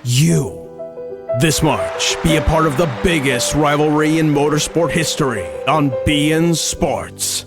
you. This March, be a part of the biggest rivalry in motorsport history on beIN Sports.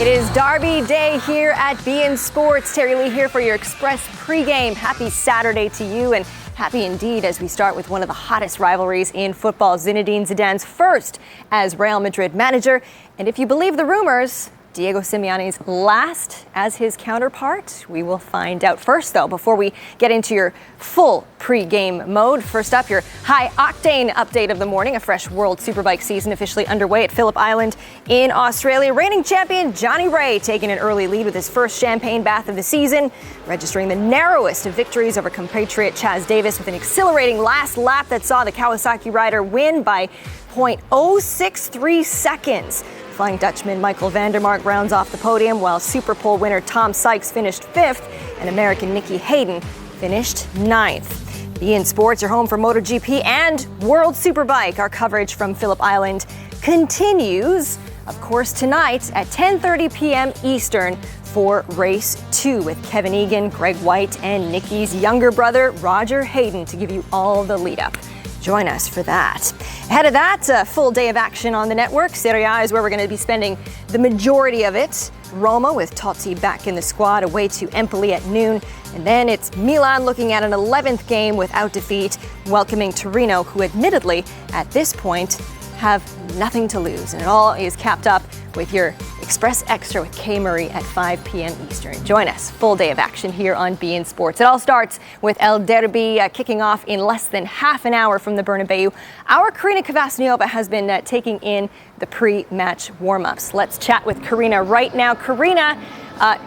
It is Derby Day here at beIN Sports. Terry Lee here for your Express pregame. Happy Saturday to you, and happy indeed as we start with one of the hottest rivalries in football. Zinedine Zidane's first as Real Madrid manager, and if you believe the rumors, Diego Simeone's last as his counterpart. We will find out. First, though, before we get into your full pre-game mode, first up, your high-octane update of the morning. A fresh World Superbike season officially underway at Phillip Island in Australia. Reigning champion Johnny Ray taking an early lead with his first champagne bath of the season, registering the narrowest of victories over compatriot Chaz Davis with an exhilarating last lap that saw the Kawasaki rider win by 0.063 seconds. Flying Dutchman Michael Vandermark rounds off the podium, while Super Pole winner Tom Sykes finished 5th, and American Nikki Hayden finished 9th. beIN Sports, your home for MotoGP and World Superbike. Our coverage from Phillip Island continues, of course, tonight at 10:30 p.m. Eastern for Race 2 with Kevin Egan, Greg White, and Nikki's younger brother, Roger Hayden, to give you all the lead-up. Join us for that. Ahead of that, a full day of action on the network. Serie A is where we're going to be spending the majority of it. Roma with Totti back in the squad, away to Empoli at noon. And then it's Milan looking at an 11th game without defeat, welcoming Torino, who admittedly, at this point, have nothing to lose. And it all is capped up with your Express Extra with Kay Murray at 5 p.m. Eastern. Join us. Full day of action here on beIN Sports. It all starts with El Derby kicking off in less than half an hour from the Bernabeu. Our Karina Kvasniova has been taking in the pre-match warm-ups. Let's chat with Karina right now. Karina,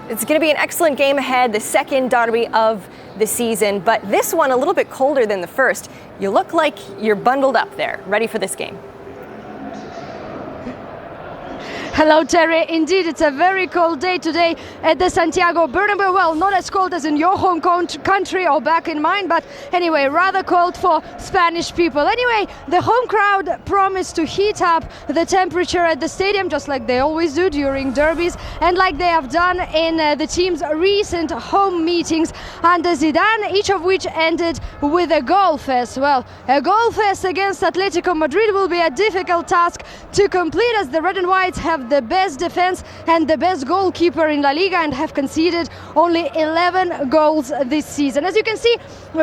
it's going to be an excellent game ahead, the second derby of the season, but this one a little bit colder than the first. You look like you're bundled up there, ready for this game. Hello, Terry. Indeed, it's a very cold day today at the Santiago Bernabeu. Well, not as cold as in your home country or back in mine, but anyway, rather cold for Spanish people. Anyway, the home crowd promised to heat up the temperature at the stadium, just like they always do during derbies, and like they have done in the team's recent home meetings under Zidane, each of which ended with a goal fest. Well, a goal fest against Atletico Madrid will be a difficult task to complete, as the Red and Whites have the best defense and the best goalkeeper in La Liga and have conceded only 11 goals this season. As you can see,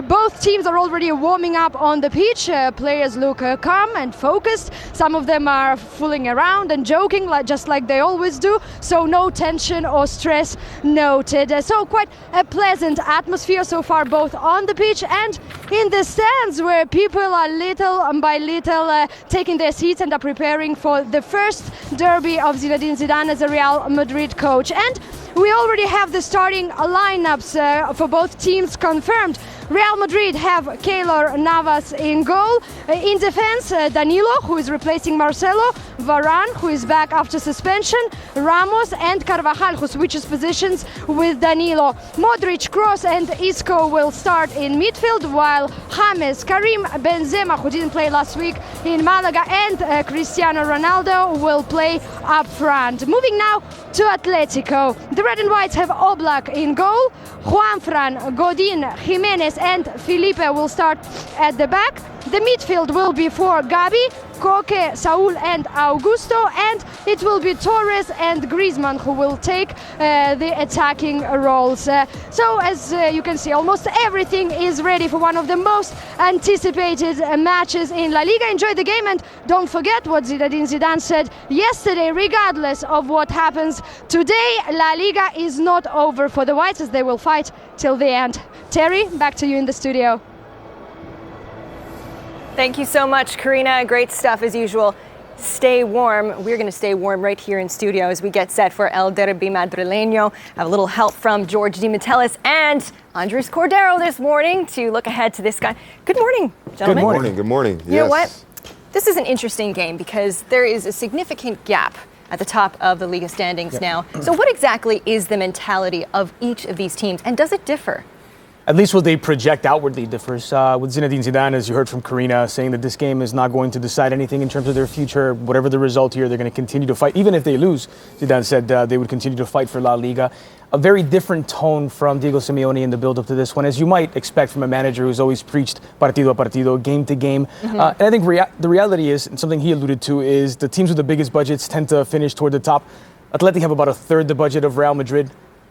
both teams are already warming up on the pitch. Players look calm and focused. Some of them are fooling around and joking, just like they always do. So no tension or stress noted. So quite a pleasant atmosphere so far, both on the pitch and in the stands, where people are little by little taking their seats and are preparing for the first derby of Zinedine Zidane as a Real Madrid coach. And we already have the starting lineups for both teams confirmed. Real Madrid have Keylor Navas in goal. In defense, Danilo, who is replacing Marcelo. Varane, who is back after suspension, Ramos and Carvajal, who switches positions with Danilo. Modric, Kroos and Isco will start in midfield, while James, Karim Benzema, who didn't play last week in Malaga, and Cristiano Ronaldo will play up front. Moving now to Atletico. The Red and Whites have Oblak in goal. Juanfran, Godin, Jimenez and Felipe will start at the back. The midfield will be for Gabi, Koke, Saul and Augusto, and it will be Torres and Griezmann who will take the attacking roles. So as you can see, almost everything is ready for one of the most anticipated matches in La Liga. Enjoy the game and don't forget what Zinedine Zidane said yesterday: regardless of what happens today, La Liga is not over for the Whites, as they will fight till the end. Terry, back to you in the studio. Thank you so much, Karina. Great stuff as usual. Stay warm. We're going to stay warm right here in studio as we get set for El Derby Madrileño. Have a little help from George DiMattelis and Andres Cordero this morning to look ahead to this guy. Good morning, gentlemen. Good morning. Good morning. You know what? This is an interesting game because there is a significant gap at the top of the Liga standings now. So what exactly is the mentality of each of these teams, and does it differ? At least what they project outwardly differs. With Zinedine Zidane, as you heard from Karina, saying that this game is not going to decide anything in terms of their future. Whatever the result here, they're going to continue to fight. Even if they lose, Zidane said they would continue to fight for La Liga. A very different tone from Diego Simeone in the build-up to this one, as you might expect from a manager who's always preached partido a partido, game to game. And I think the reality is, and something he alluded to, is the teams with the biggest budgets tend to finish toward the top. Atleti have about a third the budget of Real Madrid.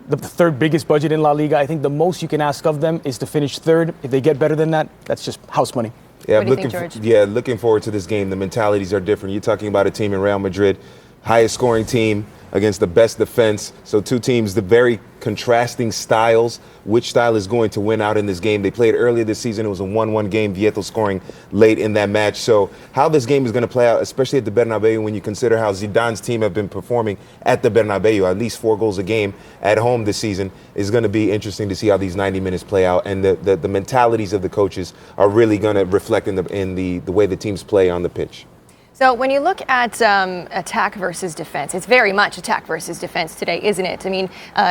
The third biggest budget in La Liga. I think the most you can ask of them is to finish third. If they get better than that, that's just house money. Yeah, what do you think, George? Looking forward to this game. The mentalities are different. You're talking about a team in Real Madrid, highest scoring team against the best defense. So two teams, the very contrasting styles. Which style is going to win out in this game? They played earlier this season. It was a 1-1 game. Vieto scoring late in that match. So how this game is going to play out, especially at the Bernabeu, when you consider how Zidane's team have been performing at the Bernabeu, at least 4 goals a game at home this season, is going to be interesting to see how these 90 minutes play out. And the mentalities of the coaches are really going to reflect in the way the teams play on the pitch. So when you look at attack versus defense, it's very much attack versus defense today, isn't it? I mean,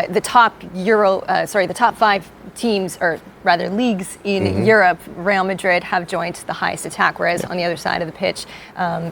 the top the top 5 teams, or rather leagues in Europe, Real Madrid have joined the highest attack, whereas on the other side of the pitch,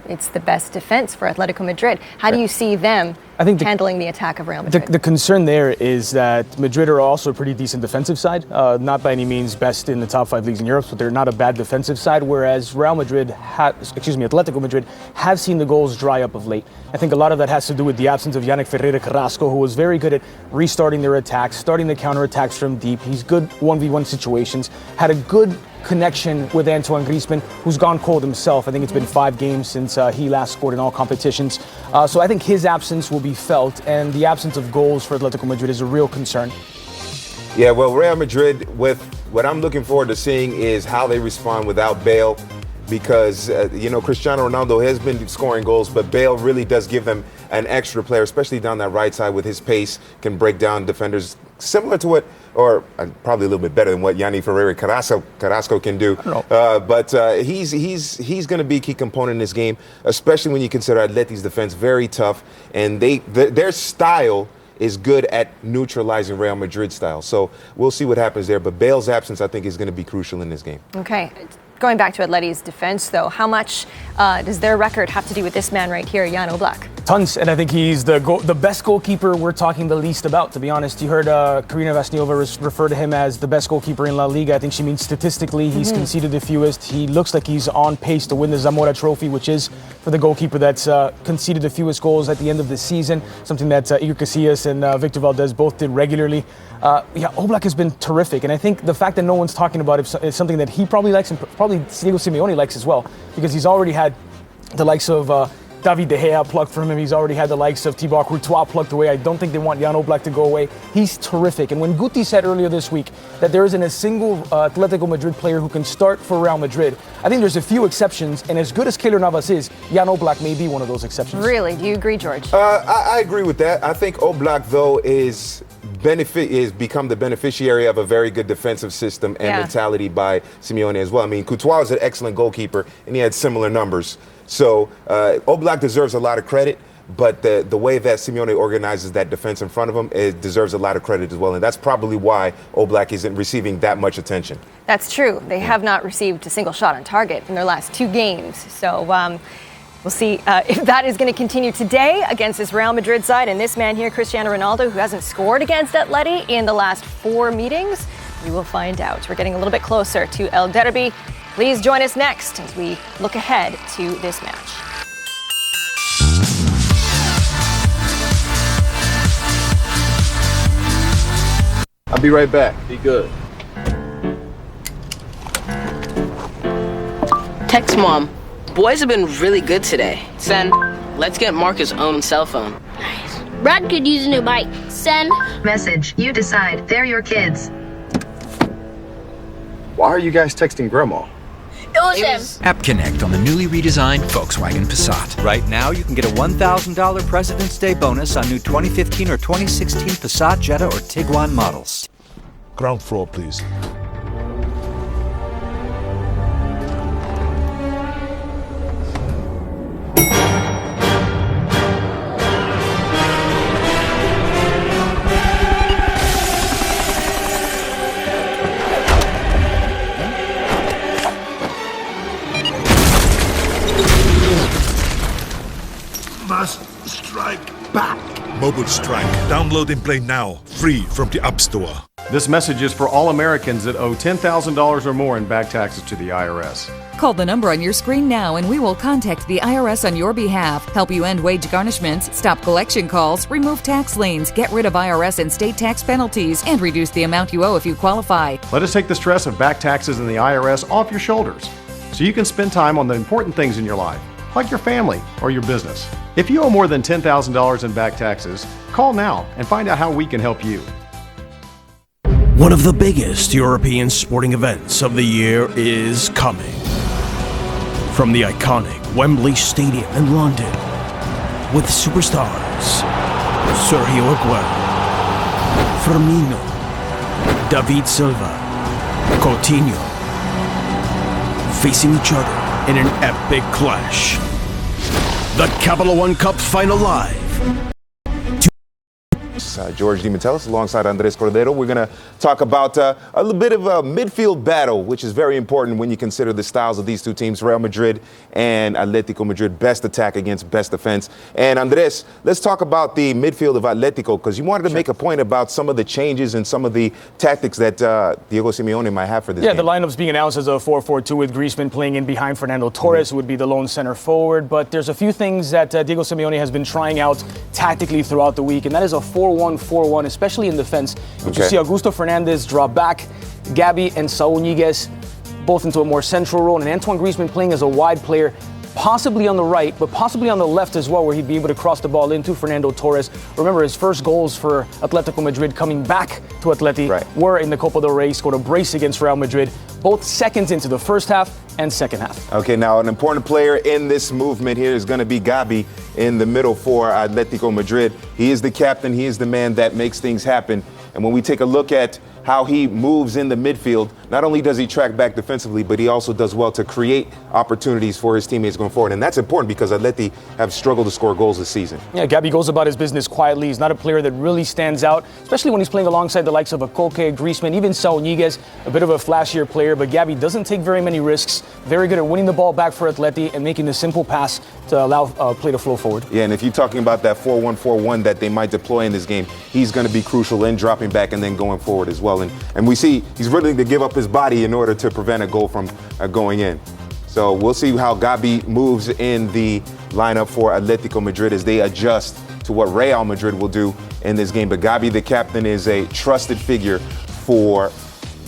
it's the best defense for Atletico Madrid. How do you see them handling the attack of Real Madrid? The concern there is that Madrid are also a pretty decent defensive side. Not by any means best in the top 5 leagues in Europe, but they're not a bad defensive side, whereas Atletico Madrid have seen the goals dry up of late. I think a lot of that has to do with the absence of Yannick Ferreira Carrasco, who was very good at restarting their attacks, starting the counterattacks from deep. He's good 1v1 situations, had a good connection with Antoine Griezmann, who's gone cold himself. I think it's been 5 games since he last scored in all competitions. So I think his absence will be felt, and the absence of goals for Atletico Madrid is a real concern. Yeah, well, Real Madrid, with what I'm looking forward to seeing is how they respond without Bale, because, Cristiano Ronaldo has been scoring goals, but Bale really does give them an extra player, especially down that right side with his pace, can break down defenders, similar to what, or probably a little bit better than what Yannick Ferreira Carrasco can do. But he's going to be a key component in this game, especially when you consider Atleti's defense very tough, and their style is good at neutralizing Real Madrid style. So we'll see what happens there. But Bale's absence, I think, is going to be crucial in this game. Okay. Going back to Atleti's defense, though, how much does their record have to do with this man right here, Jan Oblak? Tons, and I think he's the best goalkeeper we're talking the least about, to be honest. You heard Karina Vasniova refer to him as the best goalkeeper in La Liga. I think she means statistically he's conceded the fewest. He looks like he's on pace to win the Zamora Trophy, which is for the goalkeeper that's conceded the fewest goals at the end of the season, something that Iker Casillas and Victor Valdez both did regularly. Oblak has been terrific, and I think the fact that no one's talking about it is something that he probably likes, and probably Diego Simeone likes as well, because he's already had the likes of David De Gea plucked from him. He's already had the likes of Thibaut Courtois plucked away. I don't think they want Jan Oblak to go away. He's terrific. And when Guti said earlier this week that there isn't a single Atletico Madrid player who can start for Real Madrid, I think there's a few exceptions. And as good as Keylor Navas is, Jan Oblak may be one of those exceptions. Really? Do you agree, George? I agree with that. I think Oblak, though, is become the beneficiary of a very good defensive system and mentality by Simeone as well. I mean, Courtois is an excellent goalkeeper, and he had similar numbers So Oblak deserves a lot of credit, but the way that Simeone organizes that defense in front of him, it deserves a lot of credit as well. And that's probably why Oblak isn't receiving that much attention. That's true. They have not received a single shot on target in their last 2 games. So we'll see if that is going to continue today against this Real Madrid side. And this man here, Cristiano Ronaldo, who hasn't scored against Atleti in the last 4 meetings, we will find out. We're getting a little bit closer to El Derby. Please join us next as we look ahead to this match. I'll be right back. Be good. Text mom. Boys have been really good today. Send. Let's get Mark his own cell phone. Nice. Brad could use a new bike. Send. Message. You decide. They're your kids. Why are you guys texting Grandma? It was him. App Connect on the newly redesigned Volkswagen Passat. Right now, you can get a $1,000 President's Day bonus on new 2015 or 2016 Passat, Jetta, or Tiguan models. Ground floor, please. Must strike back. Mobile Strike. Download and play now. Free from the App Store. This message is for all Americans that owe $10,000 or more in back taxes to the IRS. Call the number on your screen now and we will contact the IRS on your behalf, help you end wage garnishments, stop collection calls, remove tax liens, get rid of IRS and state tax penalties, and reduce the amount you owe if you qualify. Let us take the stress of back taxes and the IRS off your shoulders so you can spend time on the important things in your life, like your family or your business. If you owe more than $10,000 in back taxes, call now and find out how we can help you. One of the biggest European sporting events of the year is coming. From the iconic Wembley Stadium in London, with superstars Sergio Aguero, Firmino, David Silva, Coutinho, facing each other in an epic clash. The Capital One Cup Final Live. George DiMattelis alongside Andres Cordero. We're going to talk about a little bit of a midfield battle, which is very important when you consider the styles of these two teams, Real Madrid and Atletico Madrid, best attack against best defense. And Andres, let's talk about the midfield of Atletico, because you wanted to make a point about some of the changes and some of the tactics that Diego Simeone might have for this game. The lineup's being announced as a 4-4-2 with Griezmann playing in behind Fernando Torres, who would be the lone center forward. But there's a few things that Diego Simeone has been trying out tactically throughout the week, and that is a 4-1-4-1, especially in defense. You see Augusto Fernandez drop back, Gabi and Saúl Ñíguez both into a more central role, and Antoine Griezmann playing as a wide player, possibly on the right, but possibly on the left as well, where he'd be able to cross the ball into Fernando Torres. Remember, his first goals for Atletico Madrid coming back to Atleti were in the Copa del Rey, scored a brace against Real Madrid, both seconds into the first half and second half. Okay, now an important player in this movement here is going to be Gabi in the middle for Atletico Madrid. He is the captain. He is the man that makes things happen. And when we take a look at how he moves in the midfield, not only does he track back defensively, but he also does well to create opportunities for his teammates going forward. And that's important because Atleti have struggled to score goals this season. Yeah, Gabi goes about his business quietly. He's not a player that really stands out, especially when he's playing alongside the likes of a Koke, Griezmann, even Saúl Ñíguez, a bit of a flashier player. But Gabi doesn't take very many risks. Very good at winning the ball back for Atleti and making the simple pass to allow play to flow forward. Yeah, and if you're talking about that 4-1-4-1 that they might deploy in this game, he's going to be crucial in dropping back and then going forward as well. And we see he's willing to give up his body in order to prevent a goal from going in. So we'll see how Gabi moves in the lineup for Atletico Madrid as they adjust to what Real Madrid will do in this game. But Gabi, the captain, is a trusted figure for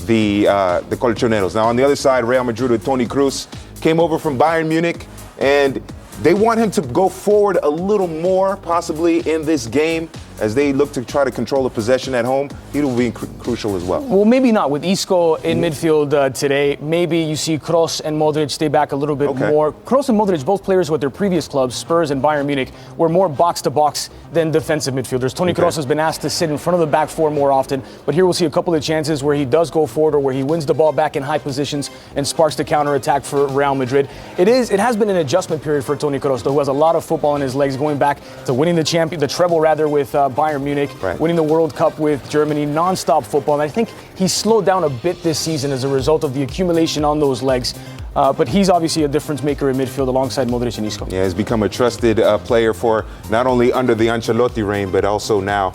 the Colchoneros. Now on the other side, Real Madrid with Toni Kroos came over from Bayern Munich, and they want him to go forward a little more, possibly in this game. as they look to try to control the possession at home, he will be crucial as well. Well, maybe not. With Isco in midfield today, maybe you see Kroos and Modric stay back a little bit more. Kroos and Modric, both players with their previous clubs, Spurs and Bayern Munich, were more box-to-box than defensive midfielders. Toni Kroos has been asked to sit in front of the back four more often, but here we'll see a couple of chances where he does go forward or where he wins the ball back in high positions and sparks the counter-attack for Real Madrid. It has been an adjustment period for Toni Kroos, though, who has a lot of football in his legs, going back to winning the treble with Bayern Munich, winning the World Cup with Germany, non-stop football. And I think he's slowed down a bit this season as a result of the accumulation on those legs. But he's obviously a difference maker in midfield alongside Modric and Isco. Yeah, he's become a trusted player for not only under the Ancelotti reign, but also now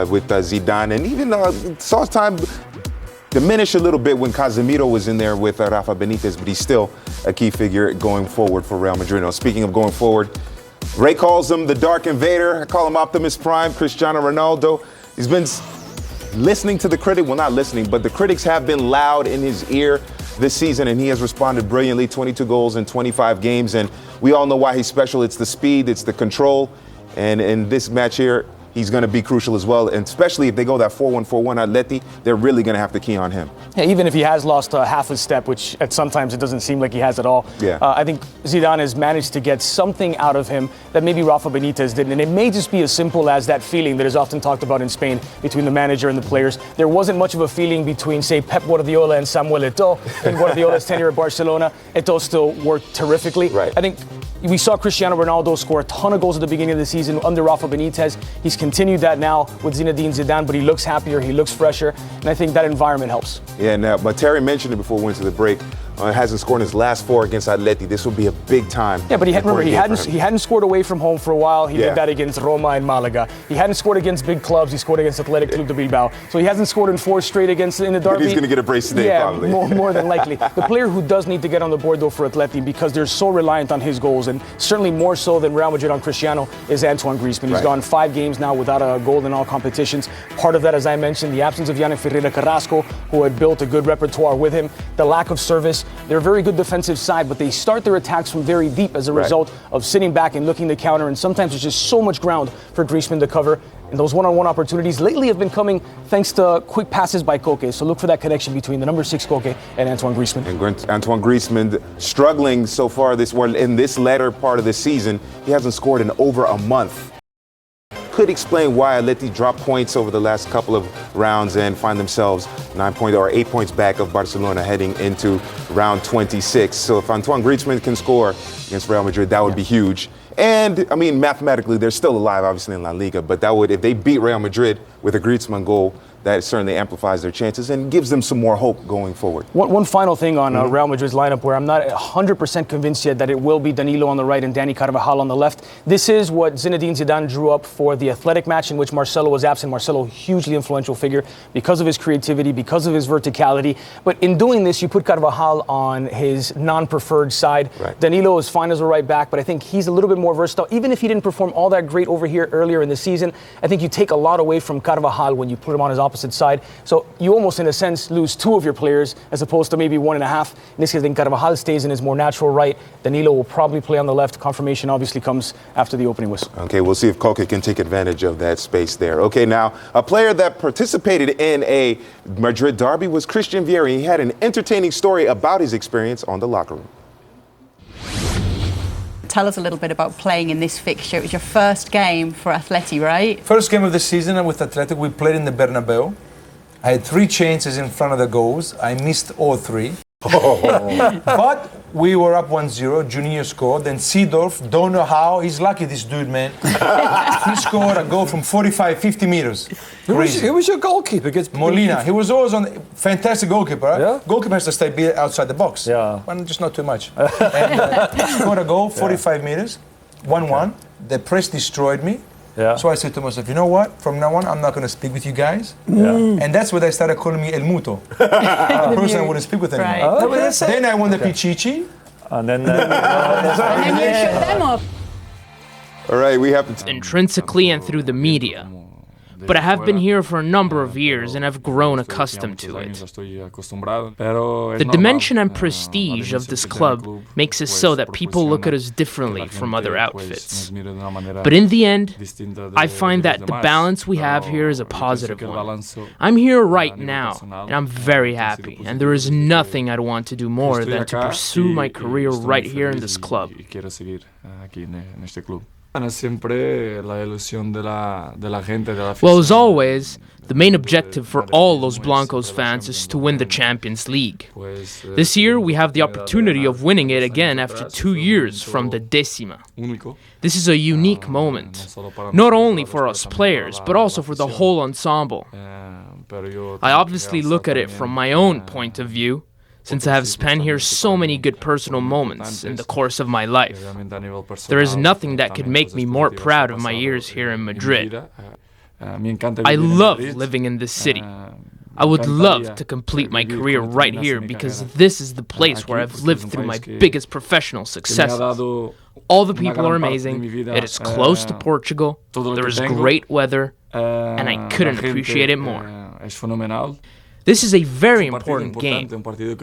with Zidane. And even saw his time diminish a little bit when Casemiro was in there with Rafa Benitez, but he's still a key figure going forward for Real Madrid. Now, speaking of going forward, Ray calls him the Dark Invader. I call him Optimus Prime, Cristiano Ronaldo. He's been listening to the critic. Well, not listening, but the critics have been loud in his ear this season, and he has responded brilliantly. 22 goals in 25 games, and we all know why he's special. It's the speed, it's the control, and in this match here, he's going to be crucial as well, and especially if they go that 4-1-4-1 Atleti, they're really going to have to key on him. Yeah, even if he has lost half a step, which at sometimes it doesn't seem like he has at all. Yeah. I think Zidane has managed to get something out of him that maybe Rafa Benitez didn't, and it may just be as simple as that feeling that is often talked about in Spain between the manager and the players. There wasn't much of a feeling between, say, Pep Guardiola and Samuel Eto'o. In Guardiola's tenure at Barcelona, Eto'o still worked terrifically. Right. I think we saw Cristiano Ronaldo score a ton of goals at the beginning of the season under Rafa Benitez. He's continued that now with Zinedine Zidane, but he looks happier, he looks fresher, and I think that environment helps. Yeah, now, but Terry mentioned it before we went to the break. Hasn't scored in his last 4 against Atleti. This will be a big time. Yeah, but he hadn't scored away from home for a while. He did that against Roma and Malaga. He hadn't scored against big clubs. He scored against Athletic Club de Bilbao. So he hasn't scored in 4 straight in the derby. But he's going to get a brace today, probably. More than likely. The player who does need to get on the board, though, for Atleti, because they're so reliant on his goals, and certainly more so than Real Madrid on Cristiano, is Antoine Griezmann. He's gone 5 games now without a goal in all competitions. Part of that, as I mentioned, the absence of Yannick Ferreira Carrasco, who had built a good repertoire with him, the lack of service. They're a very good defensive side, but they start their attacks from very deep as a result of sitting back and looking to counter, and sometimes there's just so much ground for Griezmann to cover. And those one-on-one opportunities lately have been coming thanks to quick passes by Koke. So look for that connection between the number 6 Koke and Antoine Griezmann. And Antoine Griezmann struggling so far in this latter part of the season. He hasn't scored in over a month. Could explain why Atleti dropped points over the last couple of rounds and find themselves 8 points back of Barcelona heading into round 26. So if Antoine Griezmann can score against Real Madrid, that would be huge. And I mean, mathematically, they're still alive, obviously, in La Liga. But that would, if they beat Real Madrid with a Griezmann goal, that certainly amplifies their chances and gives them some more hope going forward. One final thing on Real Madrid's lineup, where I'm not 100% convinced yet that it will be Danilo on the right and Dani Carvajal on the left. This is what Zinedine Zidane drew up for the Athletic match in which Marcelo was absent. Marcelo, hugely influential figure because of his creativity, because of his verticality. But in doing this, you put Carvajal on his non-preferred side. Right. Danilo is fine as a right back, but I think he's a little bit more versatile. Even if he didn't perform all that great over here earlier in the season, I think you take a lot away from Carvajal when you put him on his opposite side. So you almost, in a sense, lose 2 of your players as opposed to maybe 1.5. In this case, I think Carvajal stays in his more natural right. Danilo will probably play on the left. Confirmation obviously comes after the opening whistle. Okay, we'll see if Koke can take advantage of that space there. Okay, now, a player that participated in a Madrid derby was Christian Vieri. He had an entertaining story about his experience on the locker room. Tell us a little bit about playing in this fixture. It was your first game for Atleti, right? First game of the season with Athletic, we played in the Bernabeu. I had 3 chances in front of the goals. I missed all 3. But we were up 1-0. Juninho scored. Then Seedorf, don't know how. He's lucky, this dude, man. He scored a goal from 45, 50 meters. Who was your goalkeeper? Molina. He was always on. Fantastic goalkeeper. Yeah? Goalkeeper has to stay outside the box. Yeah. Well, just not too much. And scored a goal, 45 meters, 1-1. The press destroyed me. Yeah. So I said to myself, you know what? From now on, I'm not going to speak with you guys. Yeah. And that's when they started calling me El Muto. A person I wouldn't speak with anymore. Right. Oh, Then I won the Pichichi. And then And then you shut them up. All right, we have to... Intrinsically and through the media. but I have been here for a number of years and have grown accustomed to it. The dimension and prestige of this club makes it so that people look at us differently from other outfits. But in the end, I find that the balance we have here is a positive one. I'm here right now, and I'm very happy, and there is nothing I'd want to do more than to pursue my career right here in this club. Well, as always, the main objective for all Los Blancos fans is to win the Champions League. This year, we have the opportunity of winning it again after 2 years from the Décima. This is a unique moment, not only for us players, but also for the whole ensemble. I obviously look at it from my own point of view, since I have spent here so many good personal moments in the course of my life. There is nothing that could make me more proud of my years here in Madrid. I love living in this city. I would love to complete my career right here because this is the place where I've lived through my biggest professional successes. All the people are amazing, it is close to Portugal, there is great weather, and I couldn't appreciate it more. This is a very important game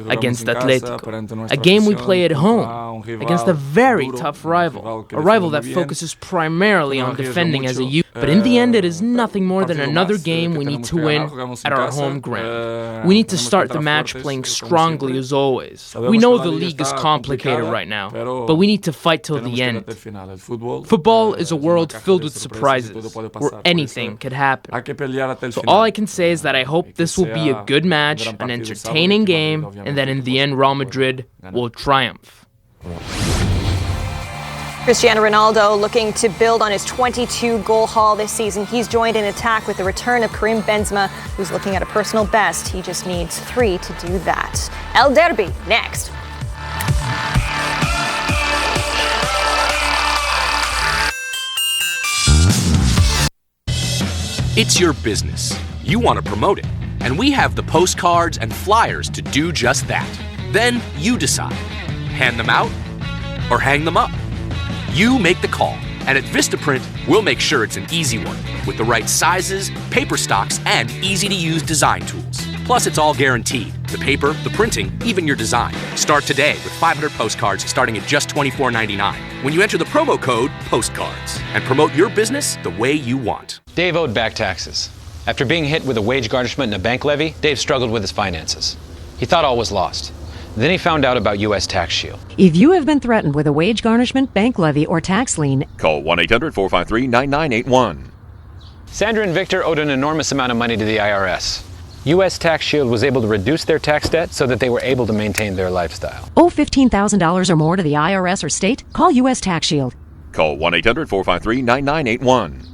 against Atletico, a game we play at home against a very tough rival, a rival that focuses primarily on defending as a unit. But in the end, it is nothing more than another game we need to win at our home ground. We need to start the match playing strongly as always. We know the league is complicated right now, but we need to fight till the end. Football is a world filled with surprises, where anything could happen. So all I can say is that I hope this will be a good match, an entertaining game, and that in the end Real Madrid will triumph. Cristiano Ronaldo looking to build on his 22-goal haul this season. He's joined in attack with the return of Karim Benzema, who's looking at a personal best. He just needs 3 to do that. El Derby next. It's your business. You want to promote it. And we have the postcards and flyers to do just that. Then you decide. Hand them out or hang them up. You make the call, and at Vistaprint, we'll make sure it's an easy one with the right sizes, paper stocks, and easy-to-use design tools. Plus, it's all guaranteed. The paper, the printing, even your design. Start today with 500 postcards starting at just $24.99 when you enter the promo code POSTCARDS and promote your business the way you want. Dave owed back taxes. After being hit with a wage garnishment and a bank levy, Dave struggled with his finances. He thought all was lost. Then he found out about U.S. Tax Shield. If you have been threatened with a wage garnishment, bank levy, or tax lien, call 1-800-453-9981. Sandra and Victor owed an enormous amount of money to the IRS. U.S. Tax Shield was able to reduce their tax debt so that they were able to maintain their lifestyle. Owe $15,000 or more to the IRS or state? Call U.S. Tax Shield. Call 1-800-453-9981.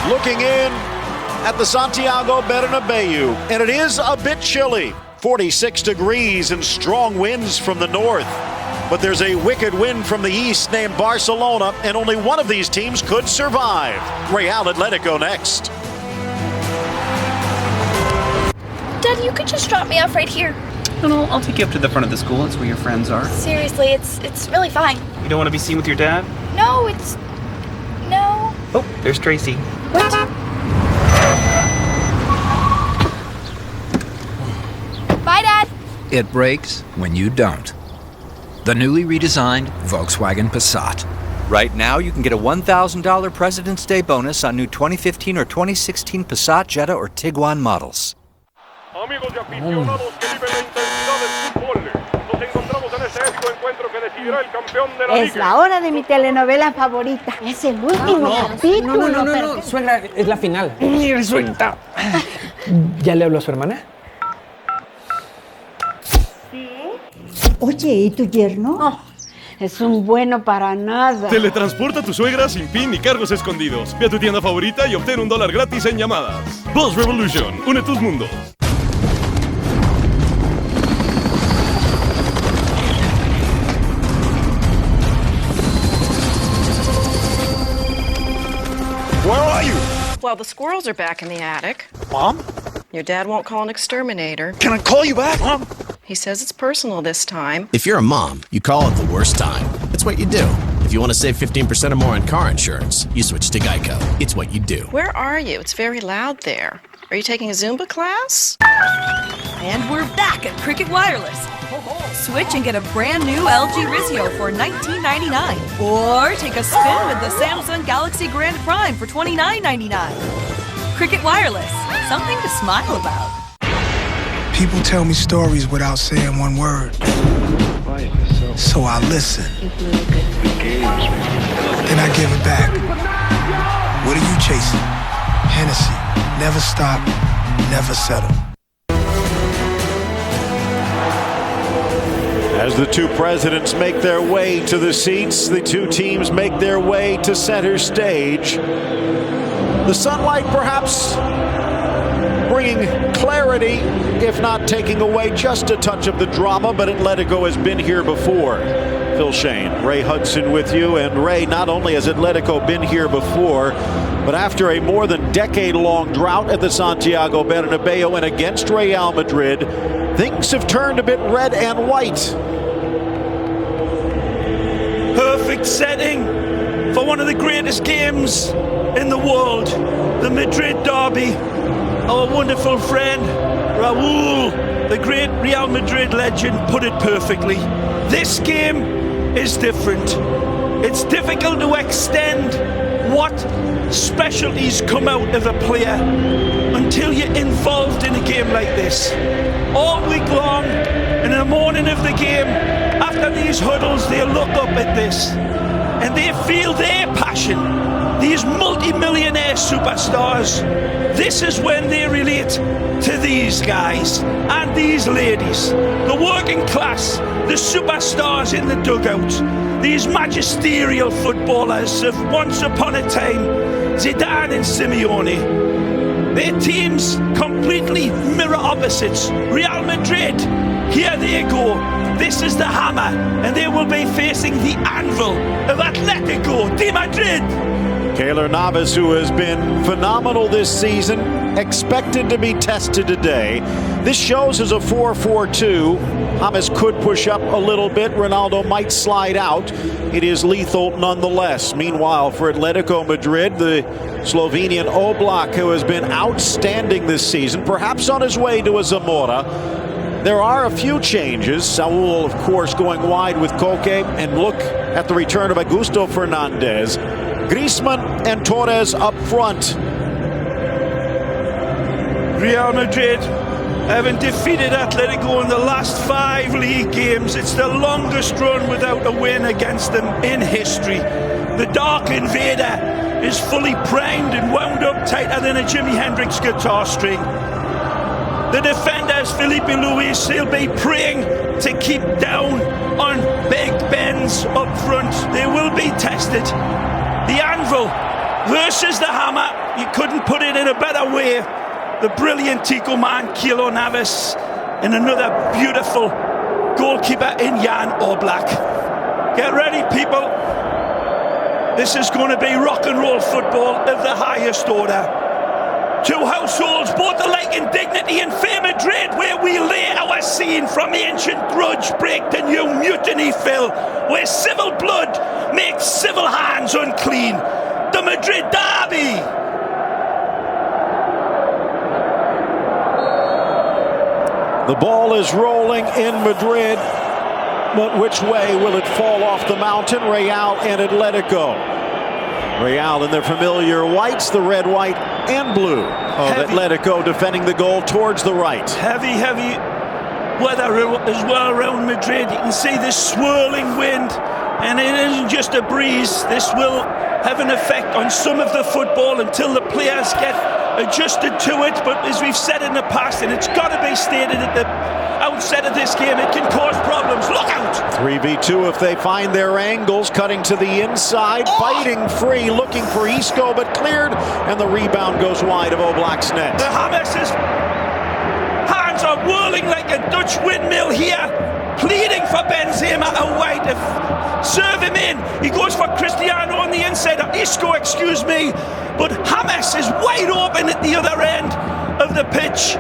Looking in at the Santiago Bernabeu, and it is a bit chilly. 46 degrees and strong winds from the north. But there's a wicked wind from the east named Barcelona, and only one of these teams could survive. Real Atletico next. Dad, you could just drop me off right here. No, I'll take you up to the front of the school. It's where your friends are. Seriously, it's really fine. You don't want to be seen with your dad? No. Oh, there's Tracy. What? Bye, Dad. It breaks when you don't. The newly redesigned Volkswagen Passat. Right now, you can get a $1,000 President's Day bonus on new 2015 or 2016 Passat, Jetta, or Tiguan models. Amigos y aficionados que viven la intensidad del fútbol, nos encontramos en este épico encuentro que decidirá el campeón de la liga. Es la hora de mi telenovela favorita. Es el último capítulo. No, suegra, es la final. Y resulta. ¿Ya le habló a su hermana? Sí. Oye, ¿y tu yerno? Oh, es un bueno para nada. Teletransporta a tu suegra sin PIN ni cargos escondidos. Ve a tu tienda favorita y obtén $1 gratis en llamadas. Buzz Revolution, une tus mundos. Where are you? Well, the squirrels are back in the attic. Mom? Your dad won't call an exterminator. Can I call you back, Mom? He says it's personal this time. If you're a mom, you call it the worst time. That's what you do. If you want to save 15% or more on car insurance, you switch to Geico. It's what you do. Where are you? It's very loud there. Are you taking a Zumba class? And we're back at Cricket Wireless. Switch and get a brand new LG Rizio for $19.99. Or take a spin with the Samsung Galaxy Grand Prime for $29.99. Cricket Wireless, something to smile about. People tell me stories without saying one word. So I listen. Then I give it back. What are you chasing? Hennessy. Never stop, never settle. As the two presidents make their way to the seats, the two teams make their way to center stage. The sunlight perhaps bringing clarity, if not taking away just a touch of the drama, but Atletico has been here before. Phil Shane, Ray Hudson with you. And Ray, not only has Atletico been here before, but after a more than decade-long drought at the Santiago Bernabeu and against Real Madrid, things have turned a bit red and white. Perfect setting for one of the greatest games in the world, the Madrid derby. Our wonderful friend Raúl, the great Real Madrid legend, put it perfectly. This game is different. It's difficult to extend what specialties come out of a player until you're involved in a game like this. All week long, in the morning of the game, after these huddles, they look up at this and they feel their passion. These multi-millionaire superstars, this is when they relate to these guys and these ladies, the working class, the superstars in the dugout, these magisterial footballers of once upon a time, Zidane and Simeone. Their teams completely mirror opposites. Real Madrid, here they go. This is the hammer, and they will be facing the anvil of Atletico de Madrid. Keylor Navas, who has been phenomenal this season, expected to be tested today. This shows as a 4-4-2. James could push up a little bit. Ronaldo might slide out. It is lethal nonetheless. Meanwhile, for Atletico Madrid, the Slovenian Oblak, who has been outstanding this season, perhaps on his way to a Zamora. There are a few changes. Saúl, of course, going wide with Koke, and look at the return of Augusto Fernandez. Griezmann and Torres up front. Real Madrid haven't defeated Atletico in the last 5 league games. It's the longest run without a win against them in history. The Dark Invader is fully primed and wound up tighter than a Jimi Hendrix guitar string. The defenders, Felipe Luis, he'll be praying to keep down on Big Ben's up front. They will be tested. The anvil versus the hammer. You couldn't put it in a better way. The brilliant Tico man, Keylor Navas, and another beautiful goalkeeper in Jan Oblak. Get ready, people. This is going to be rock and roll football of the highest order. Two households, both alike in dignity and fame, Madrid, where we lay our scene from the ancient grudge break to new mutiny fill, where civil blood makes civil hands unclean. The Madrid derby. The ball is rolling in Madrid, but which way will it fall off the mountain? Real and Atletico. Real in their familiar whites, the red, white, and blue of Atletico defending the goal towards the right. Heavy weather as well around Madrid. You can see this swirling wind, and it isn't just a breeze. This will have an effect on some of the football until the players get adjusted to it. But as we've said in the past, and it's got to be stated at the outset of this game. It can cause problems. Look out! 3v2 if they find their angles, cutting to the inside, fighting free, looking for Isco, but cleared, and the rebound goes wide of Oblak's net. The Hames's hands are whirling like a Dutch windmill here, pleading for Benzema away to serve him in. He goes for Cristiano on the inside, or Isco, excuse me, but James is wide open at the other end of the pitch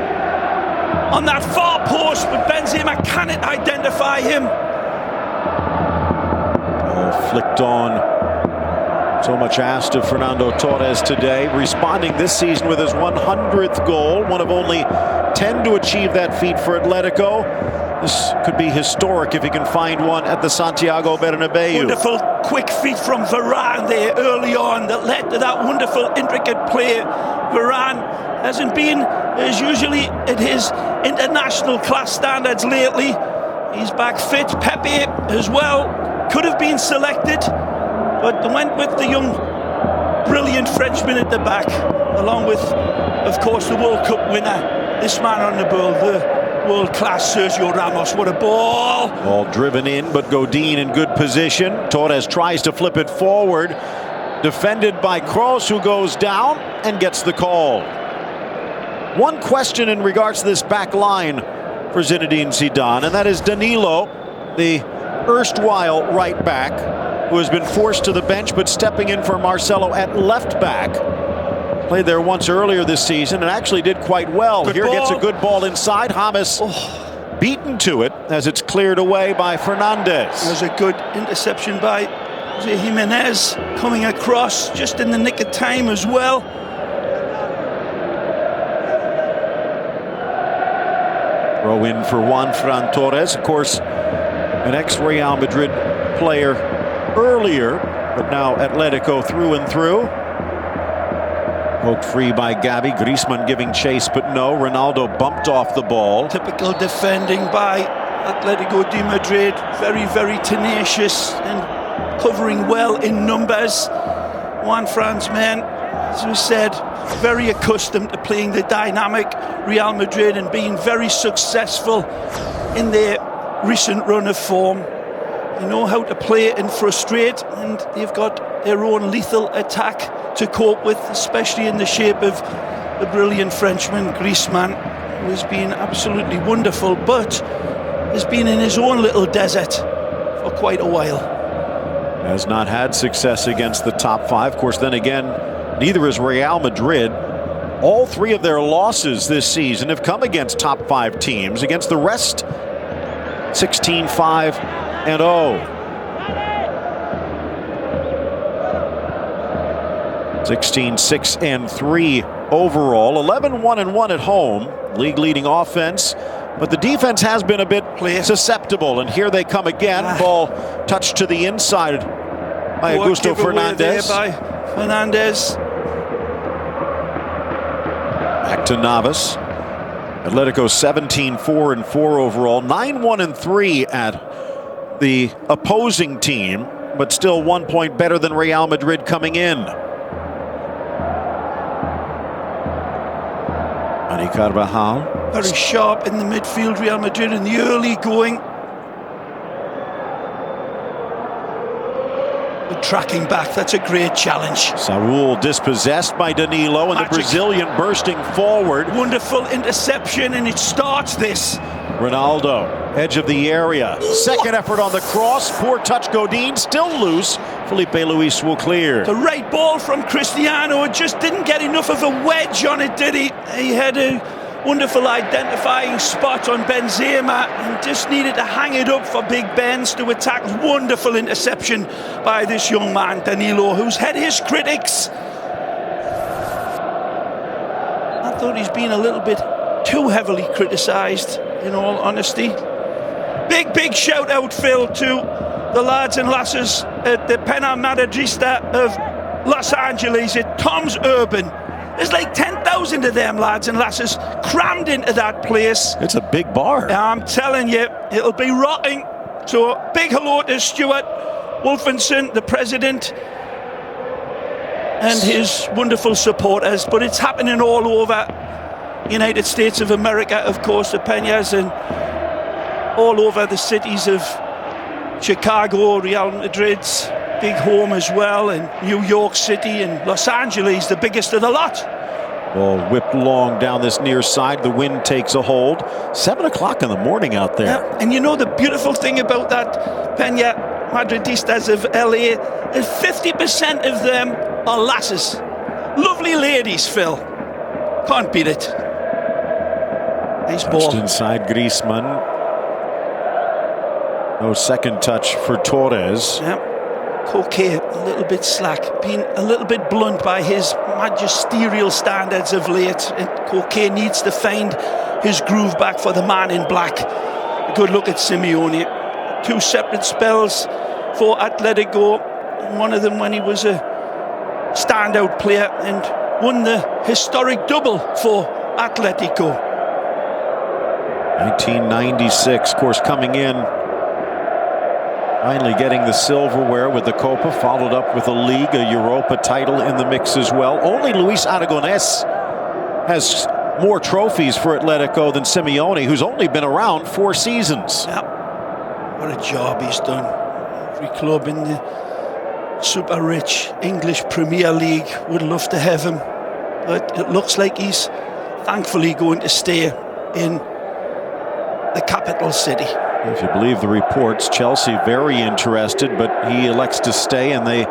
on that far post, but Benzema cannot identify him. Flicked on. So much asked of Fernando Torres today, responding this season with his 100th goal, one of only 10 to achieve that feat for Atletico. This could be historic if he can find one at the Santiago Bernabeu. Wonderful quick feet from Varane there early on that led to that wonderful intricate play. Varane hasn't been as usually at his international class standards lately. He's back fit. Pepe as well could have been selected, but they went with the young, brilliant Frenchman at the back, along with, of course, the World Cup winner, this man on the ball, the world-class Sergio Ramos. What a ball! Ball driven in, but Godin in good position. Torres tries to flip it forward, defended by Kroos, who goes down and gets the call. One question in regards to this back line for Zinedine Zidane, and that is Danilo, the erstwhile right back, who has been forced to the bench but stepping in for Marcelo at left back. Played there once earlier this season and actually did quite well. Here gets a good ball inside. James beaten to it as it's cleared away by Fernandez. There's a good interception by Jose Jimenez coming across just in the nick of time as well. Throw in for Juan Fran Torres, of course, an ex-Real Madrid player earlier, but now Atletico through and through. Poked free by Gavi. Griezmann giving chase, but no. Ronaldo bumped off the ball. Typical defending by Atletico de Madrid. Very, very tenacious and covering well in numbers. Juan Fran's men, as we said, very accustomed to playing the dynamic Real Madrid and being very successful in their recent run of form. They know how to play and frustrate, and they've got their own lethal attack to cope with, especially in the shape of the brilliant Frenchman Griezmann, who has been absolutely wonderful, but has been in his own little desert for quite a while. Has not had success against the top five. Of course, then again, neither is Real Madrid. All three of their losses this season have come against top five teams. Against the rest, 16-5-0. 16-6-3 overall. 11-1-1 at home. League leading offense. But the defense has been a bit susceptible. And here they come again. Ball touched to the inside by Augusto Fernandez. By Fernandez. Back to Navas. Atletico 17-4-4 overall. 9-1-3 at the opposing team, but still 1 point better than Real Madrid coming in. Dani Carvajal. Very sharp in the midfield, Real Madrid in the early going. But tracking back, that's a great challenge. Saúl dispossessed by Danilo, and the Brazilian bursting forward. Wonderful interception, and it starts this. Ronaldo, edge of the area. Second effort on the cross. Poor touch, Godin, still loose. Felipe Luis will clear. The right ball from Cristiano, just didn't get enough of a wedge on it, did he? He had a wonderful identifying spot on Benzema and just needed to hang it up for Big Benz to attack. Wonderful interception by this young man, Danilo, who's had his critics. I thought he's been a little bit too heavily criticised, in all honesty. Big shout out, Phil, to the lads and lasses at the Pena Madridista of Los Angeles at Tom's Urban. There's like 10,000 of them lads and lasses crammed into that place. It's a big bar. I'm telling you, it'll be rocking. So a big hello to Stuart Wolfenson, the president, and his wonderful supporters. But it's happening all over United States of America, of course, the Peñas, and all over the cities of Chicago, Real Madrid's big home as well, and New York City and Los Angeles, the biggest of the lot. Ball whipped long down this near side. The wind takes a hold. 7 o'clock in the morning out there. Yeah, and you know the beautiful thing about that, Peña Madridistas of LA, is 50% of them are lasses. Lovely ladies, Phil. Can't beat it. Nice ball. Touched inside Griezmann. No second touch for Torres. Yep. Koke a little bit slack, being a little bit blunt by his magisterial standards of late. And Koke needs to find his groove back for the man in black. A good look at Simeone. 2 separate spells for Atletico. One of them when he was a standout player and won the historic double for Atletico. 1996, of course, coming in. Finally getting the silverware with the Copa, followed up with a League, a Europa title in the mix as well. Only Luis Aragonés has more trophies for Atletico than Simeone, who's only been around 4 seasons. Yeah. What a job he's done. Every club in the super rich English Premier League would love to have him. But it looks like he's thankfully going to stay in the capital city. If you believe the reports, Chelsea very interested, but he elects to stay and they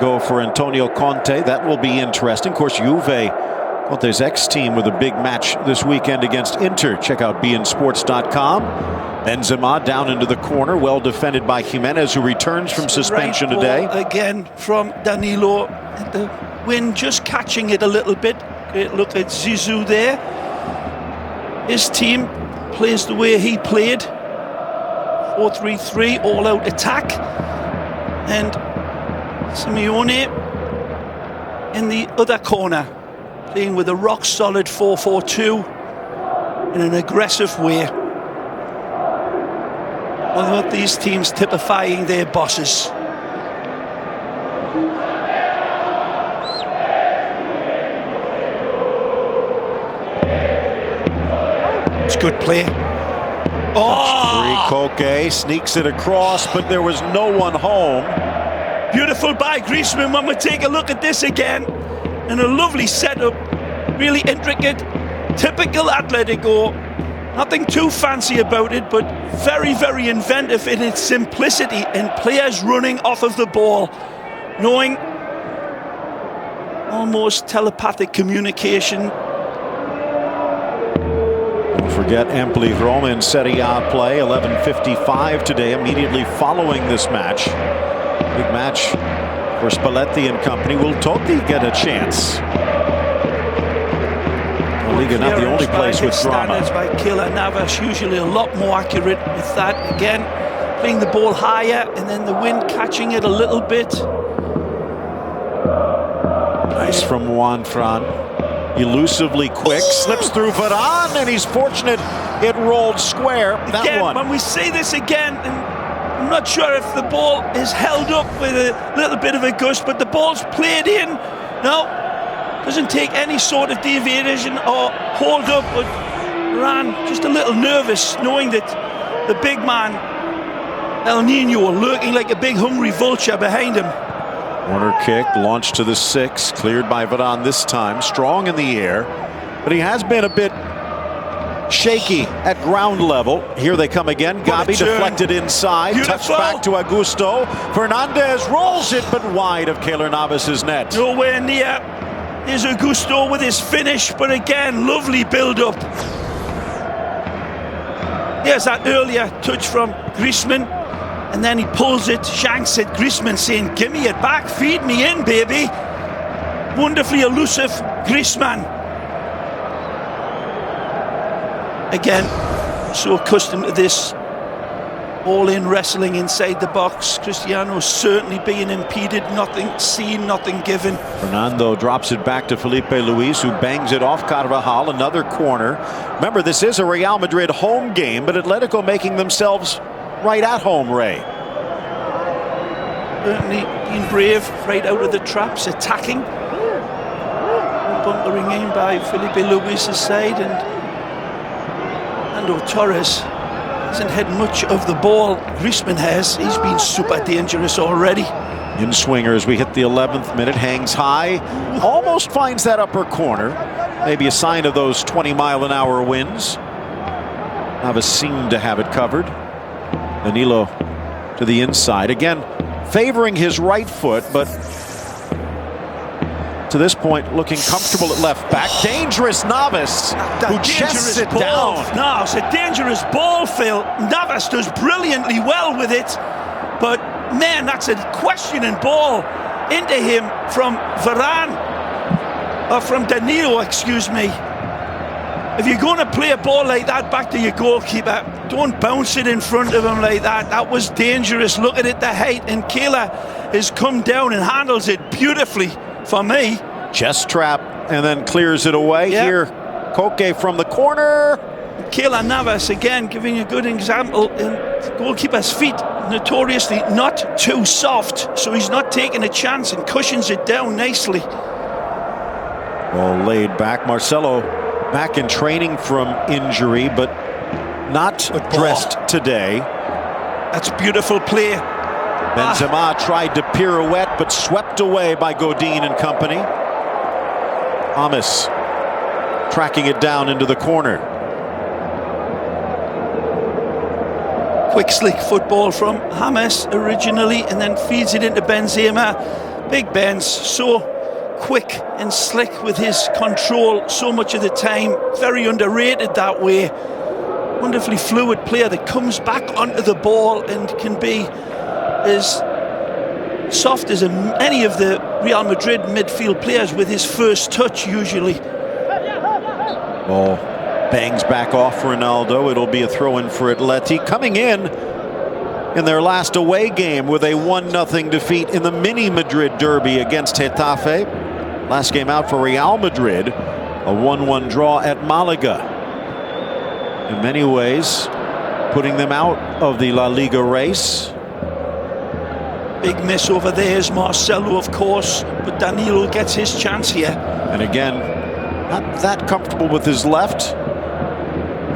go for Antonio Conte. That will be interesting. Of course, Juve, Conte's ex-team, with a big match this weekend against Inter. Check out beInSports.com. Benzema down into the corner, well defended by Jimenez, who returns from suspension today. Again from Danilo. The wind just catching it a little bit. Great look at Zizou there. His team plays the way he played. 4-3-3, all-out attack. And Simeone in the other corner, playing with a rock-solid 4-4-2 in an aggressive way. Both these teams typifying their bosses. It's good play. Oh! Koke sneaks it across, but there was no one home. Beautiful by Griezmann when we take a look at this again. And a lovely setup. Really intricate. Typical Atletico. Nothing too fancy about it, but very, very inventive in its simplicity and players running off of the ball, knowing almost telepathic communication. Don't forget Empoli Roma in Serie A play, 11:55 today, immediately following this match. Big match for Spalletti and company. Will Totti get a chance? Liga not the only place with drama. Standards by Keylor Navas, usually a lot more accurate with that. Again, playing the ball higher and then the wind catching it a little bit. Nice from Juan Fran. Elusively quick, slips through Varane, and he's fortunate it rolled square. That again, one. When we see this again, and I'm not sure if the ball is held up with a little bit of a gust, but the ball's played in. No. Doesn't take any sort of deviation or hold up, but ran just a little nervous, knowing that the big man, El Nino, lurking like a big hungry vulture behind him. Corner kick, launched to the 6, cleared by Varane this time, strong in the air, but he has been a bit shaky at ground level. Here they come again. Gabi deflected inside, touched back to Augusto. Fernandez rolls it, but wide of Keylor Navas's net. Nowhere near. Here's Augusto with his finish, but again, lovely build-up. Here's that earlier touch from Griezmann, and then he pulls it, shanks it. Griezmann saying, give me it back, feed me in, baby. Wonderfully elusive Griezmann. Again, so accustomed to this all-in wrestling inside the box. Cristiano certainly being impeded, nothing seen, nothing given. Fernando drops it back to Felipe Luis, who bangs it off Carvajal. Another corner. Remember, this is a Real Madrid home game, but Atletico making themselves right at home, Ray. Certainly being brave, right out of the traps, attacking. Bunkering in by Felipe Luis' side, and Torres Hasn't had much of the ball. Griezmann has. He's been super dangerous already. In swinger as we hit the 11th minute, hangs high, almost finds that upper corner. Maybe a sign of those 20-mile-an-hour winds. Navas seemed to have it covered. Danilo to the inside. Again, favoring his right foot, but to this point looking comfortable at left back. Dangerous Navas, who chests it down. No, it's a dangerous ball, Phil. Navas does brilliantly well with it, but man, that's a questioning ball into him from Varane, or from Danilo, excuse me. If you're going to play a ball like that back to your goalkeeper, don't bounce it in front of him like that. That was dangerous. Look at it, the height, and Kehler has come down and handles it beautifully for me. Chest trap and then clears it away. Yep. Here, Koke from the corner. Keylor Navas again giving a good example. In the goalkeeper's feet notoriously not too soft, so he's not taking a chance and cushions it down nicely. Ball laid back. Marcelo back in training from injury, but not dressed today. That's beautiful play. Benzema tried to pirouette, but swept away by Godin and company. James tracking it down into the corner. Quick, slick football from James originally, and then feeds it into Benzema. Big Ben's so quick and slick with his control so much of the time. Very underrated that way. Wonderfully fluid player that comes back onto the ball and can be as soft as any of the Real Madrid midfield players with his first touch usually. Ball bangs back off Ronaldo. It'll be a throw-in for Atleti. Coming in their last away game with a 1-0 defeat in the mini Madrid derby against Getafe. Last game out for Real Madrid, a 1-1 draw at Malaga. In many ways, putting them out of the La Liga race. Big miss over there is Marcelo, of course, but Danilo gets his chance here. And again, not that comfortable with his left.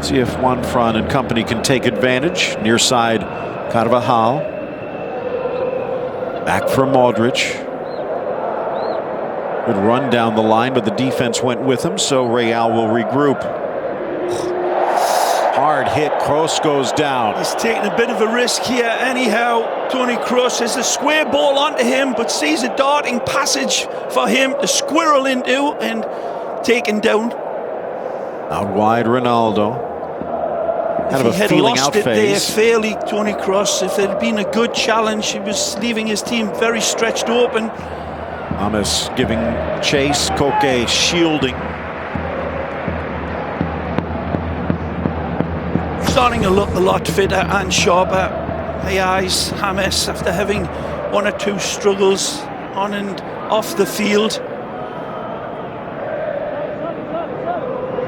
See if Juanfran and company can take advantage. Near side, Carvajal. Back for Modric. Good run down the line, but the defense went with him, so Real will regroup. Hard hit, Kroos goes down. He's taking a bit of a risk here anyhow. Toni Kroos has a square ball onto him, but sees a darting passage for him to squirrel into and taken down. Out wide, Ronaldo. Kind of a feeling out phase. If he had lost it there fairly, Toni Kroos, if it had been a good challenge, he was leaving his team very stretched open. James giving chase, Koke shielding. Starting to look a lot fitter and sharper. My eyes, James, after having one or two struggles on and off the field.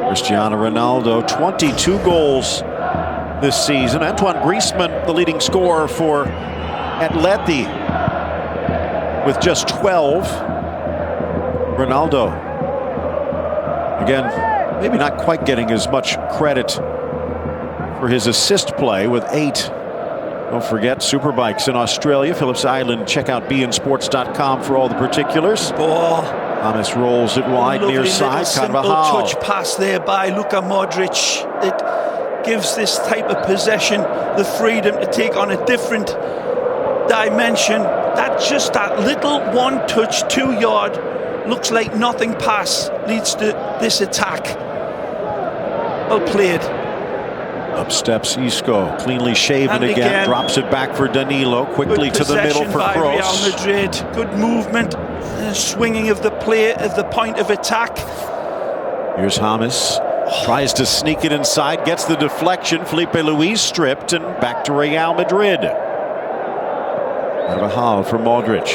Cristiano Ronaldo, 22 goals this season. Antoine Griezmann, the leading scorer for Atleti, with just 12. Ronaldo, again, maybe not quite getting as much credit for his assist play with 8. Don't forget, Superbikes in Australia, Phillips Island. Check out beInSports.com for all the particulars. Ball. James rolls it wide, near side. Carvajal. Touch pass there by Luka Modric. It gives this type of possession the freedom to take on a different dimension. That little one-touch, 2-yard, looks like nothing pass leads to this attack. Well played. Up steps Isco, cleanly shaven again, drops it back for Danilo, quickly to the middle for Kroos. Real Madrid, good movement, swinging of the play at the point of attack. Here's James, tries to sneak it inside, gets the deflection. Felipe Luis stripped, and back to Real Madrid. Carvajal for Modric.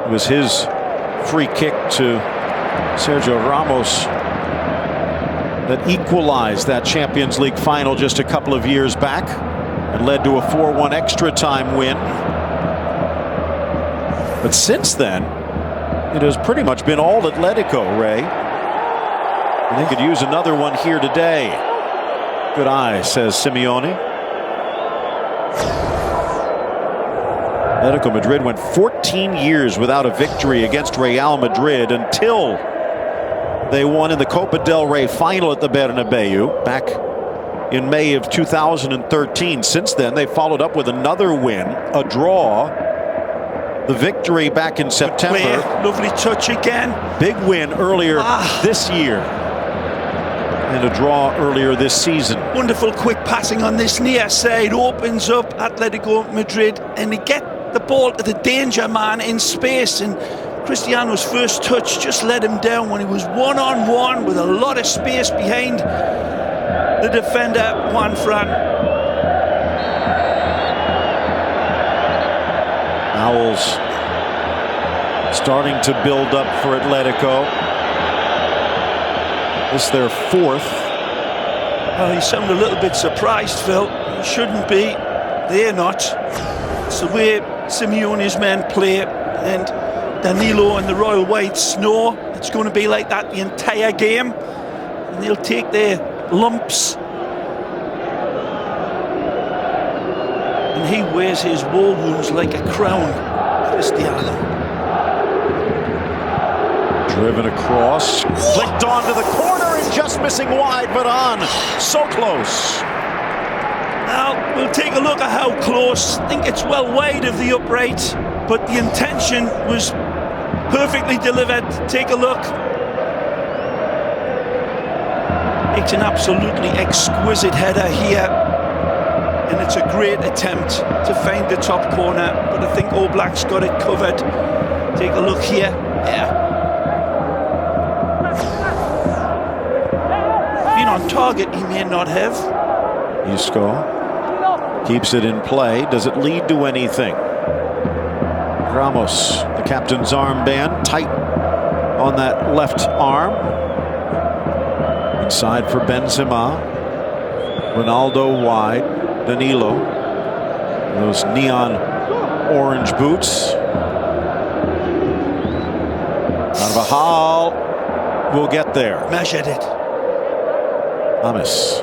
It was his free kick to Sergio Ramos that equalized that Champions League final just a couple of years back and led to a 4-1 extra time win. But since then, it has pretty much been all Atletico, Ray. And they could use another one here today. Good eye, says Simeone. Atletico Madrid went 14 years without a victory against Real Madrid until they won in the Copa del Rey final at the Bernabeu back in May of 2013. Since then, they followed up with another win, a draw, the victory back in September. Lovely touch again. Big win earlier this year. And a draw earlier this season. Wonderful quick passing on this near side. Opens up Atletico Madrid and they get the ball to the danger man in space. And Cristiano's first touch just let him down when he was one-on-one with a lot of space behind the defender, Juan Fran. Owls starting to build up for Atletico. This is their fourth. Oh, you sound a little bit surprised, Phil. You shouldn't be. They're not. It's the way Simeone's men play, and Danilo and the Royal Whites know it's going to be like that the entire game, and they'll take their lumps. And he wears his war wounds like a crown, Cristiano. Driven across, flicked onto the corner and just missing wide, but on. So close. Now, we'll take a look at how close. I think it's well wide of the upright, but the intention was perfectly delivered. Take a look. It's an absolutely exquisite header here, and it's a great attempt to find the top corner, but I think All Blacks got it covered. Take a look here. Yeah. Been on target, he may not have. Isco keeps it in play. Does it lead to anything? Ramos, the captain's armband, tight on that left arm. Inside for Benzema. Ronaldo wide. Danilo. Those neon orange boots. Carvajal will get there. Measured it. James.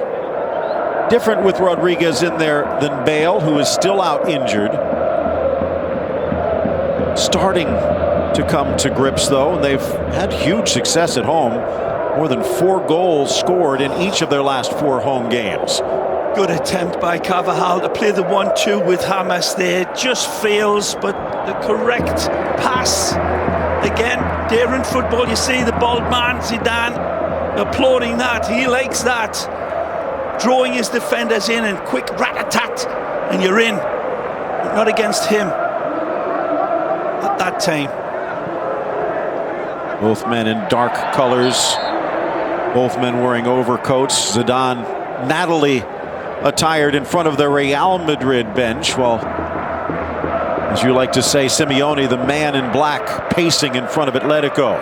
Different with Rodriguez in there than Bale, who is still out injured. Starting to come to grips, though, and they've had huge success at home. More than 4 goals scored in each of their last 4 home games. Good attempt by Carvajal to play the 1-2 with James there. Just fails, but the correct pass. Again, daring football. You see the bald man, Zidane, applauding that. He likes that. Drawing his defenders in and quick rat-a-tat, and you're in. But not against him at that time. Both men in dark colors. Both men wearing overcoats. Zidane nattily attired in front of the Real Madrid bench, while, as you like to say, Simeone, the man in black, pacing in front of Atletico.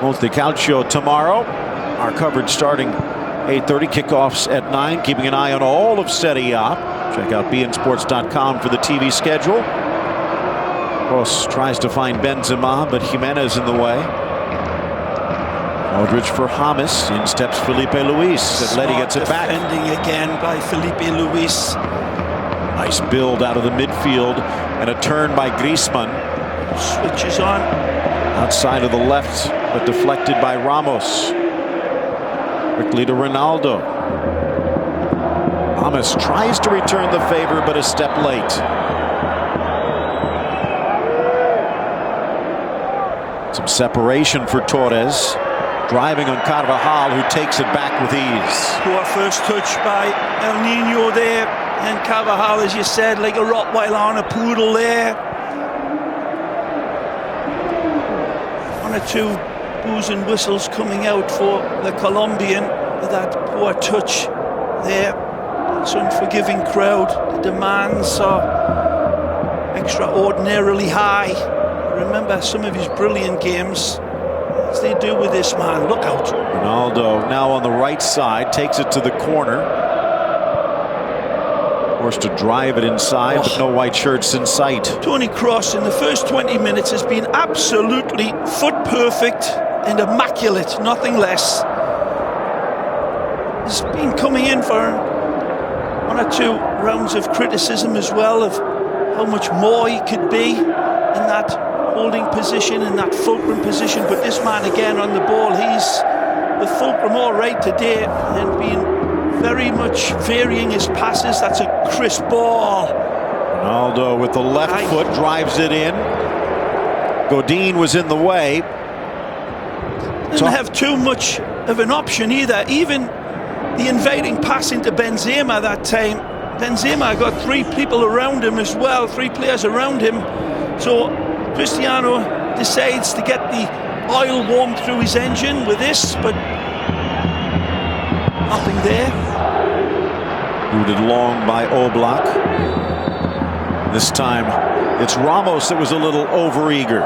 Montecalcio tomorrow. Our coverage starting 8:30, kickoffs at 9. Keeping an eye on all of Serie A. Check out beInSports.com for the TV schedule. Ross tries to find Benzema, but Jimenez in the way. Aldridge for James. In steps Felipe Luis. Atleti gets it back. Defending again by Felipe Luis. Nice build out of the midfield and a turn by Griezmann. Switches on. Outside of the left, but deflected by Ramos. Quickly to Ronaldo. James tries to return the favor, but a step late. Some separation for Torres. Driving on Carvajal, who takes it back with ease. Poor first touch by El Nino there. And Carvajal, as you said, like a Rottweiler on a poodle there. 1 or 2 boos and whistles coming out for the Colombian with that poor touch there. It's an unforgiving crowd. The demands are extraordinarily high. Remember some of his brilliant games, as they do with this man. Look out. Ronaldo now on the right side, takes it to the corner. Forced to drive it inside, but no white shirts in sight. Toni Kroos in the first 20 minutes has been absolutely foot perfect and immaculate, nothing less. He's been coming in for 1 or 2 rounds of criticism as well of how much more he could be in that holding position, in that fulcrum position. But this man again on the ball, he's the fulcrum all right today and being very much varying his passes. That's a crisp ball. Ronaldo with the left foot drives it in. Godin was in the way. Didn't have too much of an option either. Even the invading pass into Benzema that time. Benzema got 3 people around him as well, 3 players around him. So Cristiano decides to get the oil warmed through his engine with this, but nothing there. Booted long by Oblak. This time it's Ramos that was a little overeager.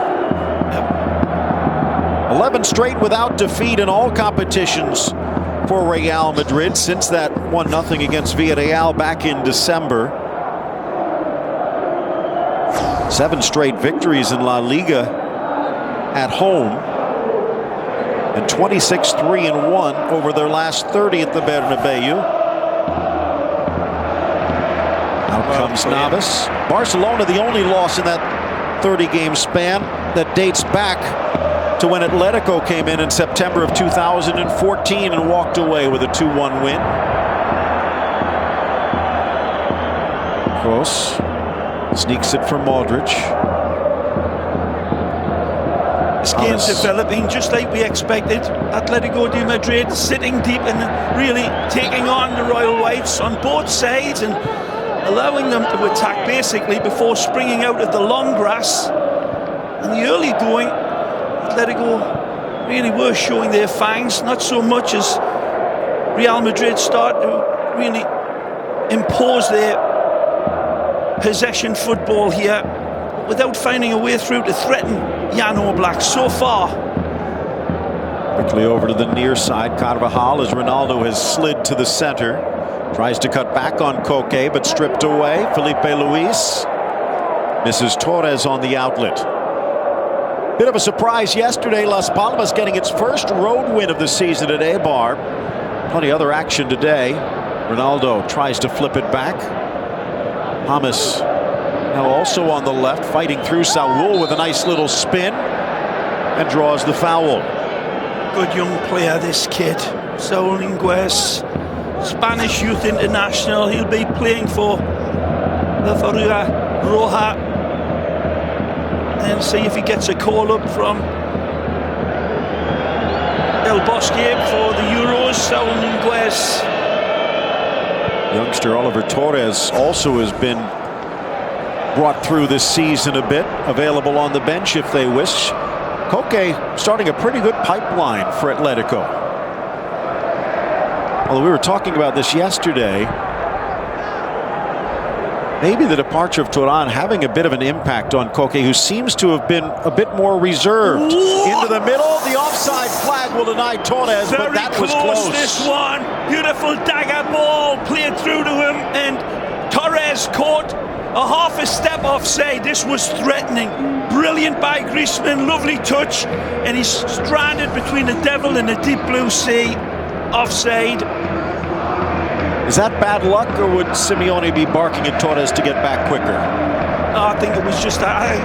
11 straight without defeat in all competitions for Real Madrid since that 1-0 against Villarreal back in December. 7 straight victories in La Liga at home. And 26-3-1 over their last 30 at the Bernabeu. Out comes Navas. Barcelona the only loss in that 30-game span that dates back to when Atletico came in September of 2014 and walked away with a 2-1 win. Kroos sneaks it for Modric. This game's developing just like we expected. Atletico de Madrid sitting deep and really taking on the Royal Whites on both sides and allowing them to attack basically before springing out of the long grass. In the early going, Atletico really were showing their fangs, not so much as Real Madrid start to really impose their possession football here without finding a way through to threaten Jan Oblak so far. Quickly over to the near side, Carvajal, as Ronaldo has slid to the center. Tries to cut back on Koke, but stripped away. Felipe Luis misses Torres on the outlet. Bit of a surprise yesterday. Las Palmas getting its first road win of the season at Eibar. Plenty other action today. Ronaldo tries to flip it back. James now also on the left, fighting through Saul with a nice little spin and draws the foul. Good young player, this kid. Saul Niguez, Spanish Youth International. He'll be playing for the Furia Roja. And see if he gets a call up from El Bosque for the Euros. Saul Niguez. Youngster Oliver Torres also has been brought through this season a bit, available on the bench if they wish. Koke starting a pretty good pipeline for Atletico. Although we were talking about this yesterday, maybe the departure of Thuram having a bit of an impact on Koke, who seems to have been a bit more reserved. Into the middle, the offside flag will deny Torres, but that was close. This one, beautiful dagger ball played through to him, and Torres caught a half a step offside. This was threatening. Brilliant by Griezmann, lovely touch, and he's stranded between the devil and the deep blue sea. Offside. Is that bad luck, or would Simeone be barking at Torres to get back quicker? I think it was just, I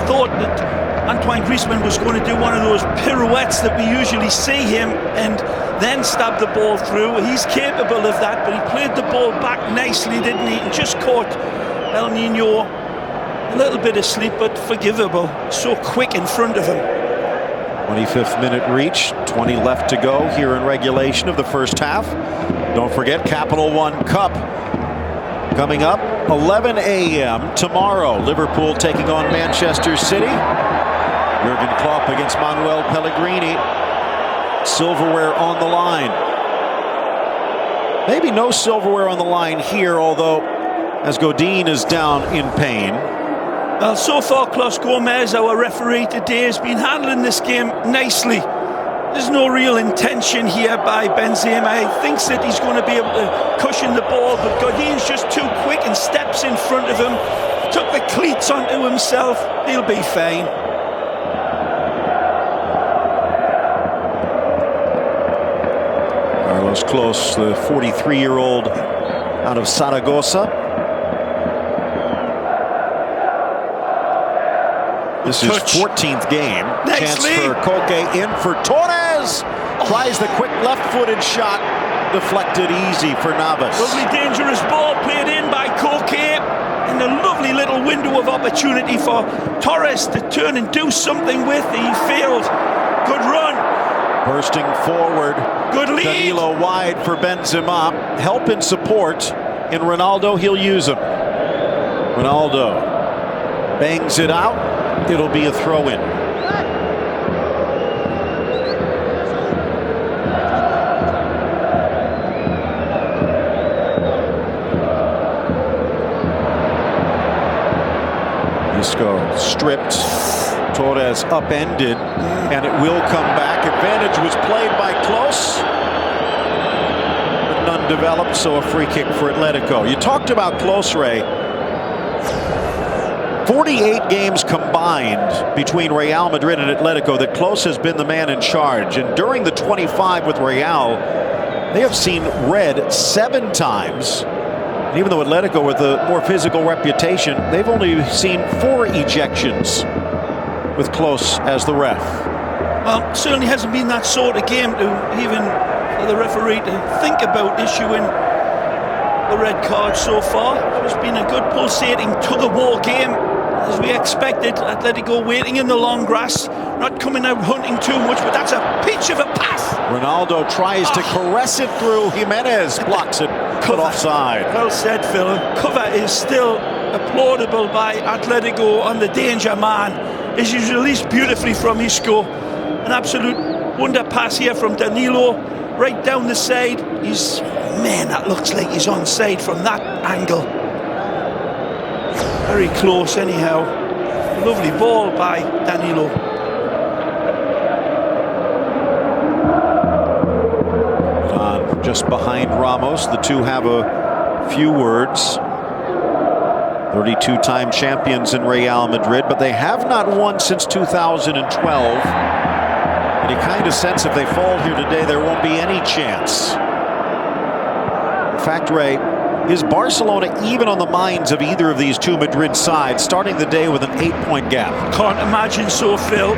thought that Antoine Griezmann was going to do one of those pirouettes that we usually see him and then stab the ball through. He's capable of that, but he played the ball back nicely, didn't he? And just caught El Nino a little bit asleep, but forgivable. So quick in front of him. 25th minute reach, 20 left to go here in regulation of the first half. Don't forget Capital One Cup coming up 11 a.m. tomorrow. Liverpool taking on Manchester City. Jurgen Klopp against Manuel Pellegrini. Silverware on the line. Maybe no silverware on the line here, although as Godin is down in pain. Well, so far, Klaus Gomez, our referee today, has been handling this game nicely. There's no real intention here by Benzema. He thinks that he's going to be able to cushion the ball, but Godin's just too quick and steps in front of him. Took the cleats onto himself. He'll be fine. Carlos Close, the 43-year-old out of Zaragoza. This is 14th game. Chance for Koke, in for Torres. Tries the quick left-footed shot. Deflected easy for Navas. Lovely dangerous ball played in by Koke. And a lovely little window of opportunity for Torres to turn and do something with. He failed. Good run. Bursting forward. Good lead. Danilo wide for Benzema. Help and support. In Ronaldo, he'll use him. Ronaldo bangs it out. It'll be a throw-in. Isco stripped. Torres upended, and it will come back. Advantage was played by Close, but none developed, so a free kick for Atletico. You talked about Close, Ray. 48 games combined between Real Madrid and Atletico that Close has been the man in charge. And during the 25 with Real, they have seen red 7 times. And even though Atletico with a more physical reputation, they've only seen 4 ejections with Close as the ref. Well, certainly hasn't been that sort of game to even for the referee to think about issuing the red card so far. It's been a good pulsating tug-of-war game, as we expected. Atletico waiting in the long grass, not coming out hunting too much, but that's a peach of a pass. Ronaldo tries to caress it through. Jimenez blocks it, cut offside. Well said, Phil. Cover is still applaudable by Atletico on the danger man. Is released beautifully from Isco. An absolute wonder pass here from Danilo, right down the side. Man, that looks like he's onside from that angle. Very close anyhow. Lovely ball by Danilo. Just behind Ramos, the two have a few words. 32-time champions in Real Madrid, but they have not won since 2012. And you kind of sense if they fall here today, there won't be any chance. In fact, Ray, is Barcelona even on the minds of either of these two Madrid sides, starting the day with an 8-point gap? Can't imagine so, Phil.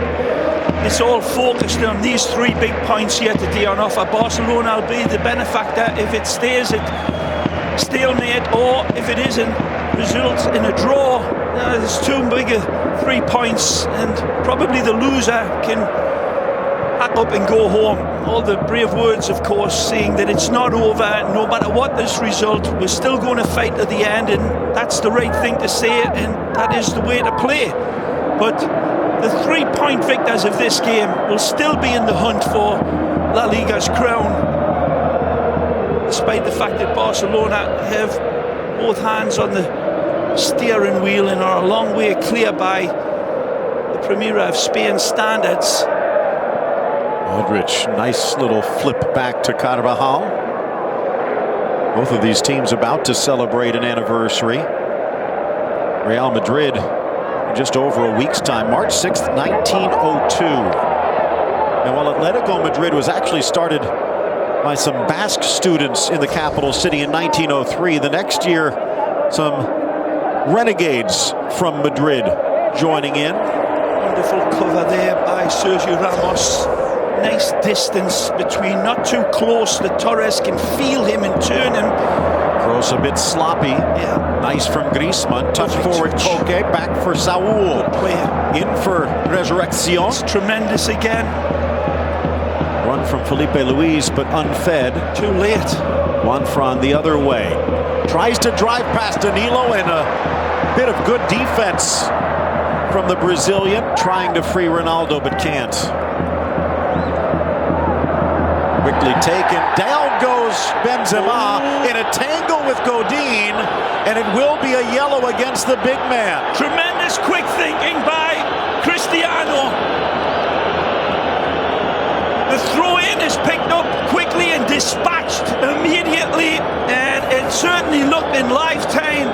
It's all focused on these 3 big points here today on offer. Barcelona will be the benefactor if it stays at stalemate, or if it isn't, results in a draw. There's too big 3 points, and probably the loser can pack up and go home. All the brave words, of course, saying that it's not over. No matter what this result, we're still going to fight at the end, and that's the right thing to say, and that is the way to play. But the 3-point victors of this game will still be in the hunt for La Liga's crown, despite the fact that Barcelona have both hands on the steering wheel and are a long way clear by the Primera of Spain standards. Modric, nice little flip back to Carvajal. Both of these teams about to celebrate an anniversary. Real Madrid in just over a week's time, March 6th, 1902. And while Atletico Madrid was actually started by some Basque students in the capital city in 1903, the next year some renegades from Madrid joining in. Wonderful cover there by Sergio Ramos. Nice distance between, not too close that Torres can feel him and turn him. Kroos a bit sloppy. Yeah. Nice from Griezmann. Touch forward Koke, back for Saúl. In for Resurrección. It's tremendous again. Run from Felipe Luis, but unfed. Too late. Juanfran the other way. Tries to drive past Danilo, and a bit of good defense from the Brazilian, trying to free Ronaldo, but can't. Quickly taken. Down goes Benzema in a tangle with Godin, and it will be a yellow against the big man. Tremendous quick thinking by Cristiano. The throw-in is picked up quickly and dispatched immediately, and it certainly looked in lifetime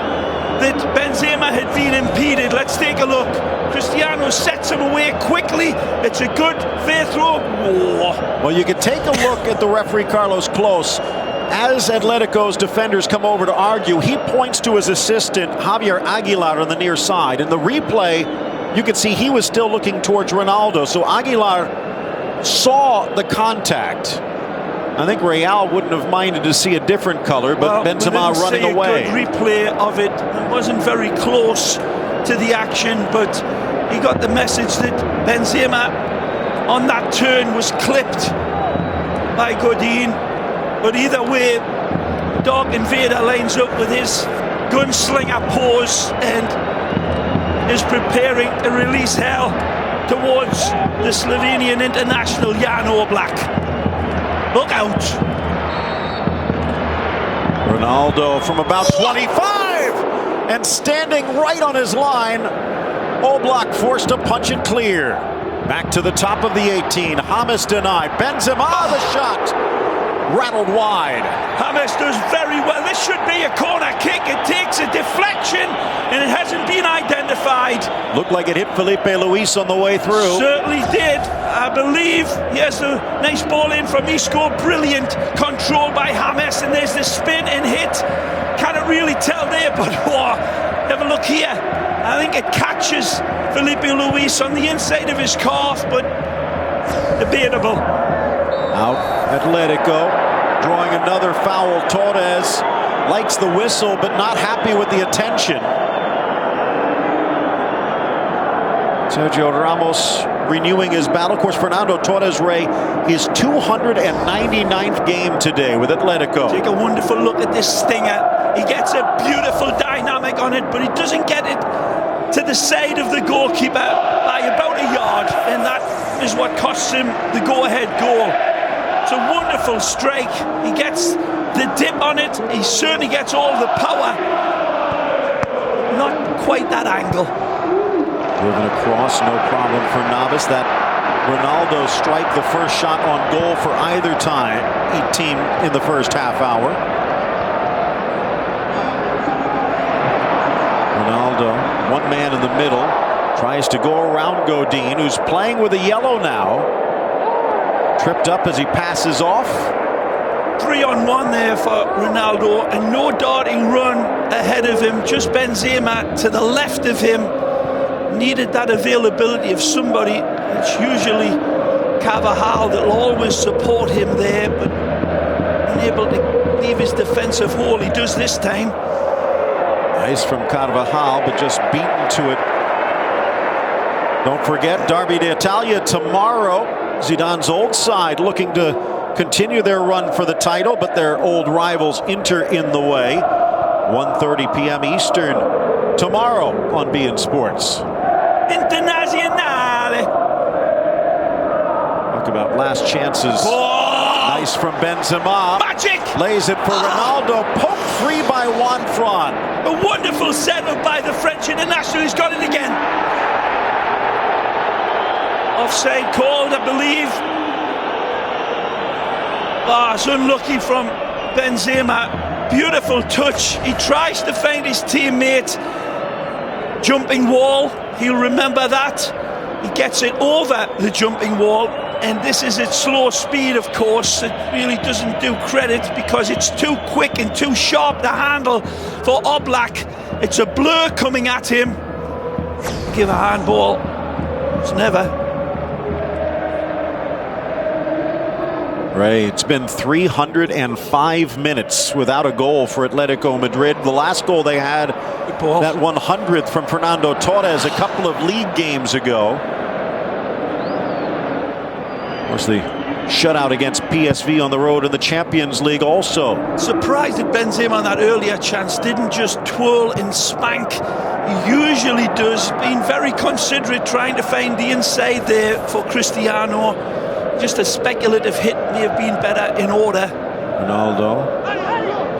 that Benzema had been impeded. Let's take a look. Cristiano sets him away quickly. It's a good fair throw. Whoa. Well, you can take a look at the referee, Carlos Close. As Atletico's defenders come over to argue, he points to his assistant, Javier Aguilar, on the near side. In the replay, you can see he was still looking towards Ronaldo. So Aguilar saw the contact. I think Real wouldn't have minded to see a different color, but Benzema running away. Good replay of it. It wasn't very close to the action, but he got the message that Benzema on that turn was clipped by Godin. But either way, Dark Invader lines up with his gunslinger pose and is preparing to release hell towards the Slovenian international Jan Oblak. Look out. Ronaldo from about 25 and standing right on his line. Oblak forced to punch it clear. Back to the top of the 18. James denied. Benzema, the shot. Rattled wide. James does very well. This should be a corner kick. It takes a deflection and it hasn't been identified. Looked like it hit Felipe Luis on the way through. Certainly did. I believe he has a nice ball in from Isco. Brilliant control by James, and there's the spin and hit. Can't really tell there, but have a look here. I think it catches Felipe Luis on the inside of his calf, but debatable. Out Atletico, drawing another foul. Torres likes the whistle, but not happy with the attention. Sergio Ramos renewing his battle. Of course, Fernando Torres, Ray, his 299th game today with Atletico. Take a wonderful look at this stinger. He gets a beautiful dynamic on it, but he doesn't get it to the side of the goalkeeper by about a yard, and that is what costs him the go-ahead goal. It's a wonderful strike. He gets the dip on it. He certainly gets all the power. Not quite that angle. Driven across, no problem for Navas. That Ronaldo strike, the first shot on goal for either team in the first half hour. Ronaldo, one man in the middle, tries to go around Godin, who's playing with a yellow now. Tripped up as he passes off. 3-on-1 there for Ronaldo, and no darting run ahead of him, just Benzema to the left of him. Needed that availability of somebody. It's usually Carvajal that will always support him there, but unable to leave his defensive hole. He does this time. Nice from Carvajal, but just beaten to it. Don't forget, Derby d'Italia tomorrow. Zidane's old side looking to continue their run for the title, but their old rivals Inter in the way. 1:30 p.m. Eastern tomorrow on beIN Sports. Internazionale. Talk about last chances. Nice from Benzema. Magic! Lays it for Ronaldo. Poked free by Juan Fran. A wonderful setup by the French international. He's got it again. Offside called, I believe. It's unlucky from Benzema. Beautiful touch. He tries to find his teammate. Jumping wall. He'll remember that. He gets it over the jumping wall. And this is at slow speed, of course. It really doesn't do credit because it's too quick and too sharp to handle for Oblak. It's a blur coming at him. Give a handball. It's never. Ray, it's been 305 minutes without a goal for Atletico Madrid. The last goal they had, that 100th from Fernando Torres a couple of league games ago. Of course, the shutout against PSV on the road in the Champions League also. Surprised that Benzema on that earlier chance didn't just twirl and spank. He usually does. Been very considerate trying to find the inside there for Cristiano. Just a speculative hit may have been better in order. Ronaldo,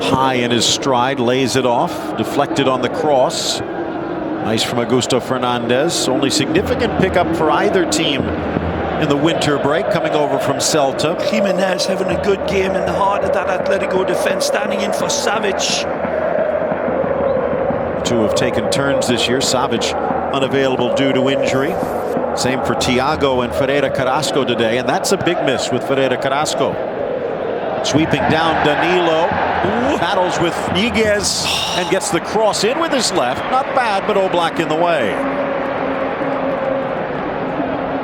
high in his stride, lays it off, deflected on the cross. Nice from Augusto Fernandez. Only significant pickup for either team in the winter break, coming over from Celta. Jimenez having a good game in the heart of that Atletico defense, standing in for Savic. two have taken turns this year. Savic unavailable due to injury. Same for Thiago and Ferreira Carrasco today, and that's a big miss with Ferreira Carrasco. Sweeping down Danilo, battles with Niguez and gets the cross in with his left. Not bad, but Oblak in the way.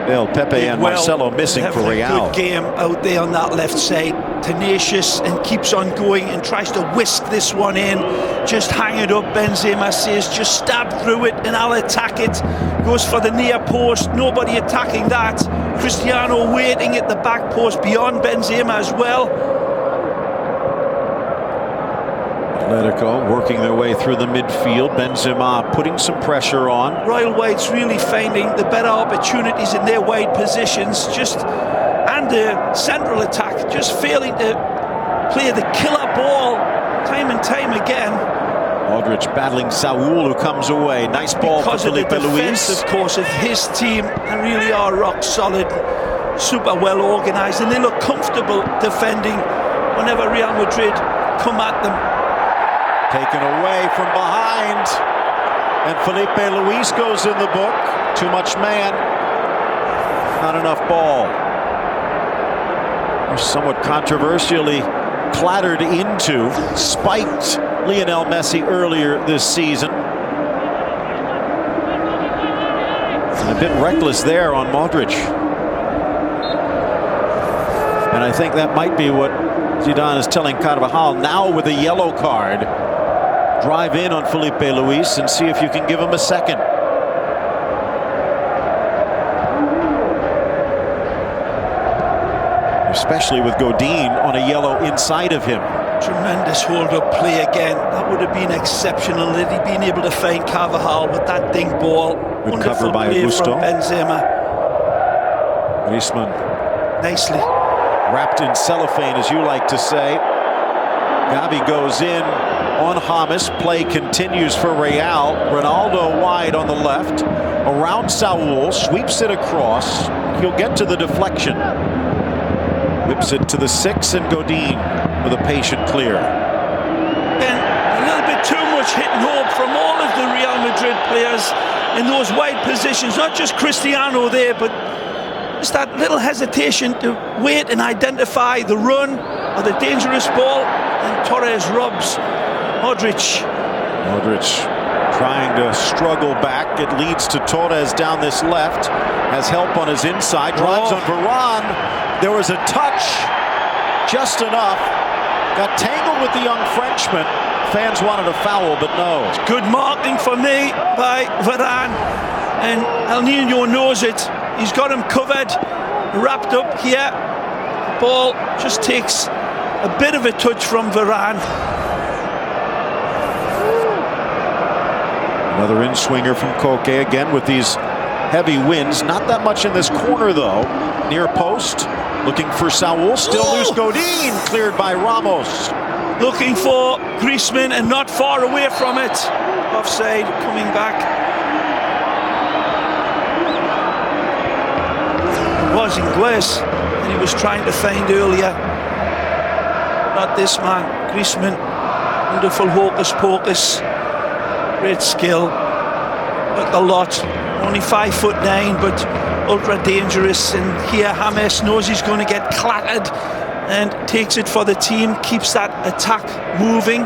Pepe and Marcelo missing for Real. Good game out there on that left side. Tenacious and keeps on going and tries to whisk this one in. Just hang it up, Benzema says. Just stab through it and I'll attack it. Goes for the near post. Nobody attacking that. Cristiano waiting at the back post beyond Benzema as well. Atletico working their way through the midfield. Benzema putting some pressure on. Royal White's really finding the better opportunities in their wide positions, and the central attack, just failing to play the killer ball time and time again. Modric battling Saul, who comes away. Nice ball for Felipe Luis. Of course, of his team, they really are rock solid, super well organised, and they look comfortable defending whenever Real Madrid come at them. Taken away from behind, and Felipe Luis goes in the book. Too much man, not enough ball. Somewhat controversially clattered into, spiked Lionel Messi earlier this season. And a bit reckless there on Modric. And I think that might be what Zidane is telling Carvajal now with a yellow card. Drive in on Felipe Luis and see if you can give him a second. Especially with Godin on a yellow inside of him. Tremendous hold-up play again. That would have been exceptional had he been able to find Carvajal with that dink ball. Good Wonderful cover by play Augusto. from Benzema. Griezmann. Nicely. Wrapped in cellophane, as you like to say. Gavi goes in on James. Play continues for Real. Ronaldo wide on the left. Around Saul. Sweeps it across. He'll get to the deflection. Whips it to the 6, and Godin with a patient clear. And a little bit too much hit and hope from all of the Real Madrid players in those wide positions. Not just Cristiano there, but just that little hesitation to wait and identify the run or the dangerous ball. And Torres robs Modric. Modric trying to struggle back. It leads to Torres down this left. Has help on his inside. Drives on Varane. There was a touch, just enough. Got tangled with the young Frenchman. Fans wanted a foul, but no. Good marking for me by Varane. And El Nino knows it. He's got him covered, wrapped up here. Ball just takes a bit of a touch from Varane. Another in-swinger from Koke again with these heavy winds. Not that much in this corner, though. Near post. Looking for Saul, still loose. Godin cleared by Ramos. Looking for Griezmann and not far away from it. Offside, coming back. It was Inglés that he was trying to find earlier. Not this man, Griezmann. Wonderful hocus pocus. Great skill. Worked a lot. Only 5'9", but ultra dangerous, and here James knows he's going to get clattered and takes it for the team, keeps that attack moving.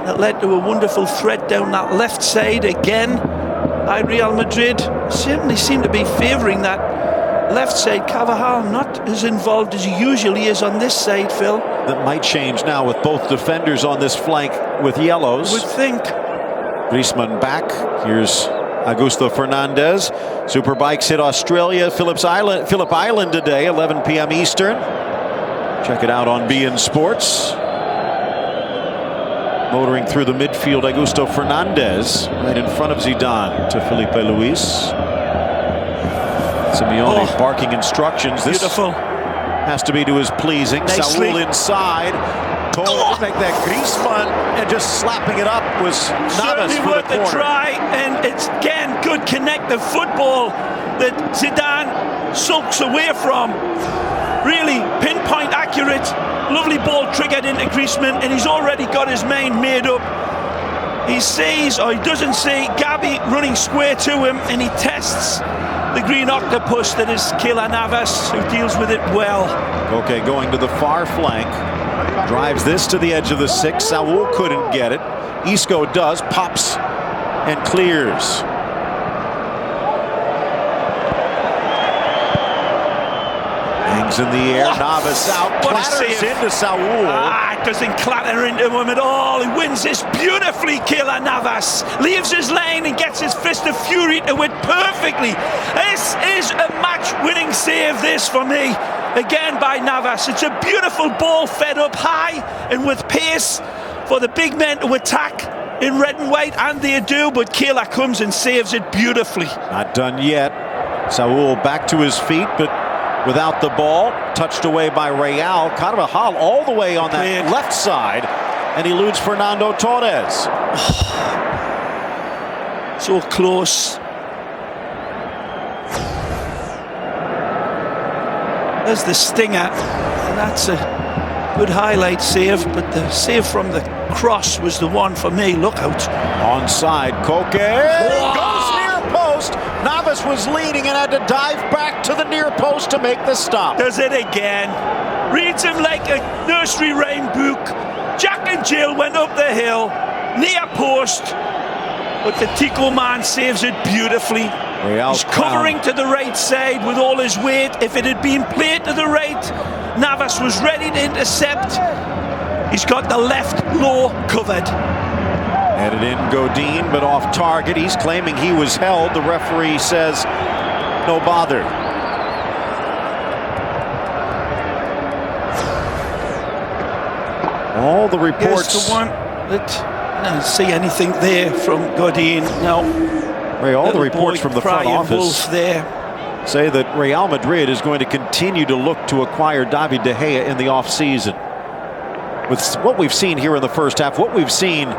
That led to a wonderful threat down that left side again by Real Madrid. Certainly seem to be favouring that left side. Carvajal not as involved as he usually is on this side, Phil. That might change now with both defenders on this flank with yellows. Would think. Griezmann back. Here's Augusto Fernandez. Superbikes hit Australia, Phillip Island today, 11 p.m. Eastern. Check it out on beIN Sports. Motoring through the midfield, Augusto Fernandez, right in front of Zidane to Felipe Luis. Simeone barking instructions. This beautiful. Has to be to his pleasing. Nicely. Saul inside. Told to make that Griezmann, and just slapping it up was Navas for the corner. Try, and it's again good connective football that Zidane sulks away from. Really pinpoint accurate, lovely ball triggered into Griezmann, and he's already got his mind made up. he sees, or he doesn't see, Gabi running square to him, and he tests the green octopus that is Keylor Navas, who deals with it well. Okay, going to the far flank. Drives this to the edge of the 6. Saul couldn't get it. Isco does, pops and clears. Hangs in the air, Navas out, clatters into Saul. It doesn't clatter into him at all. He wins this beautifully, Keylor Navas. Leaves his lane and gets his fist of fury to it perfectly. This is a match-winning save, this, for me. Again by Navas. It's a beautiful ball fed up high and with pace for the big men to attack in red and white, and they do, but Keylor comes and saves it beautifully. Not done yet. Saul back to his feet, but without the ball, touched away by Real. Carvajal all the way on that left side, and eludes Fernando Torres. So close. There's the stinger, and that's a good highlight save, but the save from the cross was the one for me. Look out. Onside, Koke goes near post. Navas was leading and had to dive back to the near post to make the stop. Does it again. Reads him like a nursery rhyme book. Jack and Jill went up the hill, near post, but the Tico man saves it beautifully. He's covering to the right side with all his weight. If it had been played to the right, Navas was ready to intercept. He's got the left low covered. Headed in Godin, but off target. He's claiming he was held. The referee says no bother. All the reports. Yes, the one that I don't see anything there from Godin. No. Ray, all the reports from the front office there say that Real Madrid is going to continue to look to acquire David De Gea in the offseason. With what we've seen here in the first half, what we've seen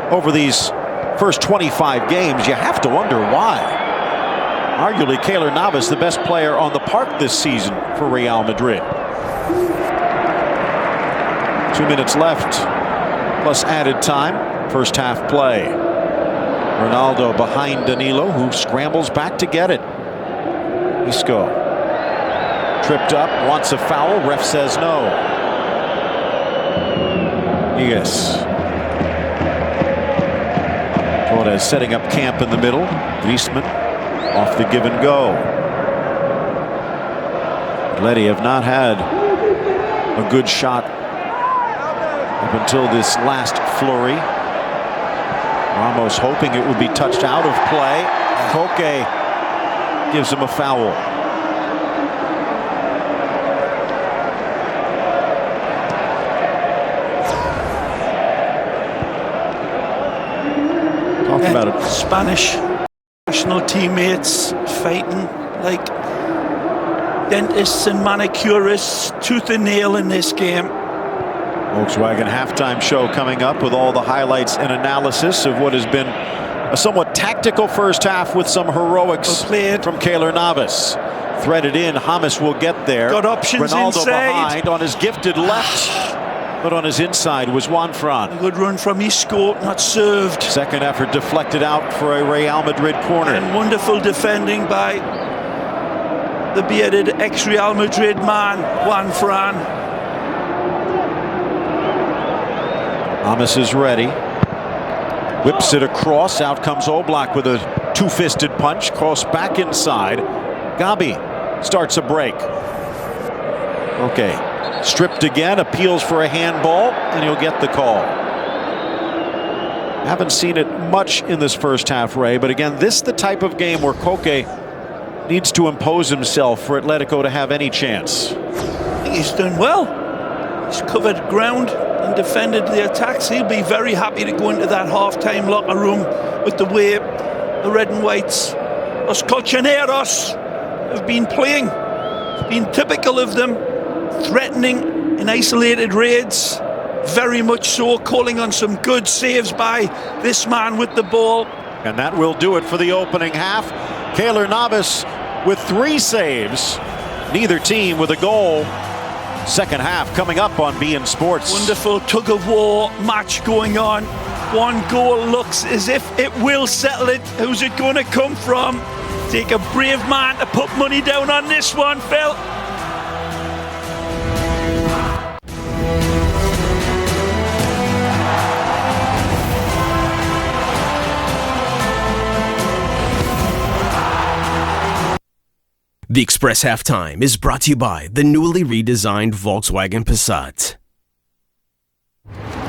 over these first 25 games, you have to wonder why. Arguably, Keylor Navas, the best player on the park this season for Real Madrid. 2 minutes left, plus added time. First half play. Ronaldo behind Danilo, who scrambles back to get it. Isco tripped up, wants a foul. Ref says no. Yes. Torres setting up camp in the middle. Griezmann off the give and go. Atleti have not had a good shot up until this last flurry. Ramos hoping it would be touched out of play. Koke gives him a foul. Talk about it. Spanish national teammates fighting like dentists and manicurists, tooth and nail in this game. Volkswagen halftime show coming up with all the highlights and analysis of what has been a somewhat tactical first half with some heroics from Keylor Navas. Threaded in, James will get there. Got options Ronaldo inside. behind on his gifted left, but on his inside was Juanfran. A good run from Isco, not served. Second effort deflected out for a Real Madrid corner. And wonderful defending by the bearded ex-Real Madrid man, Juanfran. James is ready. Whips it across. Out comes Oblak with a two-fisted punch. Cross back inside. Gabi starts a break. Okay. Stripped again. Appeals for a handball, and he'll get the call. Haven't seen it much in this first half, Ray. But again, this is the type of game where Koke needs to impose himself for Atletico to have any chance. I think he's done well. He's covered ground and defended the attacks. He'll be very happy to go into that half-time locker room with the way the red and whites, Los Colchoneros, have been playing. It's been typical of them, threatening in isolated raids, very much so, calling on some good saves by this man with the ball. And that will do it for the opening half. Keylor Navas with 3 saves, neither team with a goal. Second half coming up on beIN Sports. Wonderful tug-of-war match going on. one goal looks as if it will settle it. Who's it going to come from? Take a brave man to put money down on this one, Phil. The Express Halftime is brought to you by the newly redesigned Volkswagen Passat.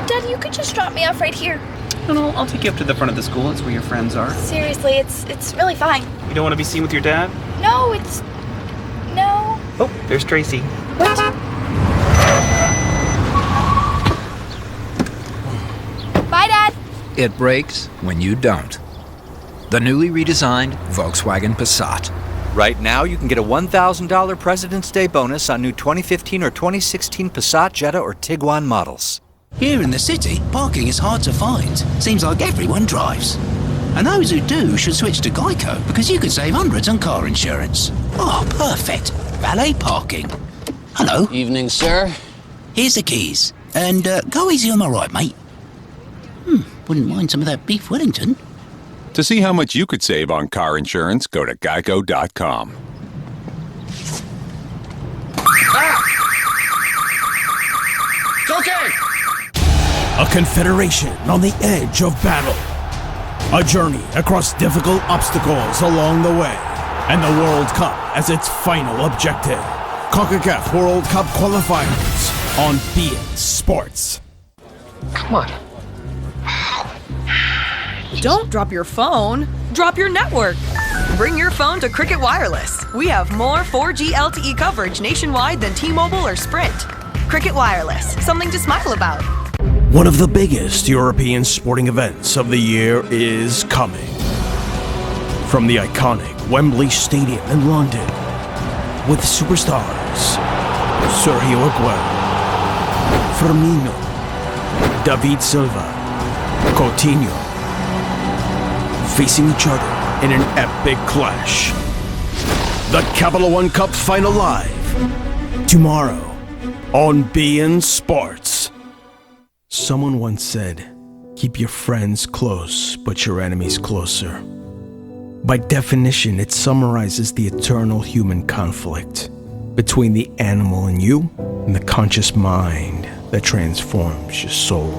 Dad, you could just drop me off right here. No, I'll take you up to the front of the school. It's where your friends are. Seriously, it's really fine. You don't want to be seen with your dad? No. Oh, there's Tracy. What? Bye, Dad. It breaks when you don't. The newly redesigned Volkswagen Passat. Right now, you can get a $1,000 President's Day bonus on new 2015 or 2016 Passat, Jetta, or Tiguan models. Here in the city, parking is hard to find. Seems like everyone drives. And those who do should switch to Geico, because you could save hundreds on car insurance. Oh, perfect. Valet parking. Hello. Evening, sir. Here's the keys. And go easy on my right, mate. Wouldn't mind some of that beef Wellington. To see how much you could save on car insurance, go to geico.com. It's okay! A confederation on the edge of battle. A journey across difficult obstacles along the way. And the World Cup as its final objective. CONCACAF World Cup qualifiers on beIN Sports. Come on. Don't drop your phone. Drop your network. Bring your phone to Cricket Wireless. We have more 4G LTE coverage nationwide than T-Mobile or Sprint. Cricket Wireless, something to smile about. One of the biggest European sporting events of the year is coming. From the iconic Wembley Stadium in London, with superstars Sergio Aguero, Firmino, David Silva, Coutinho, facing each other in an epic clash. The Capital One Cup Final live tomorrow on beIN Sports. Someone once said, keep your friends close, but your enemies closer. By definition, it summarizes the eternal human conflict between the animal in you and the conscious mind that transforms your soul.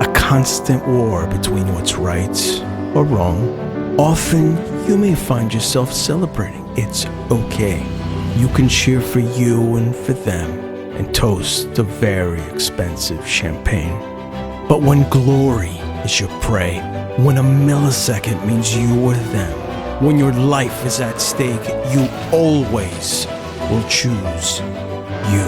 A constant war between what's right or wrong. Often, you may find yourself celebrating. It's okay. You can cheer for you and for them and toast a very expensive champagne. But when glory is your prey, when a millisecond means you or them, when your life is at stake, you always will choose you.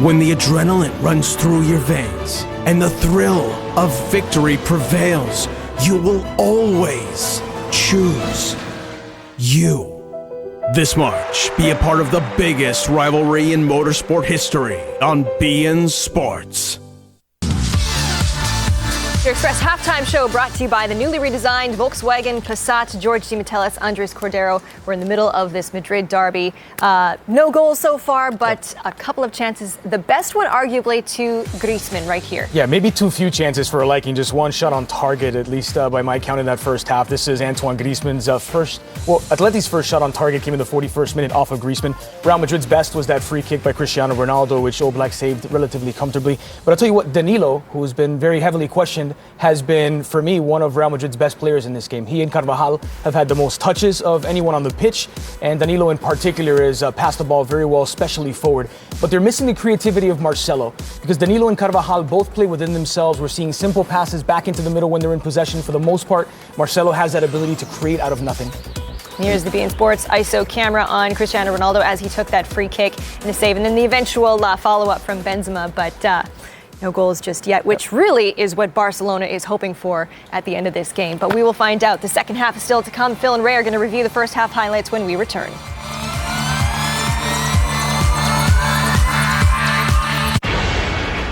When the adrenaline runs through your veins and the thrill of victory prevails, you will always choose you. This March, be a part of the biggest rivalry in motorsport history on beIN Sports. Your Express Halftime Show brought to you by the newly redesigned Volkswagen Passat. George DiMattelis, Andres Cordero. We're in the middle of this Madrid derby. No goals so far, but a couple of chances. The best one, arguably, to Griezmann right here. Yeah, maybe too few chances for a liking. Just one shot on target, at least by my count in that first half. This is Antoine Griezmann's Atleti's first shot on target came in the 41st minute off of Griezmann. Real Madrid's best was that free kick by Cristiano Ronaldo, which Oblak saved relatively comfortably. But I'll tell you what, Danilo, who has been very heavily questioned, has been, for me, one of Real Madrid's best players in this game. He and Carvajal have had the most touches of anyone on the pitch, and Danilo in particular has passed the ball very well, especially forward. But they're missing the creativity of Marcelo, because Danilo and Carvajal both play within themselves. We're seeing simple passes back into the middle when they're in possession. For the most part, Marcelo has that ability to create out of nothing. Here's the beIN Sports ISO camera on Cristiano Ronaldo as he took that free kick and the save, and then the eventual follow-up from Benzema, but no goals just yet, which really is what Barcelona is hoping for at the end of this game. But we will find out. The second half is still to come. Phil and Ray are going to review the first half highlights when we return.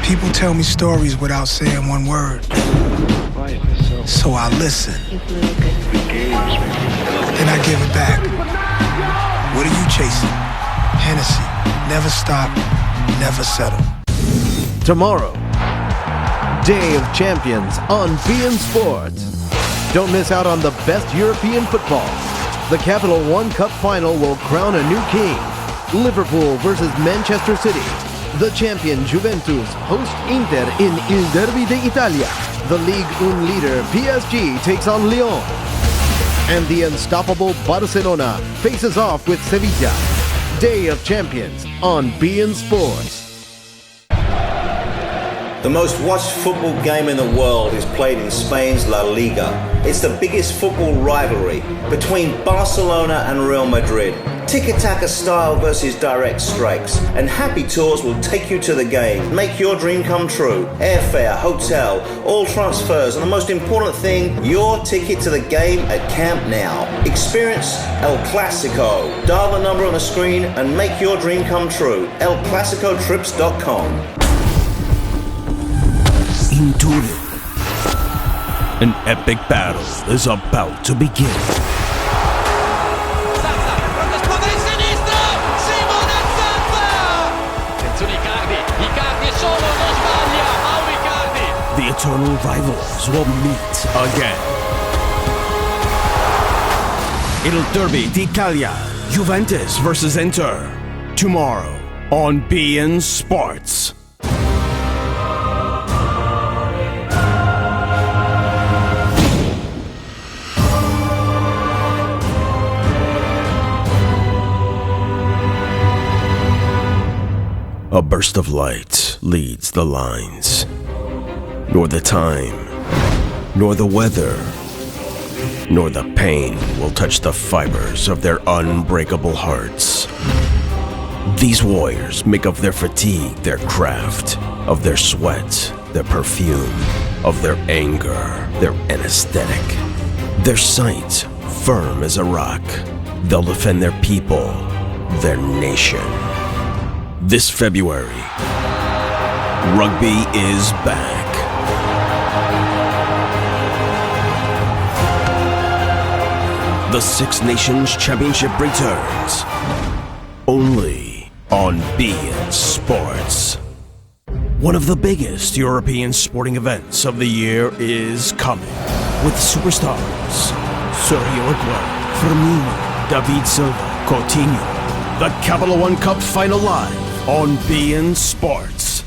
People tell me stories without saying one word. So I listen. Then I give it back. What are you chasing? Hennessy. Never stop, never settle. Tomorrow Day of Champions on beIN Sports. Don't miss out on the best European football. The Capital One Cup final will crown a new king. Liverpool versus Manchester City. The champion Juventus host Inter in Il Derby d'Italia. The Ligue 1 leader PSG takes on Lyon. And the unstoppable Barcelona faces off with Sevilla. Day of Champions on beIN Sports. The most watched football game in the world is played in Spain's La Liga. It's the biggest football rivalry between Barcelona and Real Madrid. Tiki-taka style versus direct strikes. And Happy Tours will take you to the game. Make your dream come true. Airfare, hotel, all transfers, and the most important thing, your ticket to the game at Camp Now. Experience El Clasico. Dial the number on the screen and make your dream come true. ElClasicoTrips.com. Into it. An epic battle is about to begin. The eternal rivals will meet again. Il Derby d'Italia, Juventus versus Inter. Tomorrow on beIN Sports. A burst of light leads the lines. Nor the time, nor the weather, nor the pain will touch the fibers of their unbreakable hearts. These warriors make of their fatigue their craft, of their sweat their perfume, of their anger their anesthetic. Their sight firm as a rock, they'll defend their people, their nation. This February, rugby is back. The Six Nations Championship returns. Only on beIN Sports. One of the biggest European sporting events of the year is coming. With superstars Sergio Aguero, Firmino, David Silva, Coutinho. The Capital One Cup final live on beIN Sports.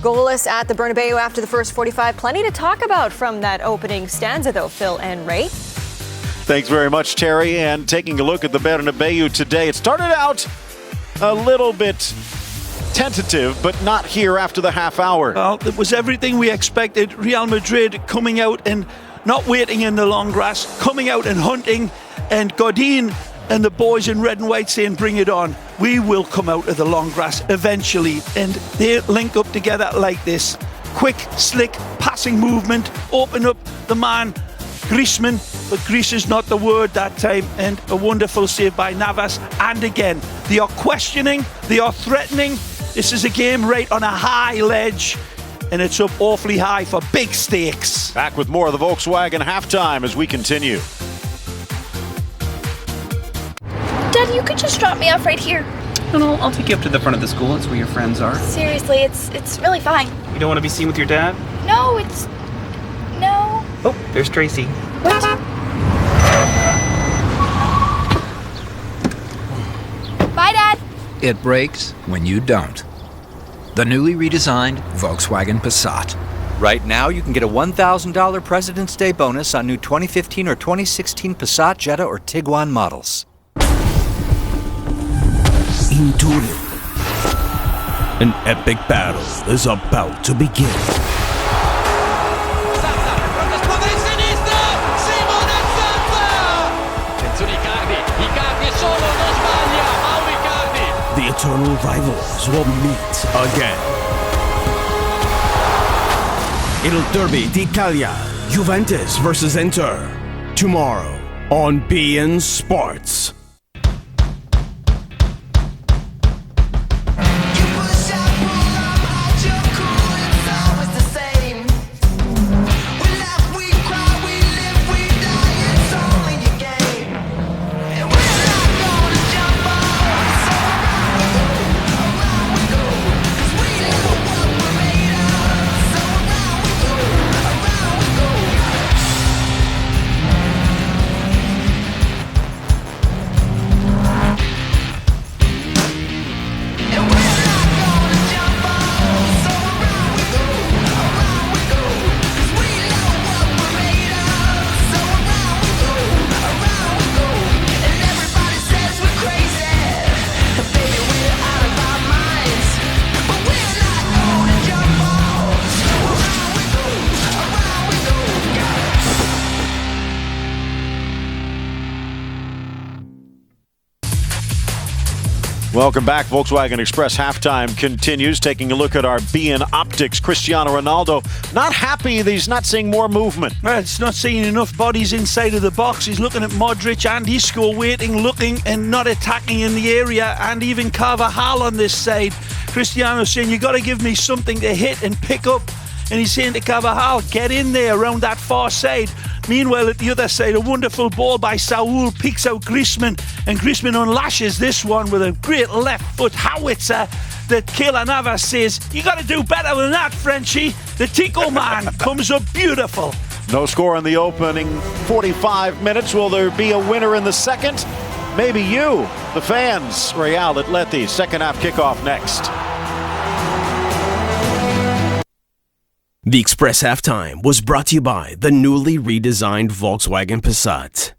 Goalless at the Bernabeu after the first 45. Plenty to talk about from that opening stanza, though, Phil and Ray. Thanks very much, Terry. And taking a look at the Bernabeu today, it started out a little bit tentative, but not here after the half hour. Well, it was everything we expected. Real Madrid coming out and not waiting in the long grass, coming out and hunting, and Godin and the boys in red and white saying, bring it on. We will come out of the long grass eventually. And they link up together like this. Quick, slick, passing movement, open up the man, Griezmann, but Greece is not the word that time, and a wonderful save by Navas. And again, they are questioning, they are threatening. This is a game right on a high ledge, and it's up awfully high for big stakes. Back with more of the Volkswagen halftime as we continue. Dad, you could just drop me off right here. No, I'll take you up to the front of the school. It's where your friends are. Seriously, it's really fine. You don't want to be seen with your dad? No. Oh, there's Tracy. What? Bye, Dad. It breaks when you don't. The newly redesigned Volkswagen Passat. Right now, you can get a $1,000 President's Day bonus on new 2015 or 2016 Passat, Jetta, or Tiguan models. Into it. An epic battle is about to begin. The eternal rivals will meet again. Il Derby d'Italia, Juventus versus Inter. Tomorrow on beIN Sports. Welcome back. Volkswagen Express halftime continues. Taking a look at our BN Optics. Cristiano Ronaldo not happy that he's not seeing more movement. Well, it's not seeing enough bodies inside of the box. He's looking at Modric and Isco waiting, looking and not attacking in the area, and even Carvajal on this side. Cristiano saying, you got to give me something to hit and pick up. And he's saying to Carvajal, get in there around that far side. Meanwhile, at the other side, a wonderful ball by Saul picks out Griezmann, and Griezmann unlashes this one with a great left foot howitzer that Keylor Navas says, you got to do better than that, Frenchie. The Tico man comes up beautiful. No score in the opening 45 minutes. Will there be a winner in the second? Maybe you, the fans. Real Atleti, second half kickoff next. The Express Halftime was brought to you by the newly redesigned Volkswagen Passat.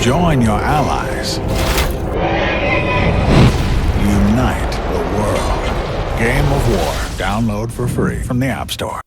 Join your allies. Unite the world. Game of War. Download for free from the App Store.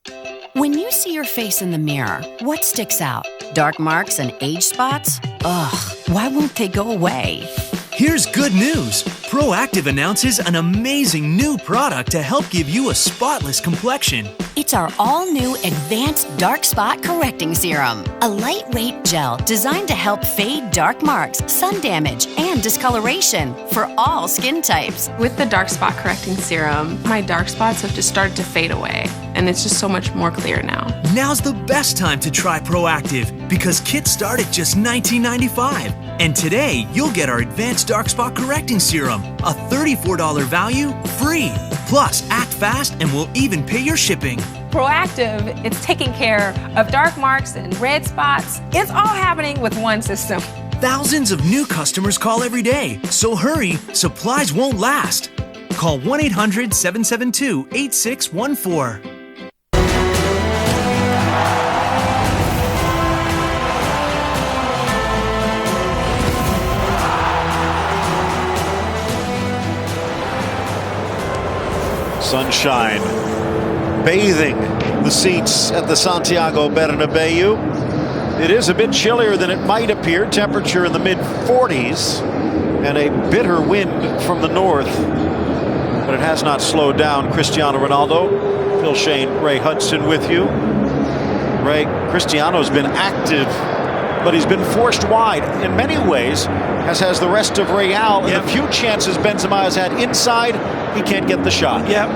When you see your face in the mirror, what sticks out? Dark marks and age spots? Ugh, why won't they go away? Here's good news. Proactive announces an amazing new product to help give you a spotless complexion. It's our all-new Advanced Dark Spot Correcting Serum. A lightweight gel designed to help fade dark marks, sun damage, and discoloration for all skin types. With the Dark Spot Correcting Serum, my dark spots have just started to fade away, and it's just so much more clear now. Now's the best time to try Proactive because kits start at just $19.95. And today, you'll get our Advanced Dark Spot Correcting Serum, a $34 value, free. Plus, act fast and we'll even pay your shipping. Proactive, it's taking care of dark marks and red spots. It's all happening with one system. Thousands of new customers call every day, so hurry, supplies won't last. Call 1-800-772-8614. Sunshine bathing the seats at the Santiago Bernabeu. It is a bit chillier than it might appear. Temperature in the mid-40s and a bitter wind from the north. But it has not slowed down. Cristiano Ronaldo, Phil Shane, Ray Hudson with you. Ray, Cristiano's been active, but he's been forced wide in many ways, as has the rest of Real. And the few chances Benzema has had inside, he can't get the shot. Yep.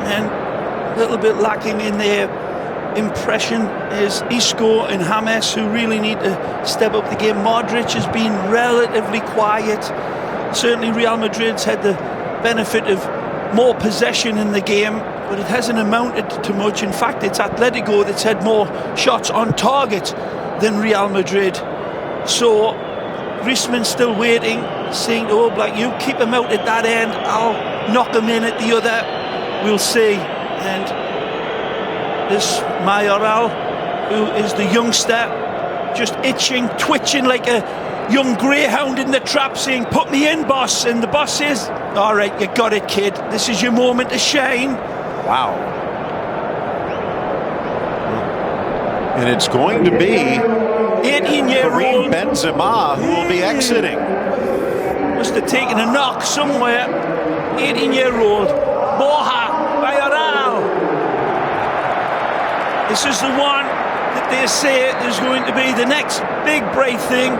And a little bit lacking in their impression is Isco and James, who really need to step up the game. Modric has been relatively quiet. Certainly Real Madrid's had the benefit of more possession in the game, but it hasn't amounted to much. In fact, it's Atletico that's had more shots on target than Real Madrid. So Griezmann's still waiting, saying to Oblak, you keep him out at that end, I'll knock him in at the other. We'll see. And this Mayoral, who is the youngster, just itching, twitching like a young greyhound in the trap, saying, put me in, boss. And the boss says, all right, you got it, kid. This is your moment to shine. Wow. And it's going to be 18-year-old Benzema who will be exiting. Must have taken a knock somewhere. 18-year-old Borja Mayoral. This is the one that they say is going to be the next big bright thing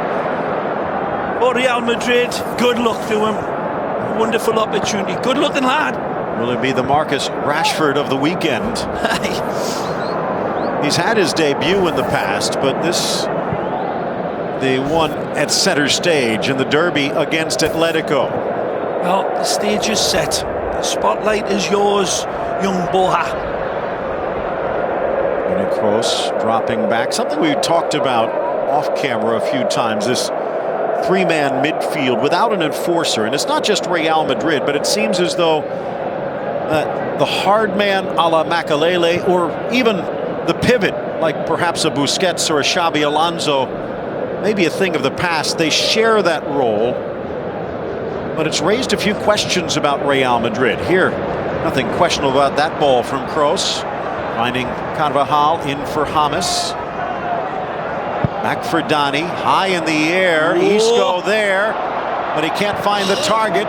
for Real Madrid. Good luck to him. Wonderful opportunity. Good looking lad. Will it be the Marcus Rashford of the weekend? He's had his debut in the past, but this, the one at center stage in the derby against Atletico. Well, the stage is set. The spotlight is yours, young Borja. Toni Kroos dropping back. Something we talked about off camera a few times, this three-man midfield without an enforcer. And it's not just Real Madrid, but it seems as though the hard man a la Makelele, or even the pivot, like perhaps a Busquets or a Xabi Alonso, maybe a thing of the past. They share that role, but it's raised a few questions about Real Madrid. Here, nothing questionable about that ball from Kroos. Finding Carvajal in for James. Back for Dani, high in the air. Isco there, but he can't find the target.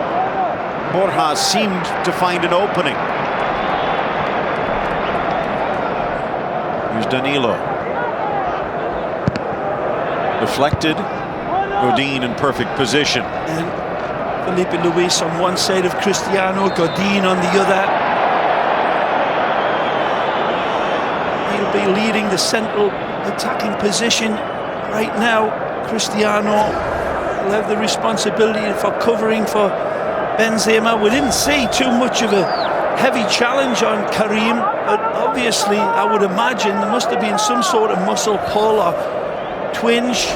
Borja seemed to find an opening. Here's Danilo. Deflected. Godin in perfect position. And Felipe Luis on one side of Cristiano, Godin on the other. He'll be leading the central attacking position right now. Cristiano will have the responsibility for covering for Benzema. We didn't see too much of a heavy challenge on Karim, but obviously I would imagine there must have been some sort of muscle pull or twinge.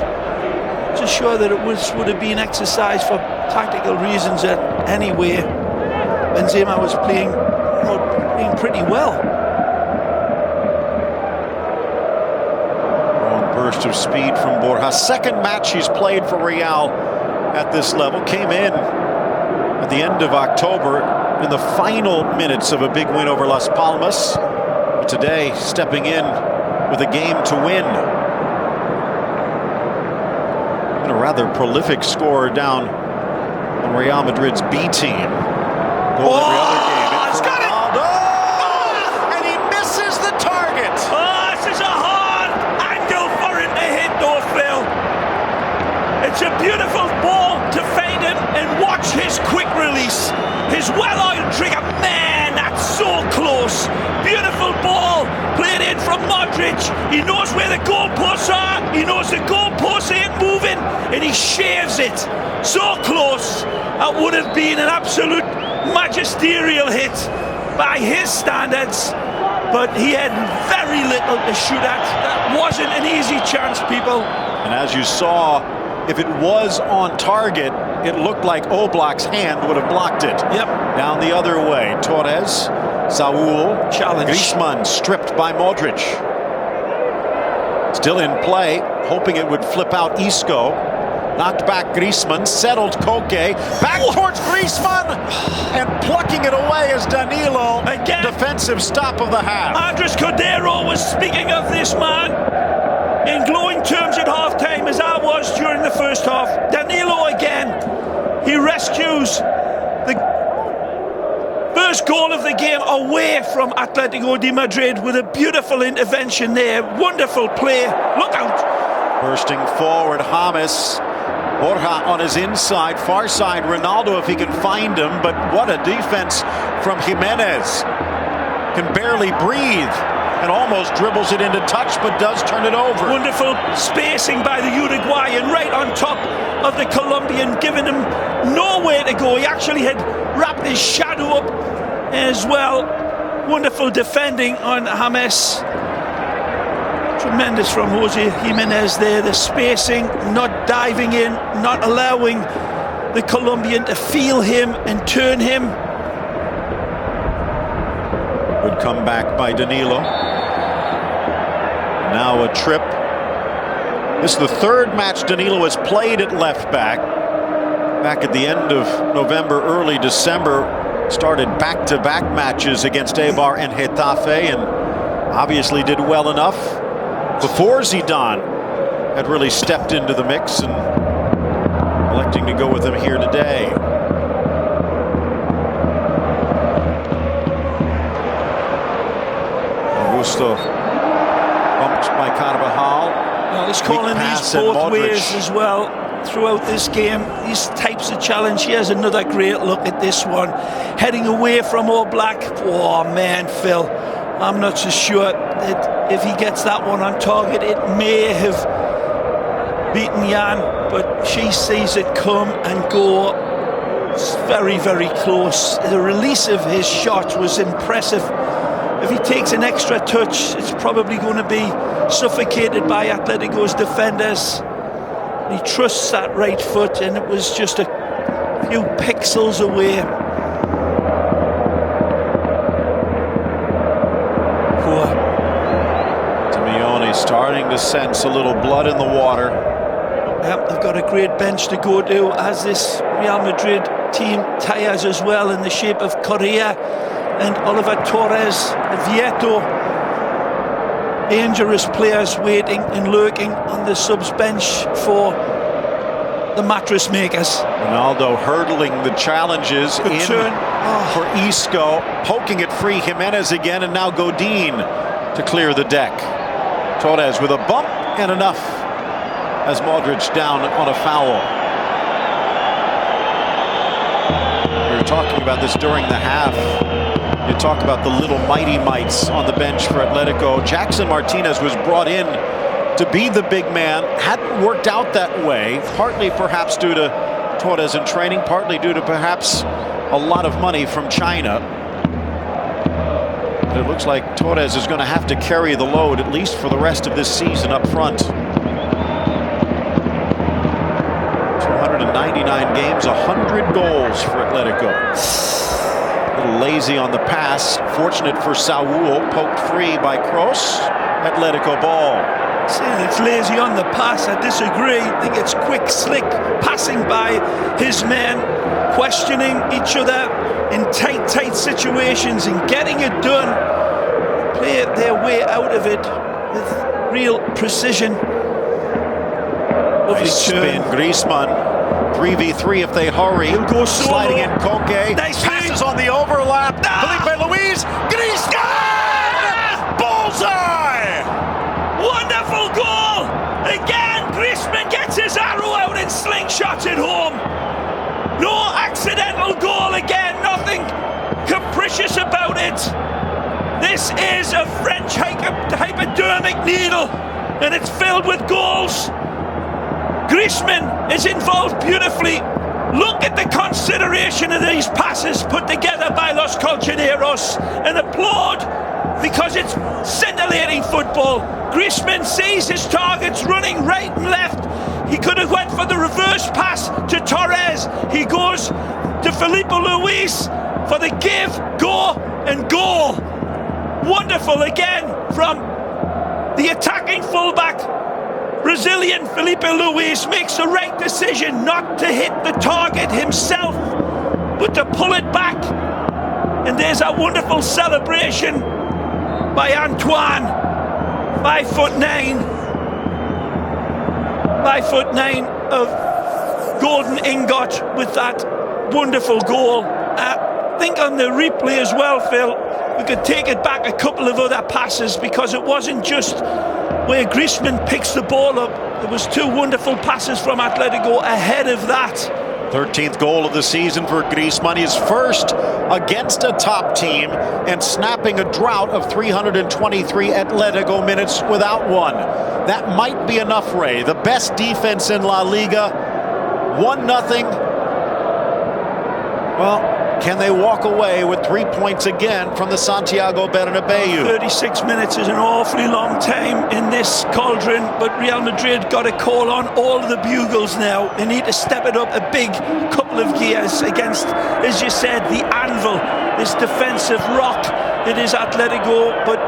Just sure that it would have been exercised for tactical reasons anyway. Benzema was playing pretty well. Long burst of speed from Borja. Second match he's played for Real at this level. Came in at the end of October in the final minutes of a big win over Las Palmas. Today, stepping in with a game to win. A rather prolific scorer down on Real Madrid's B team. Goal every other game. It's got it! And he misses the target. This is a hard angle for him to hit, though, Phil. It's a beautiful ball to find him and watch his quick release. His well-oiled trigger. Man, that's so close. Beautiful ball played in from Modric. He knows where the goalposts are. He knows the goalposts ain't moving, and he shaves it. So close. That would have been an absolute magisterial hit by his standards, but he had very little to shoot at. That wasn't an easy chance, people. And as you saw, if it was on target, it looked like Oblak's hand would have blocked it. Yep. Down the other way. Torres, Saúl, challenge. Griezmann stripped by Modric. Still in play, hoping it would flip out Isco. Knocked back Griezmann, settled Koke. Back towards Griezmann, and plucking it away is Danilo. Again. Defensive stop of the half. Andres Cordero was speaking of this man in glowing terms at halftime, as I was during the first half. Danilo again. He rescues the first goal of the game away from Atletico de Madrid with a beautiful intervention there. Wonderful play. Look out. Bursting forward, James. Borja on his inside, far side, Ronaldo if he can find him, but what a defense from Jimenez. Can barely breathe and almost dribbles it into touch, but does turn it over. Wonderful spacing by the Uruguayan right on top of the Colombian, giving him nowhere to go. He actually had wrapped his shadow up as well. Wonderful defending on James. Tremendous from Jose Jimenez there. The spacing, not diving in, not allowing the Colombian to feel him and turn him. Good comeback by Danilo. Now a trip. This is the third match Danilo has played at left back. Back at the end of November, early December, started back-to-back matches against Eibar and Getafe, and obviously did well enough before Zidane had really stepped into the mix and electing to go with him here today. Augusto bumped by Carvajal. Well, he's calling these both ways as well throughout this game. These types of challenge. Here's another great look at this one. Heading away from Oblak. Oh man, Phil, I'm not so sure that if he gets that one on target, it may have beaten Jan, but she sees it come and go. It's very, very close. The release of his shot was impressive. If he takes an extra touch, it's probably going to be suffocated by Atletico's defenders. He trusts that right foot, and it was just a few pixels away. Poor Simeone starting to sense a little blood in the water. They've got a great bench to go to as this Real Madrid team tires as well, in the shape of Correa and Oliver Torres, Vieto. Dangerous players waiting and lurking on the subs bench for the mattress makers. Ronaldo hurdling the challenges in for Isco, poking it free. Jimenez again, and now Godin to clear the deck. Torres with a bump and enough as Modric down on a foul. We were talking about this during the half. You talk about the little mighty mites on the bench for Atletico. Jackson Martinez was brought in to be the big man. Hadn't worked out that way, partly perhaps due to Torres in training, partly due to perhaps a lot of money from China. But it looks like Torres is going to have to carry the load, at least for the rest of this season up front. 299 games, 100 goals for Atletico. A little lazy on the pass. Fortunate for Saúl, poked free by Kroos. Atletico ball. Saying it's lazy on the pass, I disagree. I think it's quick, slick passing by his men, questioning each other in tight situations and getting it done. Play their way out of it with real precision. Lovely spin, Griezmann. 3v3 if they hurry. He'll go solo. Sliding in Koke. Nice passes on the overlap. Felipe Luis. Griezmann! Bullseye! Wonderful goal! Again, Griezmann gets his arrow out and slingshots it home. No accidental goal again, nothing capricious about it. This is a French hypodermic needle, and it's filled with goals. Griezmann is involved beautifully. Look at the consideration of these passes put together by Los Colchoneros, and applaud, because it's scintillating football. Griezmann sees his targets running right and left. He could have went for the reverse pass to Torres. He goes to Felipe Luis for the give, go and goal. Wonderful again from the attacking fullback. Brazilian Felipe Luis makes the right decision not to hit the target himself, but to pull it back. And there's a wonderful celebration by Antoine, 5'9", 5'9" of golden ingot with that wonderful goal. I think on the replay as well, Phil, we could take it back a couple of other passes, because it wasn't just where Griezmann picks the ball up. There was two wonderful passes from Atletico ahead of that. 13th goal of the season for Griezmann. His first against a top team, and snapping a drought of 323 Atletico minutes without one. That might be enough, Ray. The best defense in La Liga. 1-0. Well, can they walk away with 3 points again from the Santiago Bernabeu? 36 minutes is an awfully long time in this cauldron, but Real Madrid got to call on all of the bugles now. They need to step it up a big couple of gears against, as you said, the anvil, this defensive rock that is Atletico. But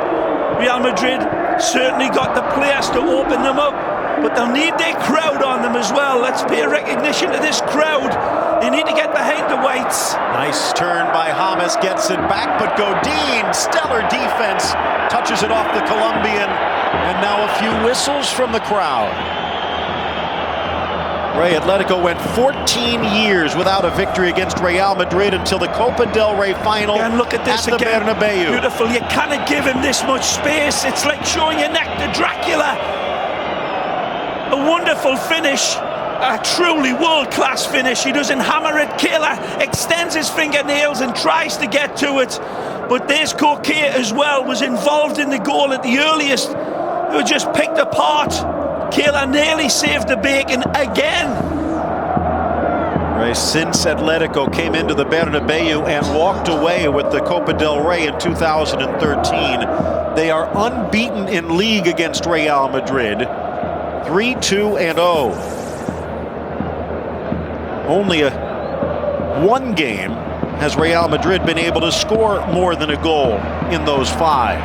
Real Madrid certainly got the players to open them up, but they'll need their crowd on them as well. Let's pay recognition to this crowd. They need to get behind the whites. Nice turn by James, gets it back, but Godin, stellar defense, touches it off the Colombian, and now a few whistles from the crowd. Ray, Atletico went 14 years without a victory against Real Madrid until the Copa del Rey final. And look at this at the again. Bernabeu. Beautiful. You cannot give him this much space. It's like showing your neck to Dracula. A wonderful finish. A truly world-class finish. He doesn't hammer it. Kehler extends his fingernails and tries to get to it. But there's Koke as well, was involved in the goal at the earliest. Who just picked apart. Kehler nearly saved the bacon again. Right, since Atletico came into the Bernabeu and walked away with the Copa del Rey in 2013, they are unbeaten in league against Real Madrid. 3-2-0. Only one game has Real Madrid been able to score more than a goal in those 5.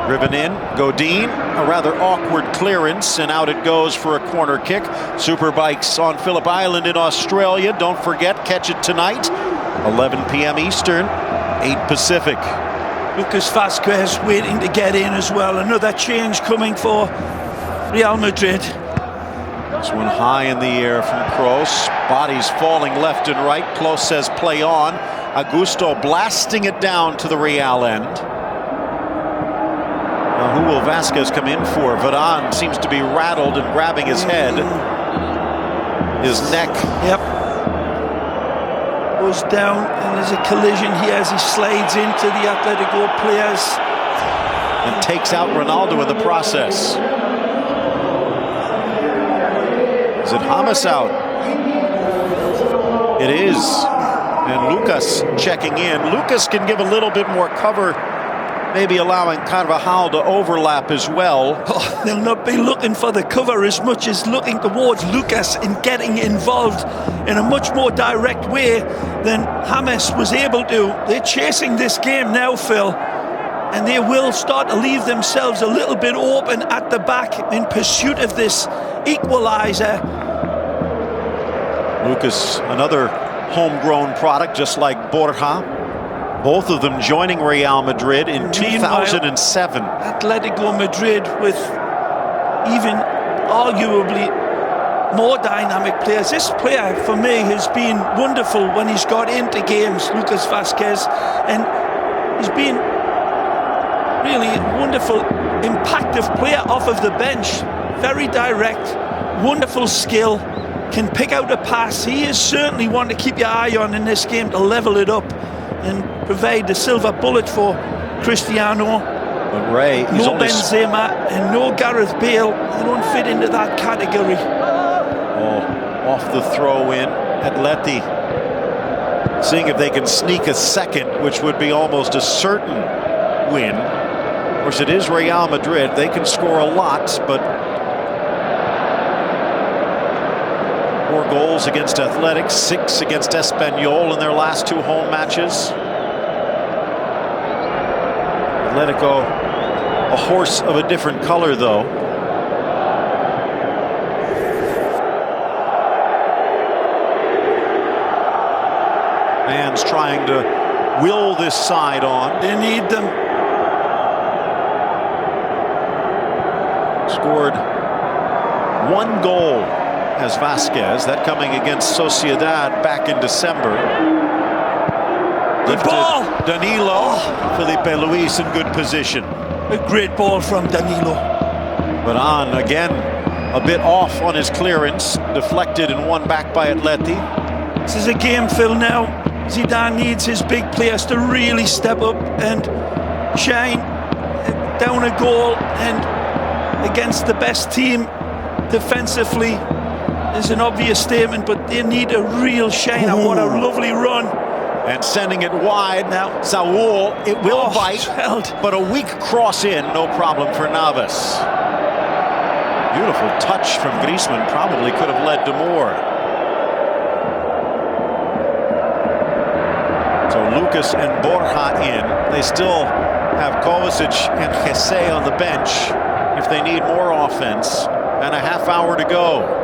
Driven in, Godin, a rather awkward clearance, and out it goes for a corner kick. Superbikes on Phillip Island in Australia. Don't forget, catch it tonight, 11 p.m. Eastern, 8 Pacific. Lucas Vasquez waiting to get in as well. Another change coming for Real Madrid. This one high in the air from Kroos. Bodies falling left and right. Kroos says play on. Augusto blasting it down to the Real end. Now who will Vasquez come in for? Varane seems to be rattled and grabbing his head. His neck. Yep. Goes down and there's a collision here as he slides into the Atletico players. And takes out Ronaldo in the process. Is it James out? It is. And Lucas checking in. Lucas can give a little bit more cover, maybe allowing Carvajal to overlap as well. Oh, they'll not be looking for the cover as much as looking towards Lucas and getting involved in a much more direct way than James was able to. They're chasing this game now, Phil, and they will start to leave themselves a little bit open at the back in pursuit of this equalizer. Lucas, another homegrown product, just like Borja. Both of them joining Real Madrid in 2007. Atletico Madrid with even arguably more dynamic players. This player, for me, has been wonderful when he's got into games, Lucas Vasquez, and he's been really a wonderful, impactful player off of the bench. Very direct, wonderful skill, can pick out a pass. He is certainly one to keep your eye on in this game to level it up and provide the silver bullet for Cristiano. But Ray, he's no Benzema and no Gareth Bale. They don't fit into that category. Oh, off the throw in, Atleti seeing if they can sneak a second, which would be almost a certain win. Of course, it is Real Madrid. They can score a lot, but 4 goals against Athletic, 6 against Espanyol in their last 2 home matches. Atletico, a horse of a different color, though. Fans trying to will this side on. They need them. Scored 1 goal as Vasquez, that coming against Sociedad back in December. Good ball! Danilo, Felipe Luis in good position. A great ball from Danilo. Varane again a bit off on his clearance, deflected and won back by Atleti. This is a game, Phil, now. Zidane needs his big players to really step up and shine down a goal, and against the best team defensively is an obvious statement, but they need a real shine. And what a lovely run. And sending it wide now, Saul, it will bite, but a weak cross in, no problem for Navas. Beautiful touch from Griezmann, probably could have led to more. So Lucas and Borja in. They still have Kovacic and Jesse on the bench if they need more offense, and a half hour to go.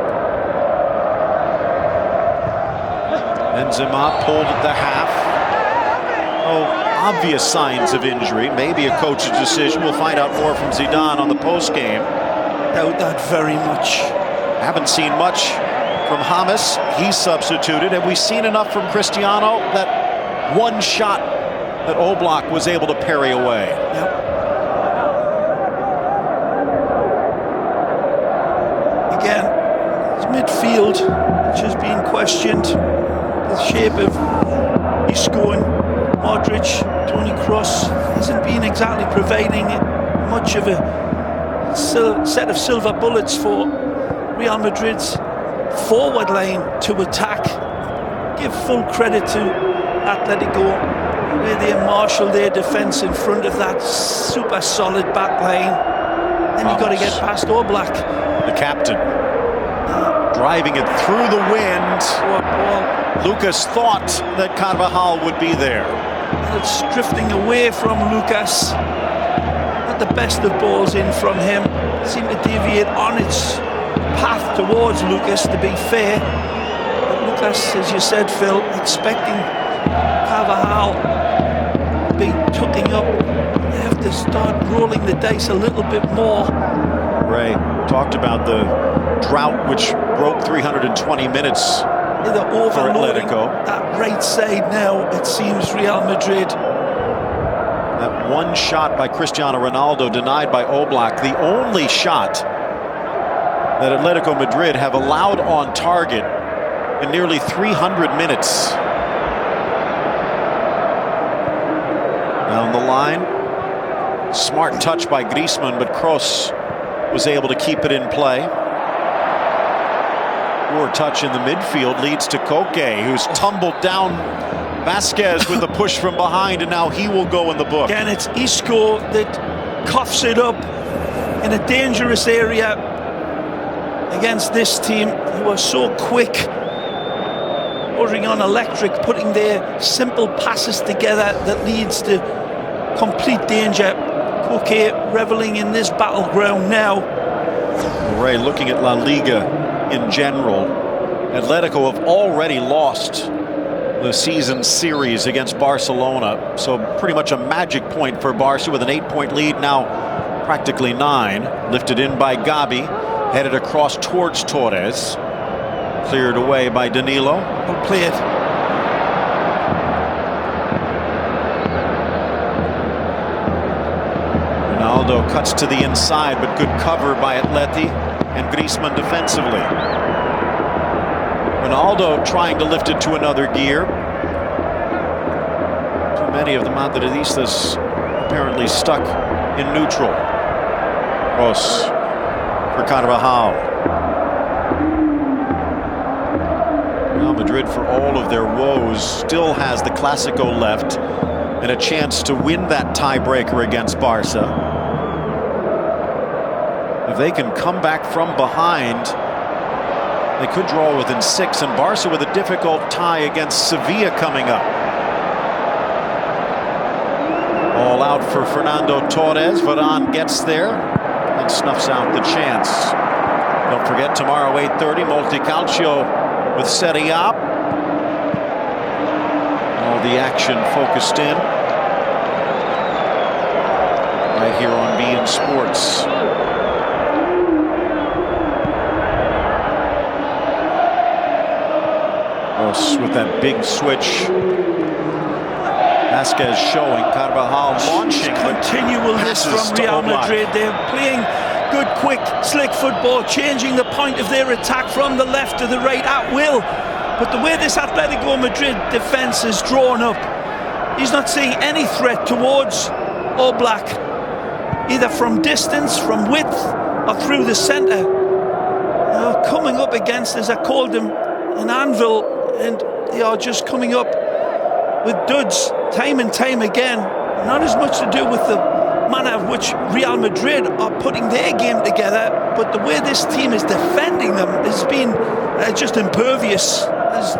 Benzema pulled at the half. Oh, obvious signs of injury. Maybe a coach's decision. We'll find out more from Zidane on the post-game. Doubt that very much. Haven't seen much from James. He's substituted. Have we seen enough from Cristiano? That one shot that Oblak was able to parry away. Yep. Again, it's midfield, which has been questioned. The shape of Isco, Modric, Toni Kroos hasn't been exactly providing much of a set of silver bullets for Real Madrid's forward line to attack. Give full credit to Atletico, where they marshal their defence in front of that super solid back line. Then you've got to get past Oblak. The captain. Driving it through the wind. Lucas thought that Carvajal would be there. And it's drifting away from Lucas. That got the best of balls in from him. Seemed to deviate on its path towards Lucas, to be fair. But Lucas, as you said, Phil, expecting Carvajal to be tucking up. They have to start rolling the dice a little bit more. Ray talked about the drought which broke 320 minutes They're for overloading Atletico. that right side now, it seems, Real Madrid. That one shot by Cristiano Ronaldo denied by Oblak, the only shot that Atletico Madrid have allowed on target in nearly 300 minutes. Down the line, smart touch by Griezmann, but Kroos was able to keep it in play. Poor touch in the midfield leads to Koke, who's tumbled down Vasquez with a push from behind, and now he will go in the book. Again, it's Isco that coughs it up in a dangerous area against this team, who are so quick, ordering on electric, putting their simple passes together that leads to complete danger. Koke reveling in this battleground now. Ray, looking at La Liga in general, Atletico have already lost the season series against Barcelona, so pretty much a magic point for Barca with an 8-point lead, now practically 9. Lifted in by Gabi, headed across towards Torres, cleared away by Danilo. Well played. Ronaldo cuts to the inside, but good cover by Atleti and Griezmann defensively. Ronaldo trying to lift it to another gear. Too many of the Madridistas apparently stuck in neutral. Kroos for Carvajal. Real Madrid, for all of their woes, still has the Clásico left and a chance to win that tiebreaker against Barca. If they can come back from behind, they could draw within 6, and Barca with a difficult tie against Sevilla coming up. All out for Fernando Torres. Varane gets there and snuffs out the chance. Don't forget, tomorrow 8:30, Multicalcio with Serie A. All the action focused in right here on beIN Sports. With that big switch. Vasquez showing, Carvajal launching. Continualness from Real Madrid. They're playing good, quick, slick football, changing the point of their attack from the left to the right at will. But the way this Atletico Madrid defense is drawn up, he's not seeing any threat towards Oblak, either from distance, from width, or through the centre. Coming up against, as I called him, an anvil, and they are just coming up with duds time and time again. Not as much to do with the manner of which Real Madrid are putting their game together, but the way this team is defending them has been just impervious. It's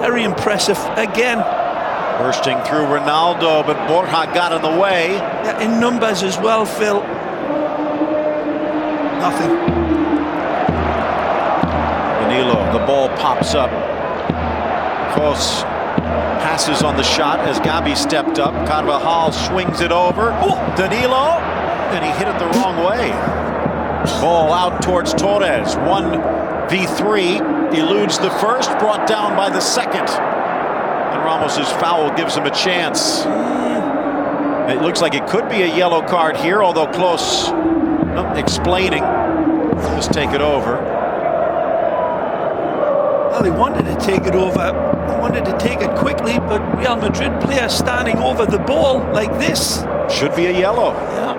very impressive again. Bursting through Ronaldo, but Borja got in the way. Yeah, in numbers as well, Phil. Nothing. Danilo, the ball pops up. Kroos passes on the shot as Gabi stepped up. Carvajal swings it over. Danilo, and he hit it the wrong way. Ball out towards Torres. 1v3, eludes the first, brought down by the second. And Ramos's foul gives him a chance. It looks like it could be a yellow card here, although Kroos explaining. Just take it over. Well, they wanted to take it over. They wanted to take it quickly, but Real Madrid players standing over the ball like this. Should be a yellow. Yeah.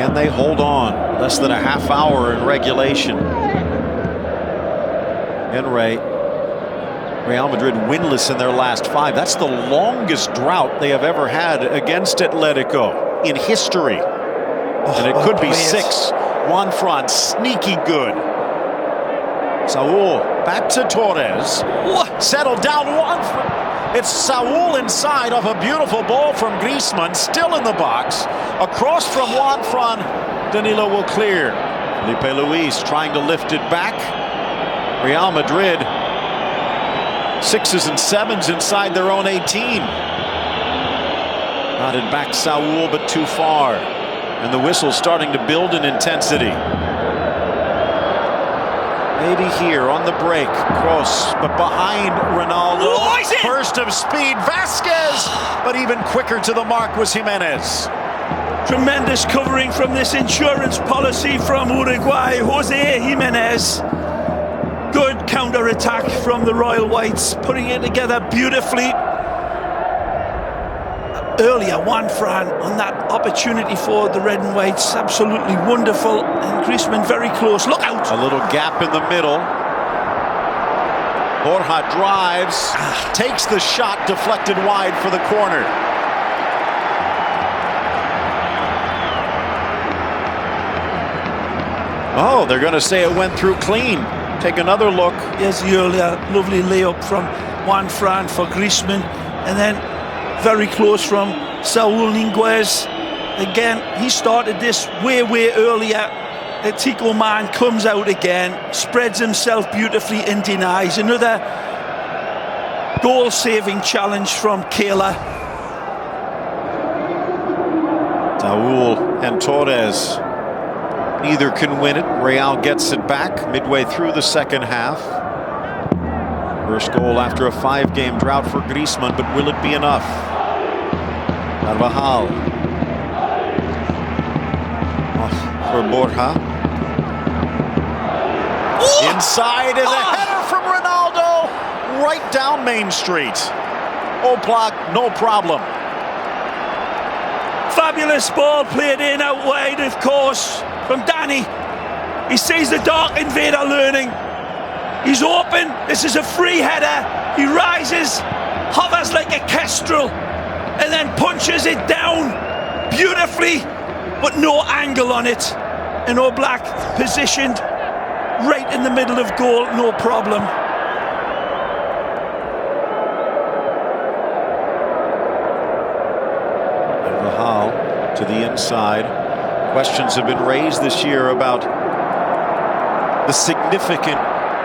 And they hold on. Less than a half hour in regulation. And Real Madrid winless in their last 5. That's the longest drought they have ever had against Atletico in history. And it could be 6. Juan Fran, sneaky good. Saul back to Torres. Settled down one. It's Saul inside off a beautiful ball from Griezmann, still in the box. Across from Juanfran, Danilo will clear. Felipe Luis trying to lift it back. Real Madrid 6s and 7s inside their own 18. Nodded back Saul, but too far. And the whistle starting to build in intensity. Maybe here on the break, Kroos, but behind Ronaldo. Burst of speed, Vasquez, but even quicker to the mark was Jimenez. Tremendous covering from this insurance policy from Uruguay, Jose Jimenez. Good counter-attack from the Royal Whites, putting it together beautifully. Earlier, Juanfran on that opportunity for the Red and Whites, absolutely wonderful. And Griezmann very close. Look out! A little gap in the middle. Borja drives, takes the shot, deflected wide for the corner. Oh, they're going to say it went through clean. Take another look. Here's the earlier lovely layup from Juanfran for Griezmann. And then very close from Saul Niguez. Again, he started this way earlier. The Tico man comes out again, spreads himself beautifully and denies. Another goal-saving challenge from Kayla. Saul and Torres. Neither can win it. Real gets it back midway through the second half. First goal after a 5-game drought for Griezmann, but will it be enough? Carvajal. Off for Borja. Inside, and a header from Ronaldo right down Main Street. Oblak, no problem. Fabulous ball played in out wide, of course, from Danny. He sees the Dark Invader learning. He's open. This is a free header. He rises, hovers like a kestrel, and then punches it down beautifully, but no angle on it. And Oblak positioned right in the middle of goal, no problem. Carvajal to the inside. Questions have been raised this year about the significant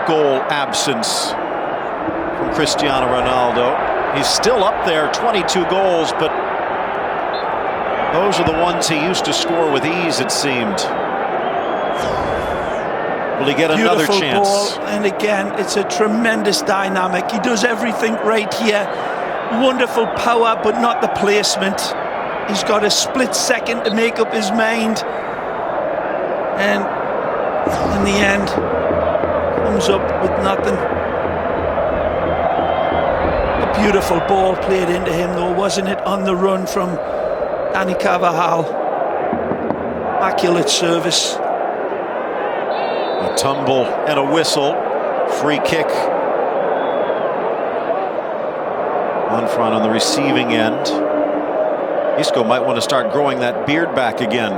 goal absence from Cristiano Ronaldo. He's still up there, 22 goals, but those are the ones he used to score with ease, it seemed. Will he get another chance? Ball, and again, it's a tremendous dynamic. He does everything right here. Wonderful power, but not the placement. He's got a split second to make up his mind. And in the end, comes up with nothing. A beautiful ball played into him, though, wasn't it? On the run from Dani Carvajal. Immaculate service. A tumble and a whistle. Free kick. Juanfran on the receiving end. Isco might want to start growing that beard back again.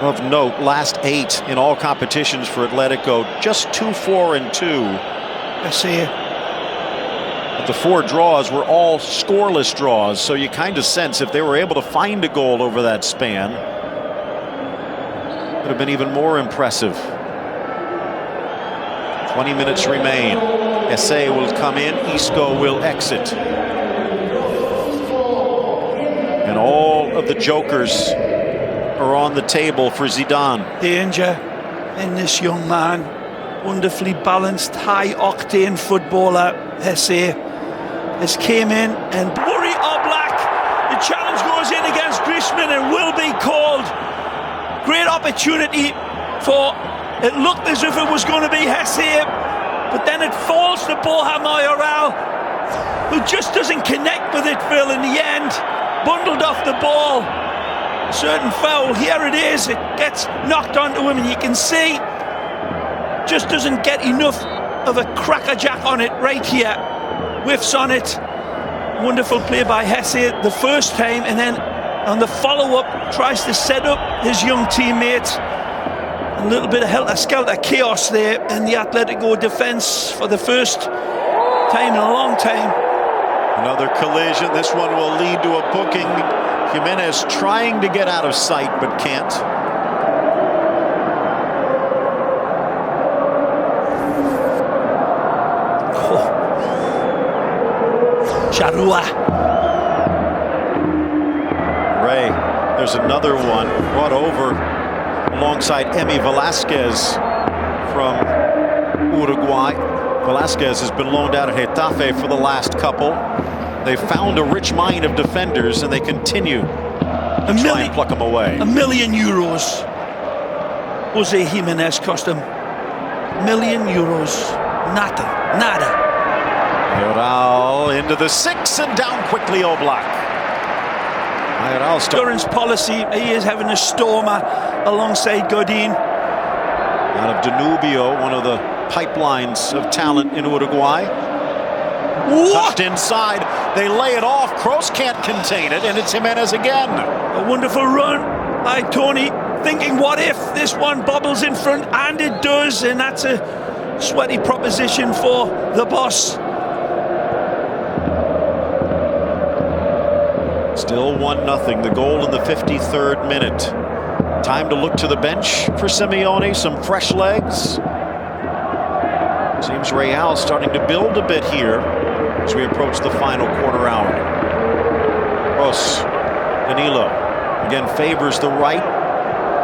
Of note, last 8 in all competitions for Atletico, just 2-4-2. I see it. But the 4 draws were all scoreless draws, so you kind of sense if they were able to find a goal over that span, it would have been even more impressive. 20 minutes remain. Esse will come in, Isco will exit. And all of the jokers are on the table for Zidane. Danger in this young man. Wonderfully balanced, high-octane footballer, Esse, has came in and Murray Oblak. The challenge goes in against Griezmann and will be called. Great opportunity for, it looked as if it was going to be Esse, but then it falls to Borja Mayoral, who just doesn't connect with it, Phil, in the end. Bundled off the ball. Certain foul. Here it is. It gets knocked onto him, and you can see just doesn't get enough of a crackerjack on it right here. Whiffs on it. Wonderful play by Hesse the first time, and then On the follow-up, tries to set up his young teammate. A little bit of helter-skelter chaos there in the Atletico defense for the first time in a long time. Another collision. This one will lead to a booking. Jimenez trying to get out of sight, but can't. Charrua. Ray, there's another one brought over alongside Emi Velasquez from Uruguay. Velasquez has been loaned out at Getafe for the last couple. They found a rich mine of defenders, and they continue to try and pluck them away. €1 million. Jose Jimenez cost them €1 million. Nada. Mayoral into the 6 and down quickly Oblak. Mayoral Duran's policy, he is having a stormer alongside Godin. Out of Danubio, one of the pipelines of talent in Uruguay. Touched inside, they lay it off. Kroos can't contain it, and it's Jimenez again. A wonderful run by Tony, thinking what if this one bobbles in front, and it does, and that's a sweaty proposition for the boss. Still 1-0, the goal in the 53rd minute. Time to look to the bench for Simeone, some fresh legs. Seems Real starting to build a bit here as we approach the final quarter hour. Kroos, Danilo, again favors the right,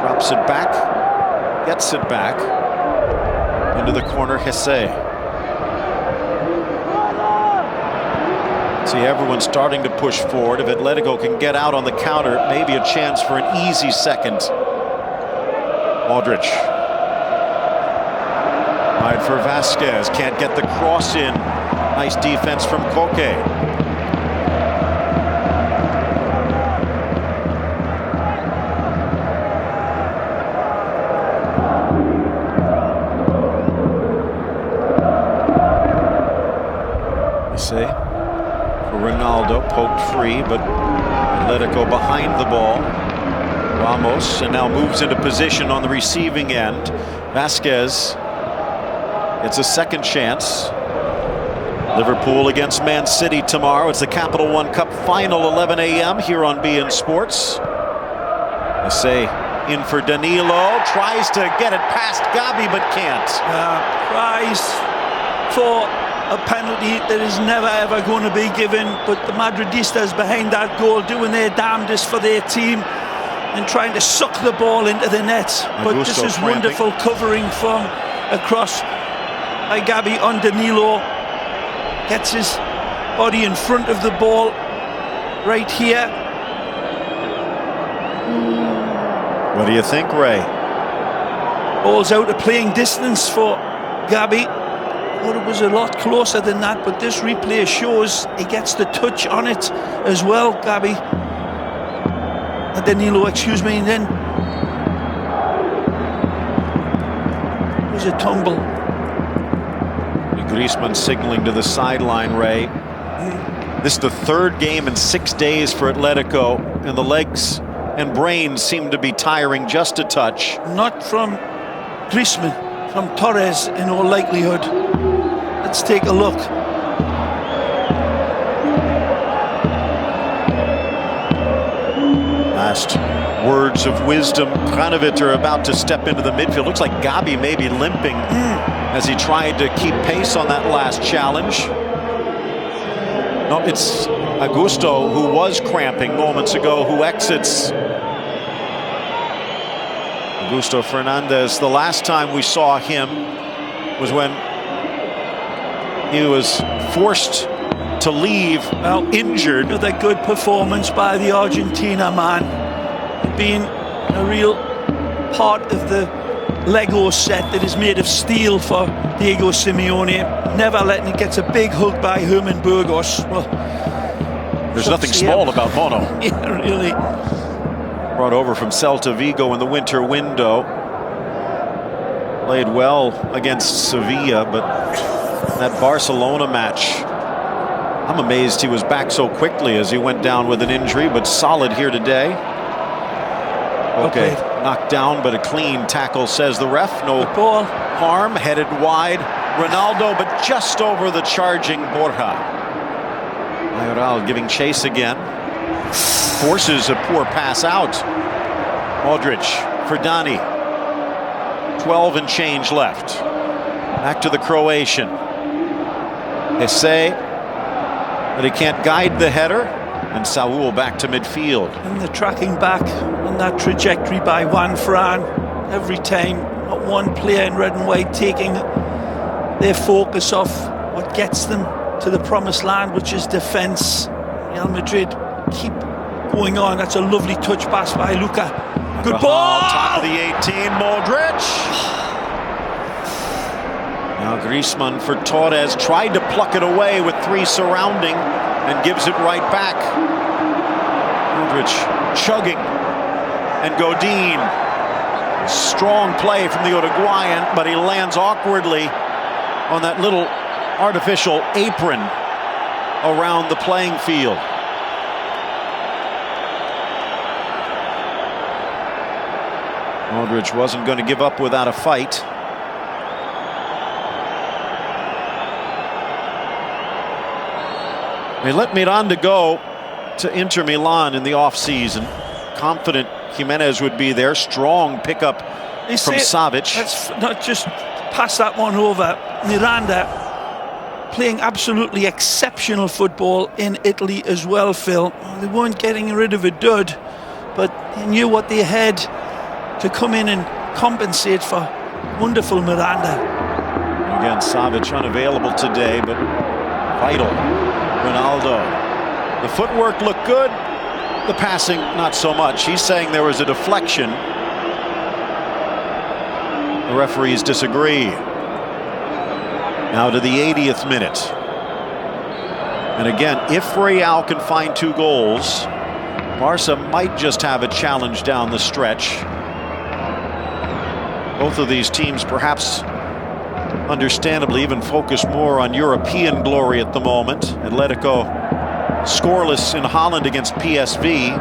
drops it back, gets it back, into the corner, Hesse. See everyone starting to push forward. If Atletico can get out on the counter, maybe a chance for an easy second. Modric. Right for Vasquez. Can't get the cross in. Nice defense from Koke. You see? Ronaldo poked free, but Atletico behind the ball. Ramos, and now moves into position on the receiving end. Vasquez gets a second chance. Liverpool against Man City tomorrow. It's the Capital One Cup final, 11 a.m. here on beIN Sports. I say in for Danilo, tries to get it past Gabi, but can't. Prize for a penalty that is never ever going to be given, but the Madridistas behind that goal doing their damnedest for their team and trying to suck the ball into the net. But this is wonderful covering from across by Gabi on Danilo. Gets his body in front of the ball right here. What do you think, Ray? Ball's out of playing distance for Gabi. Thought it was a lot closer than that, but this replay shows he gets the touch on it as well, Gabi. Danilo, excuse me, and then there's a tumble. Griezmann signaling to the sideline, Ray. This is the third game in 6 days for Atletico, and the legs and brains seem to be tiring just a touch. Not from Griezmann, from Torres in all likelihood. Let's take a look. Last words of wisdom. Kranovic are about to step into the midfield. Looks like Gabi may be limping as he tried to keep pace on that last challenge. No, it's Augusto who was cramping moments ago who exits. Augusto Fernandez, the last time we saw him was when he was forced to leave injured. Another good performance by the Argentina man. Being a real part of the Lego set that is made of steel for Diego Simeone. Never letting it get a big hug by Herman Burgos. Well, there's nothing small about Mono. Yeah, really. Brought over from Celta Vigo in the winter window. Played well against Sevilla, but that Barcelona match I'm amazed he was back so quickly as he went down with an injury, but solid here today. Okay, knocked down, but a clean tackle, says the ref. No ball. Harm, headed wide. Ronaldo, but just over the charging Borja. Mayoral giving chase again. Forces a poor pass out. Modric for Dani. 12 and change left. Back to the Croatian. Hesse, but he can't guide the header. And Saul back to midfield. And the tracking back on that trajectory by Juan Fran. Every time, not one player in red and white taking their focus off what gets them to the promised land, which is defence. Real Madrid keep going on. That's a lovely touch pass by Luka. Good ball! Top of the 18, Modric. Now Griezmann for Torres. Tried to pluck it away with three surrounding and gives it right back. Modric chugging. And Godin. Strong play from the Uruguayan, but he lands awkwardly on that little artificial apron around the playing field. Modric wasn't going to give up without a fight. They let Miranda go to Inter Milan in the offseason. Confident Jimenez would be there. Strong pickup from Savic. Let's not just pass that one over. Miranda playing absolutely exceptional football in Italy as well, Phil. They weren't getting rid of a dud, but they knew what they had to come in and compensate for wonderful Miranda. Again, Savic unavailable today, but vital. Ronaldo. The footwork looked good. The passing, not so much. He's saying there was a deflection. The referees disagree. Now to the 80th minute. And again, if Real can find 2 goals, Barca might just have a challenge down the stretch. Both of these teams perhaps understandably even focus more on European glory at the moment. Atletico scoreless in Holland against PSV.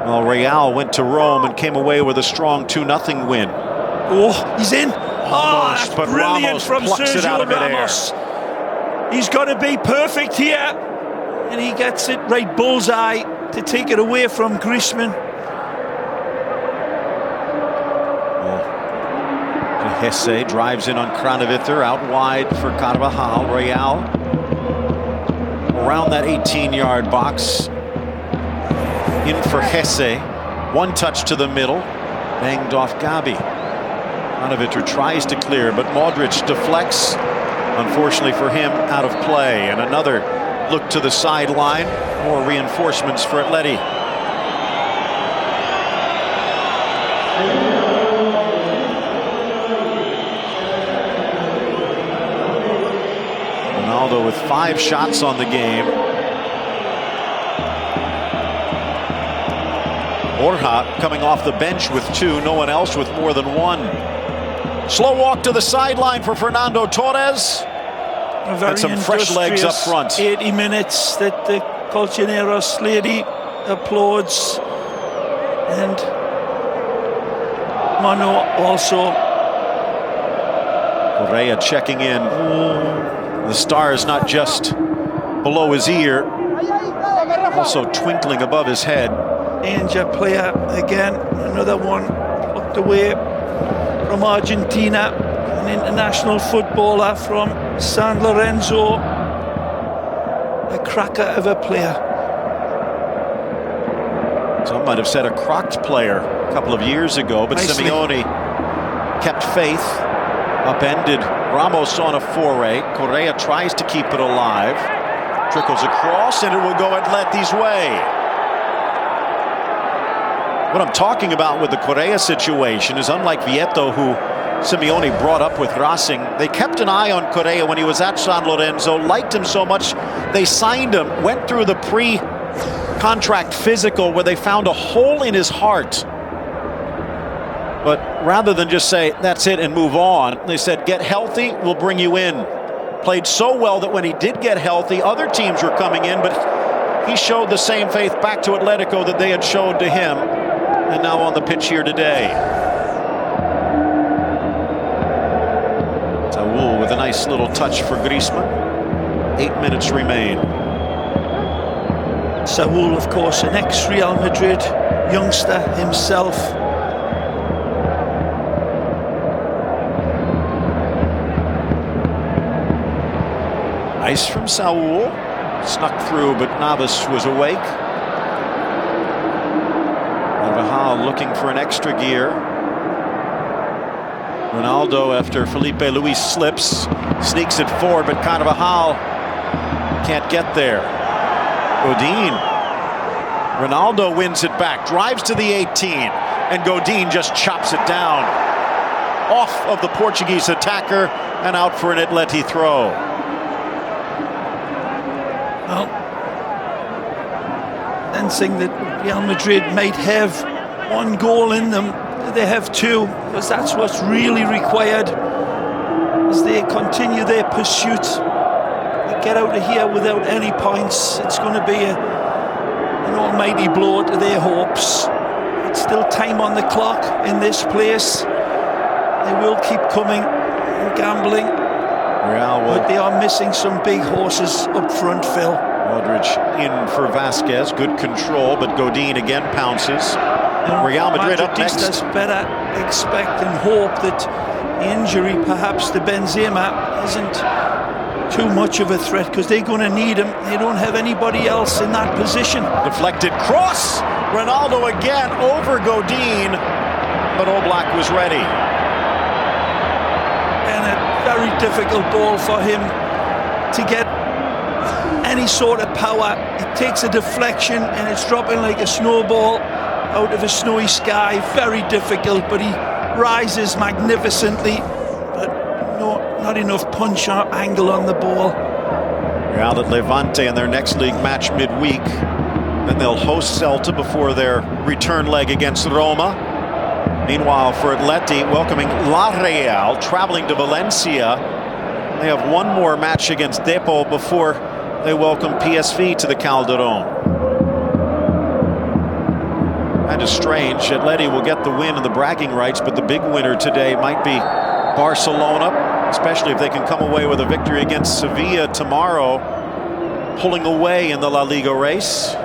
Well, Real went to Rome and came away with a strong 2-0 win. Oh, he's in. Almost, that's but brilliant Ramos from plucks it out of Sergio midair. Ramos. He's got to be perfect here. And he gets it right bullseye to take it away from Griezmann. Hesse drives in on Kraneviter, out wide for Carvajal. Real around that 18-yard box. In for Hesse. One touch to the middle. Banged off Gabi. Kraneviter tries to clear, but Modric deflects. Unfortunately for him, out of play. And another look to the sideline. More reinforcements for Atleti. Ronaldo with 5 shots on the game. Borja coming off the bench with 2. No one else with more than 1. Slow walk to the sideline for Fernando Torres. And some fresh legs up front. 80 minutes that the Colchoneros lady applauds. And Mano also. Correa checking in. The star is not just below his ear, also twinkling above his head. Danger player again. Another one plucked away from Argentina. An international footballer from San Lorenzo. A cracker of a player. Some might have said a crocked player a couple of years ago, but nicely. Simeone kept faith. Upended Ramos on a foray. Correa tries to keep it alive. Trickles across, and it will go Atleti's way. What I'm talking about with the Correa situation is, unlike Vieto, who Simeone brought up with Racing, they kept an eye on Correa when he was at San Lorenzo, liked him so much, they signed him, went through the pre-contract physical where they found a hole in his heart. But rather than just say, that's it and move on, they said, get healthy, we'll bring you in. Played so well that when he did get healthy, other teams were coming in, but he showed the same faith back to Atletico that they had showed to him, and now on the pitch here today. Saul with a nice little touch for Griezmann. 8 minutes remain. Saul, of course, an ex-Real Madrid youngster himself. Nice from Saul. Snuck through, but Navas was awake. Carvajal looking for an extra gear. Ronaldo, after Felipe Luis slips, sneaks it forward, but Carvajal can't get there. Godin. Ronaldo wins it back, drives to the 18, and Godin just chops it down. Off of the Portuguese attacker and out for an Atleti throw. Well, sensing that Real Madrid might have one goal in them, they have two, because that's what's really required as they continue their pursuit. They get out of here without any points. It's going to be an almighty blow to their hopes. It's still time on the clock in this place. They will keep coming and gambling. But they are missing some big horses up front, Phil. Modric in for Vasquez. Good control, but Godin again pounces. And Real Madrid up next. Madridistas better expect and hope that the injury, perhaps to Benzema, isn't too much of a threat, because they're going to need him. They don't have anybody else in that position. Deflected cross. Ronaldo again over Godin, but Oblak was ready. Very difficult ball for him to get any sort of power. It takes a deflection and it's dropping like a snowball out of a snowy sky. Very difficult, but he rises magnificently. But not enough punch or angle on the ball. Real at Levante in their next league match midweek. Then they'll host Celta before their return leg against Roma. Meanwhile, for Atleti, welcoming La Real, traveling to Valencia. They have one more match against Depor before they welcome PSV to the Calderón. Kind of strange. Atleti will get the win and the bragging rights, but the big winner today might be Barcelona, especially if they can come away with a victory against Sevilla tomorrow, pulling away in the La Liga race.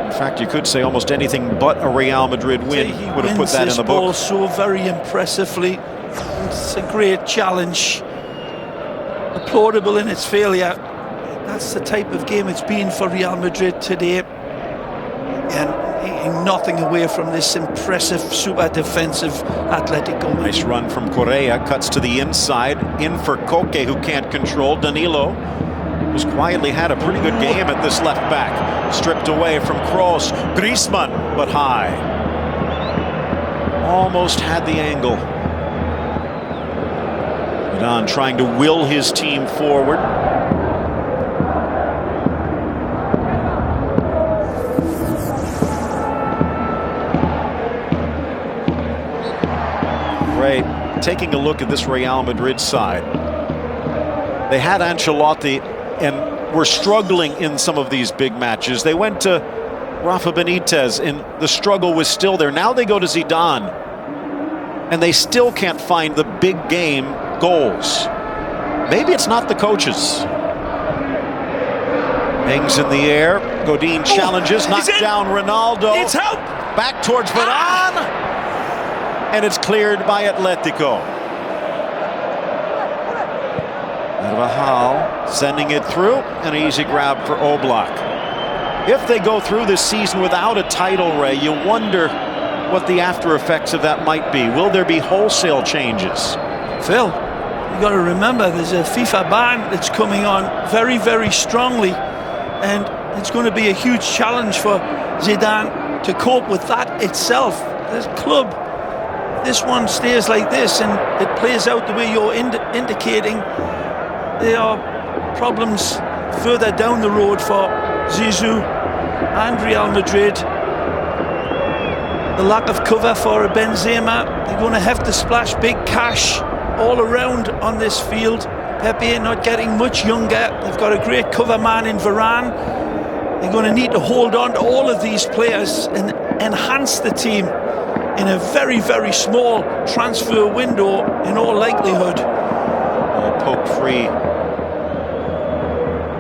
In fact, you could say almost anything but a Real Madrid win would have put that in the book. So very impressively. It's a great challenge. Applaudable in its failure. That's the type of game it's been for Real Madrid today. And taking nothing away from this impressive, super defensive Atletico. Nice run from Correa, cuts to the inside. In for Koke, who can't control. Danilo, who's quietly had a pretty good game at this left back. Stripped away from Kroos. Griezmann, but high. Almost had the angle. Zidane trying to will his team forward. Great. Taking a look at this Real Madrid side. They had Ancelotti and were struggling in some of these big matches. They went to Rafa Benitez and the struggle was still there. Now they go to Zidane and they still can't find the big game goals. Maybe it's not the coaches. Hangs in the air. Godin challenges, knocks down Ronaldo. It's help! Back towards Varane. And it's cleared by Atletico. Carvajal sending it through, an easy grab for Oblak. If they go through this season without a title, Ray, you wonder what the after effects of that might be. Will there be wholesale changes? Phil, you got to remember there's a FIFA ban that's coming on very, very strongly, and it's going to be a huge challenge for Zidane to cope with that itself. This club, this one stays like this and it plays out the way you're indicating. There are problems further down the road for Zizou and Real Madrid. the lack of cover for Benzema. They're going to have to splash big cash all around on this field. Pepe not getting much younger. They've got a great cover man in Varane. They're going to need to hold on to all of these players and enhance the team in a very, very small transfer window in all likelihood. Poke free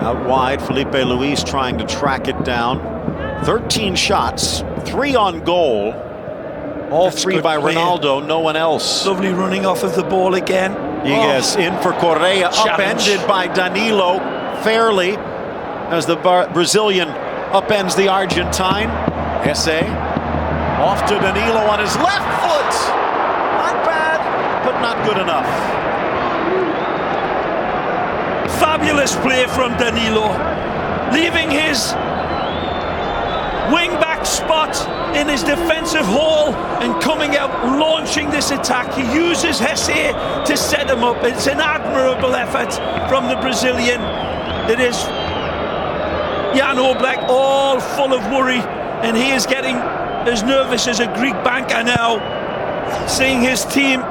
out wide. Felipe Luis trying to track it down. 13 shots, 3 on goal. All That's 3 by play. Ronaldo, no one else. Lovely running off of the ball again. Yes, in for Correa, upended by Danilo fairly as the Brazilian upends the Argentine. Esse off to Danilo on his left foot. Not bad, but not good enough. Fabulous play from Danilo, leaving his wing-back spot in his defensive hole and coming out, launching this attack. He uses Hesse to set him up. It's an admirable effort from the Brazilian. It is Jan Oblak all full of worry, and he is getting as nervous as a Greek banker now, seeing his team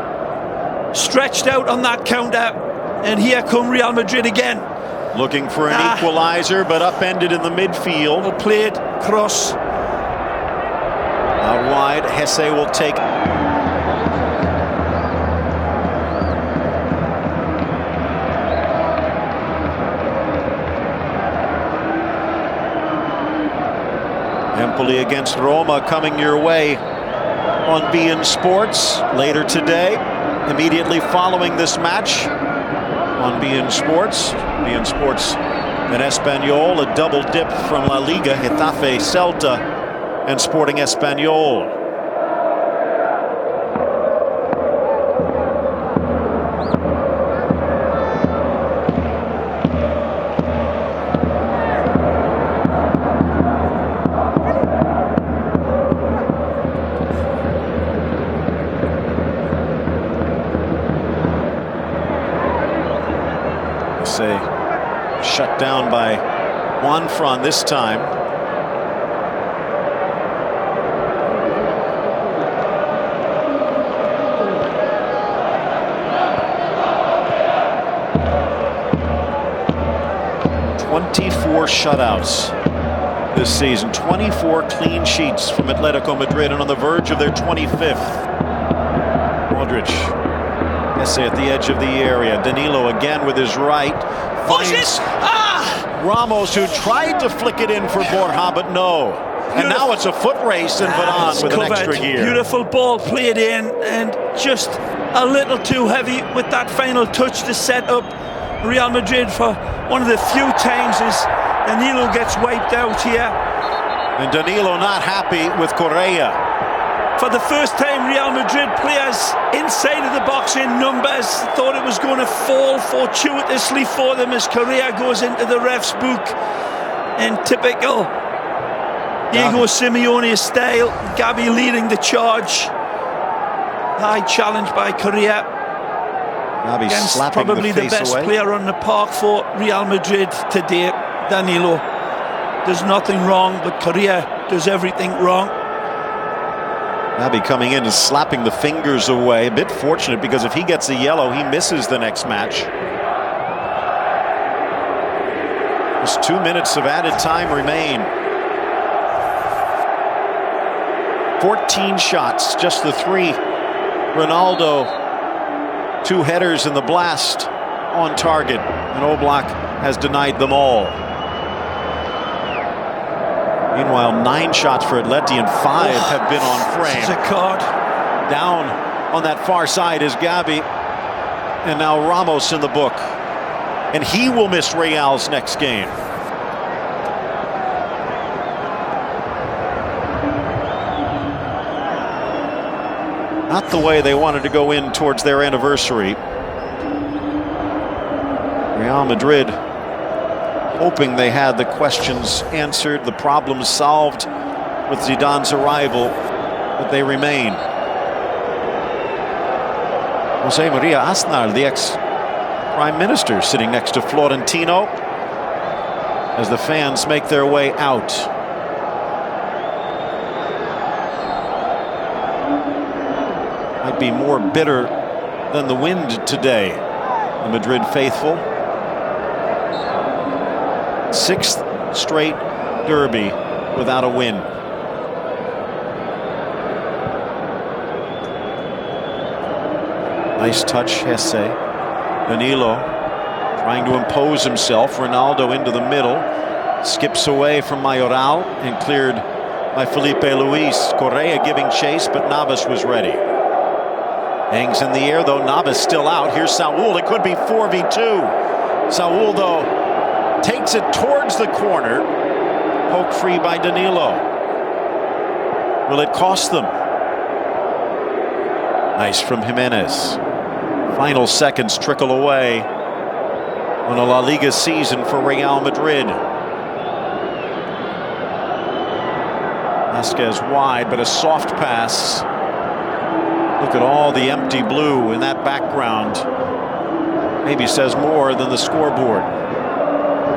stretched out on that counter. And here come Real Madrid again. Looking for an equalizer, but upended in the midfield. Well played, cross. Out wide, Hesse will take. Empoli against Roma coming your way on beIN Sports later today, immediately following this match. On beIN Sports and Espanyol, a double dip from La Liga, Getafe, Celta, and Sporting Espanyol. Shut down by Juanfran this time. Shutouts this season, 24 clean sheets from Atletico Madrid, and on the verge of their 25th. Modric, Esse at the edge of the area. Danilo again with his right. Finds Ramos, who tried to flick it in for Borja, but no. And now it's a foot race, and Varane with an extra gear. Beautiful ball played in, and just a little too heavy with that final touch to set up Real Madrid for one of the few times as Danilo gets wiped out here. And Danilo not happy with Correa. For the first time, Real Madrid players inside of the box in numbers. Thought it was going to fall fortuitously for them as Correa goes into the ref's book. In typical Diego Simeone style, Gabi leading the charge. High challenge by Correa. Against probably the best player on the park for Real Madrid today, Danilo. Does nothing wrong, but Correa does everything wrong. Gabi coming in and slapping the fingers away. A bit fortunate, because if he gets a yellow, he misses the next match. Just 2 minutes of added time remain. 14 shots, just the 3. Ronaldo, 2 headers in the blast on target, and Oblak has denied them all. Meanwhile, 9 shots for Atleti and 5 have been on frame. It's a card. Down on that far side is Gabi, and now Ramos in the book, and he will miss Real's next game. Not the way they wanted to go in towards their anniversary. Real Madrid hoping they had the questions answered, the problems solved with Zidane's arrival, but they remain. Jose Maria Aznar, the ex-prime minister, sitting next to Florentino as the fans make their way out. might be more bitter than the wind today. The Madrid faithful. 6th straight derby without a win. Nice touch, Hesse. Danilo trying to impose himself. Ronaldo into the middle. Skips away from Mayoral and cleared by Felipe Luis. Correa giving chase, but Navas was ready. Hangs in the air, though. Navas still out. Here's Saul. It could be 4v2. Saul, though, takes it towards the corner. Poke free by Danilo. Will it cost them? Nice from Jimenez. Final seconds trickle away on a La Liga season for Real Madrid. Vasquez wide, but a soft pass. Look at all the empty blue in that background. Maybe says more than the scoreboard.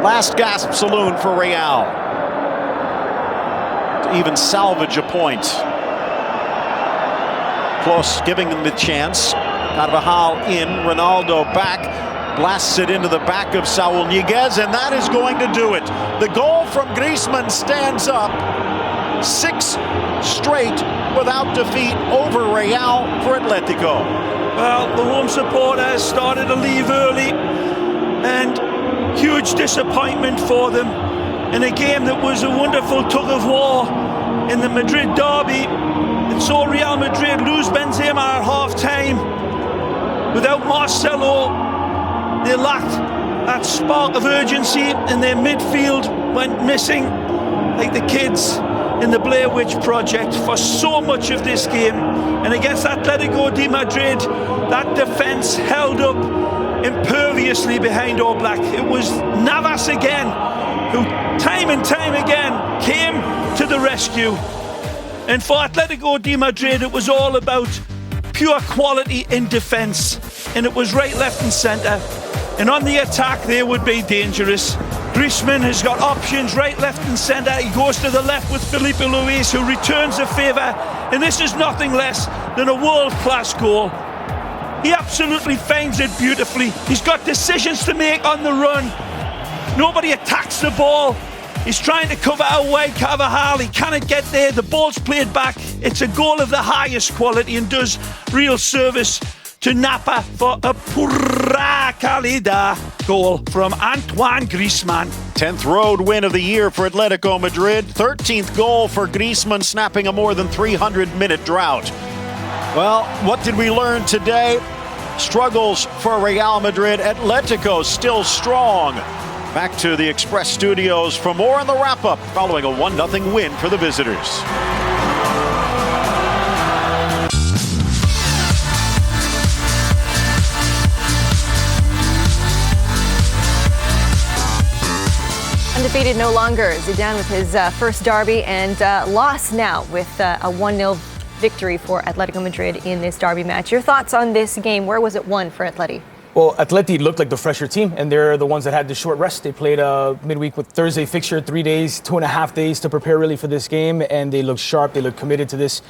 Last gasp saloon for Real to even salvage a point. Close giving them the chance. Carvajal in, Ronaldo back, blasts it into the back of Saul Niguez, and that is going to do it. The goal from Griezmann stands up. 6 straight without defeat over Real for Atletico. Well, the home supporters started to leave early, and huge disappointment for them in a game that was a wonderful tug of war in the Madrid derby. And saw Real Madrid lose Benzema at half-time. Without Marcelo, they lacked that spark of urgency, and their midfield went missing like the kids in the Blair Witch Project for so much of this game. And against Atletico de Madrid, that defence held up imperviously behind All Black. It was Navas again who time and time again came to the rescue. And for Atletico de Madrid, it was all about pure quality in defence. And it was right, left and centre. And on the attack, they would be dangerous. Griezmann has got options right, left and centre. He goes to the left with Felipe Luis, who returns a favour. And this is nothing less than a world-class goal. He absolutely finds it beautifully. He's got decisions to make on the run. Nobody attacks the ball. He's trying to cover away Carvajal. He cannot get there. The ball's played back. It's a goal of the highest quality and does real service to Napa for a pura calidad goal from Antoine Griezmann. 10th road win of the year for Atletico Madrid. 13th goal for Griezmann, snapping a more than 300-minute drought. Well, what did we learn today? Struggles for Real Madrid. Atletico still strong. Back to the Express Studios for more on the wrap-up following a 1-0 win for the visitors. Undefeated no longer. Zidane with his first derby and lost now with a 1-0 victory for Atletico Madrid in this derby match. Your thoughts on this game? Where was it won for Atleti? Well, Atleti looked like the fresher team, and they're the ones that had the short rest. They played midweek with Thursday fixture, 3 days, 2.5 days to prepare really for this game, and they looked sharp. They looked committed to this.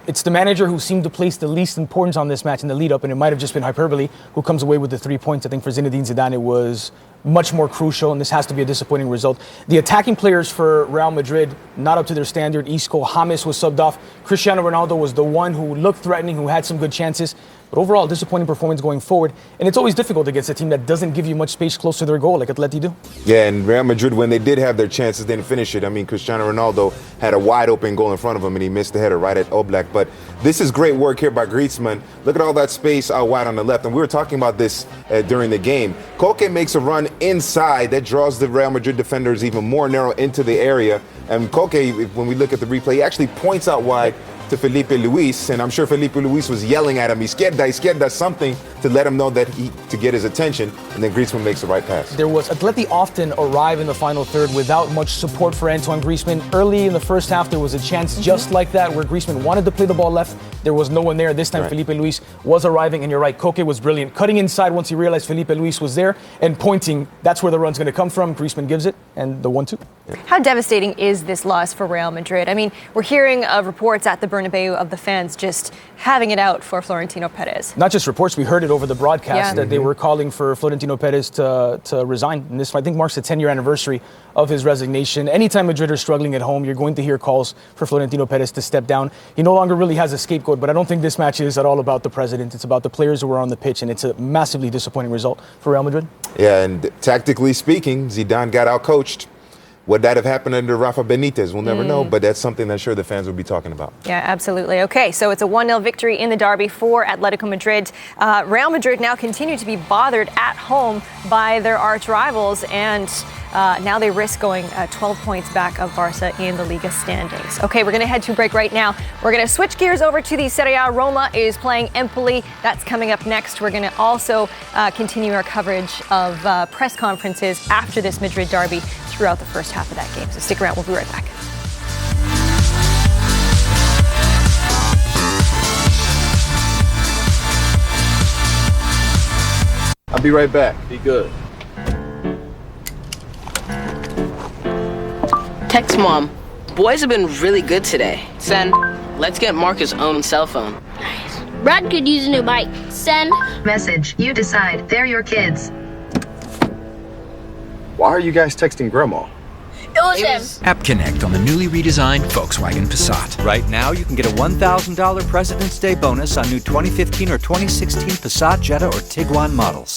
It's the manager who seemed to place the least importance on this match in the lead-up, and it might have just been hyperbole, who comes away with the 3 points. I think for Zinedine Zidane, it was much more crucial, and this has to be a disappointing result. The attacking players for Real Madrid, not up to their standard. Isco, James was subbed off. Cristiano Ronaldo was the one who looked threatening, who had some good chances. But overall, disappointing performance going forward. And it's always difficult against a team that doesn't give you much space close to their goal, like Atleti do. Yeah, and Real Madrid, when they did have their chances, didn't finish it. I mean, Cristiano Ronaldo had a wide open goal in front of him, and he missed the header right at Oblak. But this is great work here by Griezmann. Look at all that space out wide on the left. And we were talking about this during the game. Koke makes a run inside that draws the Real Madrid defenders even more narrow into the area. And Koke, when we look at the replay, he actually points out wide to Felipe Luis, and I'm sure Felipe Luis was yelling at him, izquierda, something to let him know that to get his attention, and then Griezmann makes the right pass. Atleti often arrive in the final third without much support for Antoine Griezmann. Early in the first half, there was a chance just like that where Griezmann wanted to play the ball left. There was no one there. This time, right. Felipe Luis was arriving, and you're right, Koke was brilliant. Cutting inside once he realized Felipe Luis was there, and pointing, that's where the run's going to come from. Griezmann gives it, and the 1-2. How devastating is this loss for Real Madrid? I mean, we're hearing of reports at the Bernabeu of the fans just having it out for Florentino Perez. Not just reports, we heard it over the broadcast that they were calling for Florentino Perez to resign. And this, I think, marks the 10-year anniversary of his resignation. Anytime Madrid are struggling at home, you're going to hear calls for Florentino Perez to step down. He no longer really has a scapegoat, but I don't think this match is at all about the president. It's about the players who were on the pitch, and it's a massively disappointing result for Real Madrid. Yeah, and tactically speaking, Zidane got out-coached. Would that have happened under Rafa Benitez? We'll never know, but that's something that sure the fans will be talking about. Yeah, absolutely. Okay, so it's a 1-0 victory in the derby for Atletico Madrid. Real Madrid now continue to be bothered at home by their arch rivals, and now they risk going 12 points back of Barca in the Liga standings. Okay, we're going to head to a break right now. We're going to switch gears over to the Serie A. Roma is playing Empoli. That's coming up next. We're going to also continue our coverage of press conferences after this Madrid derby throughout the first half of that game. So stick around. We'll be right back. I'll be right back. Be good. Text mom. Boys have been really good today. Send. Let's get Mark his own cell phone. Nice. Brad could use a new bike. Send. Message. You decide. They're your kids. Why are you guys texting Grandma? It was him. App Connect on the newly redesigned Volkswagen Passat. Right now, you can get a $1,000 President's Day bonus on new 2015 or 2016 Passat, Jetta, or Tiguan models.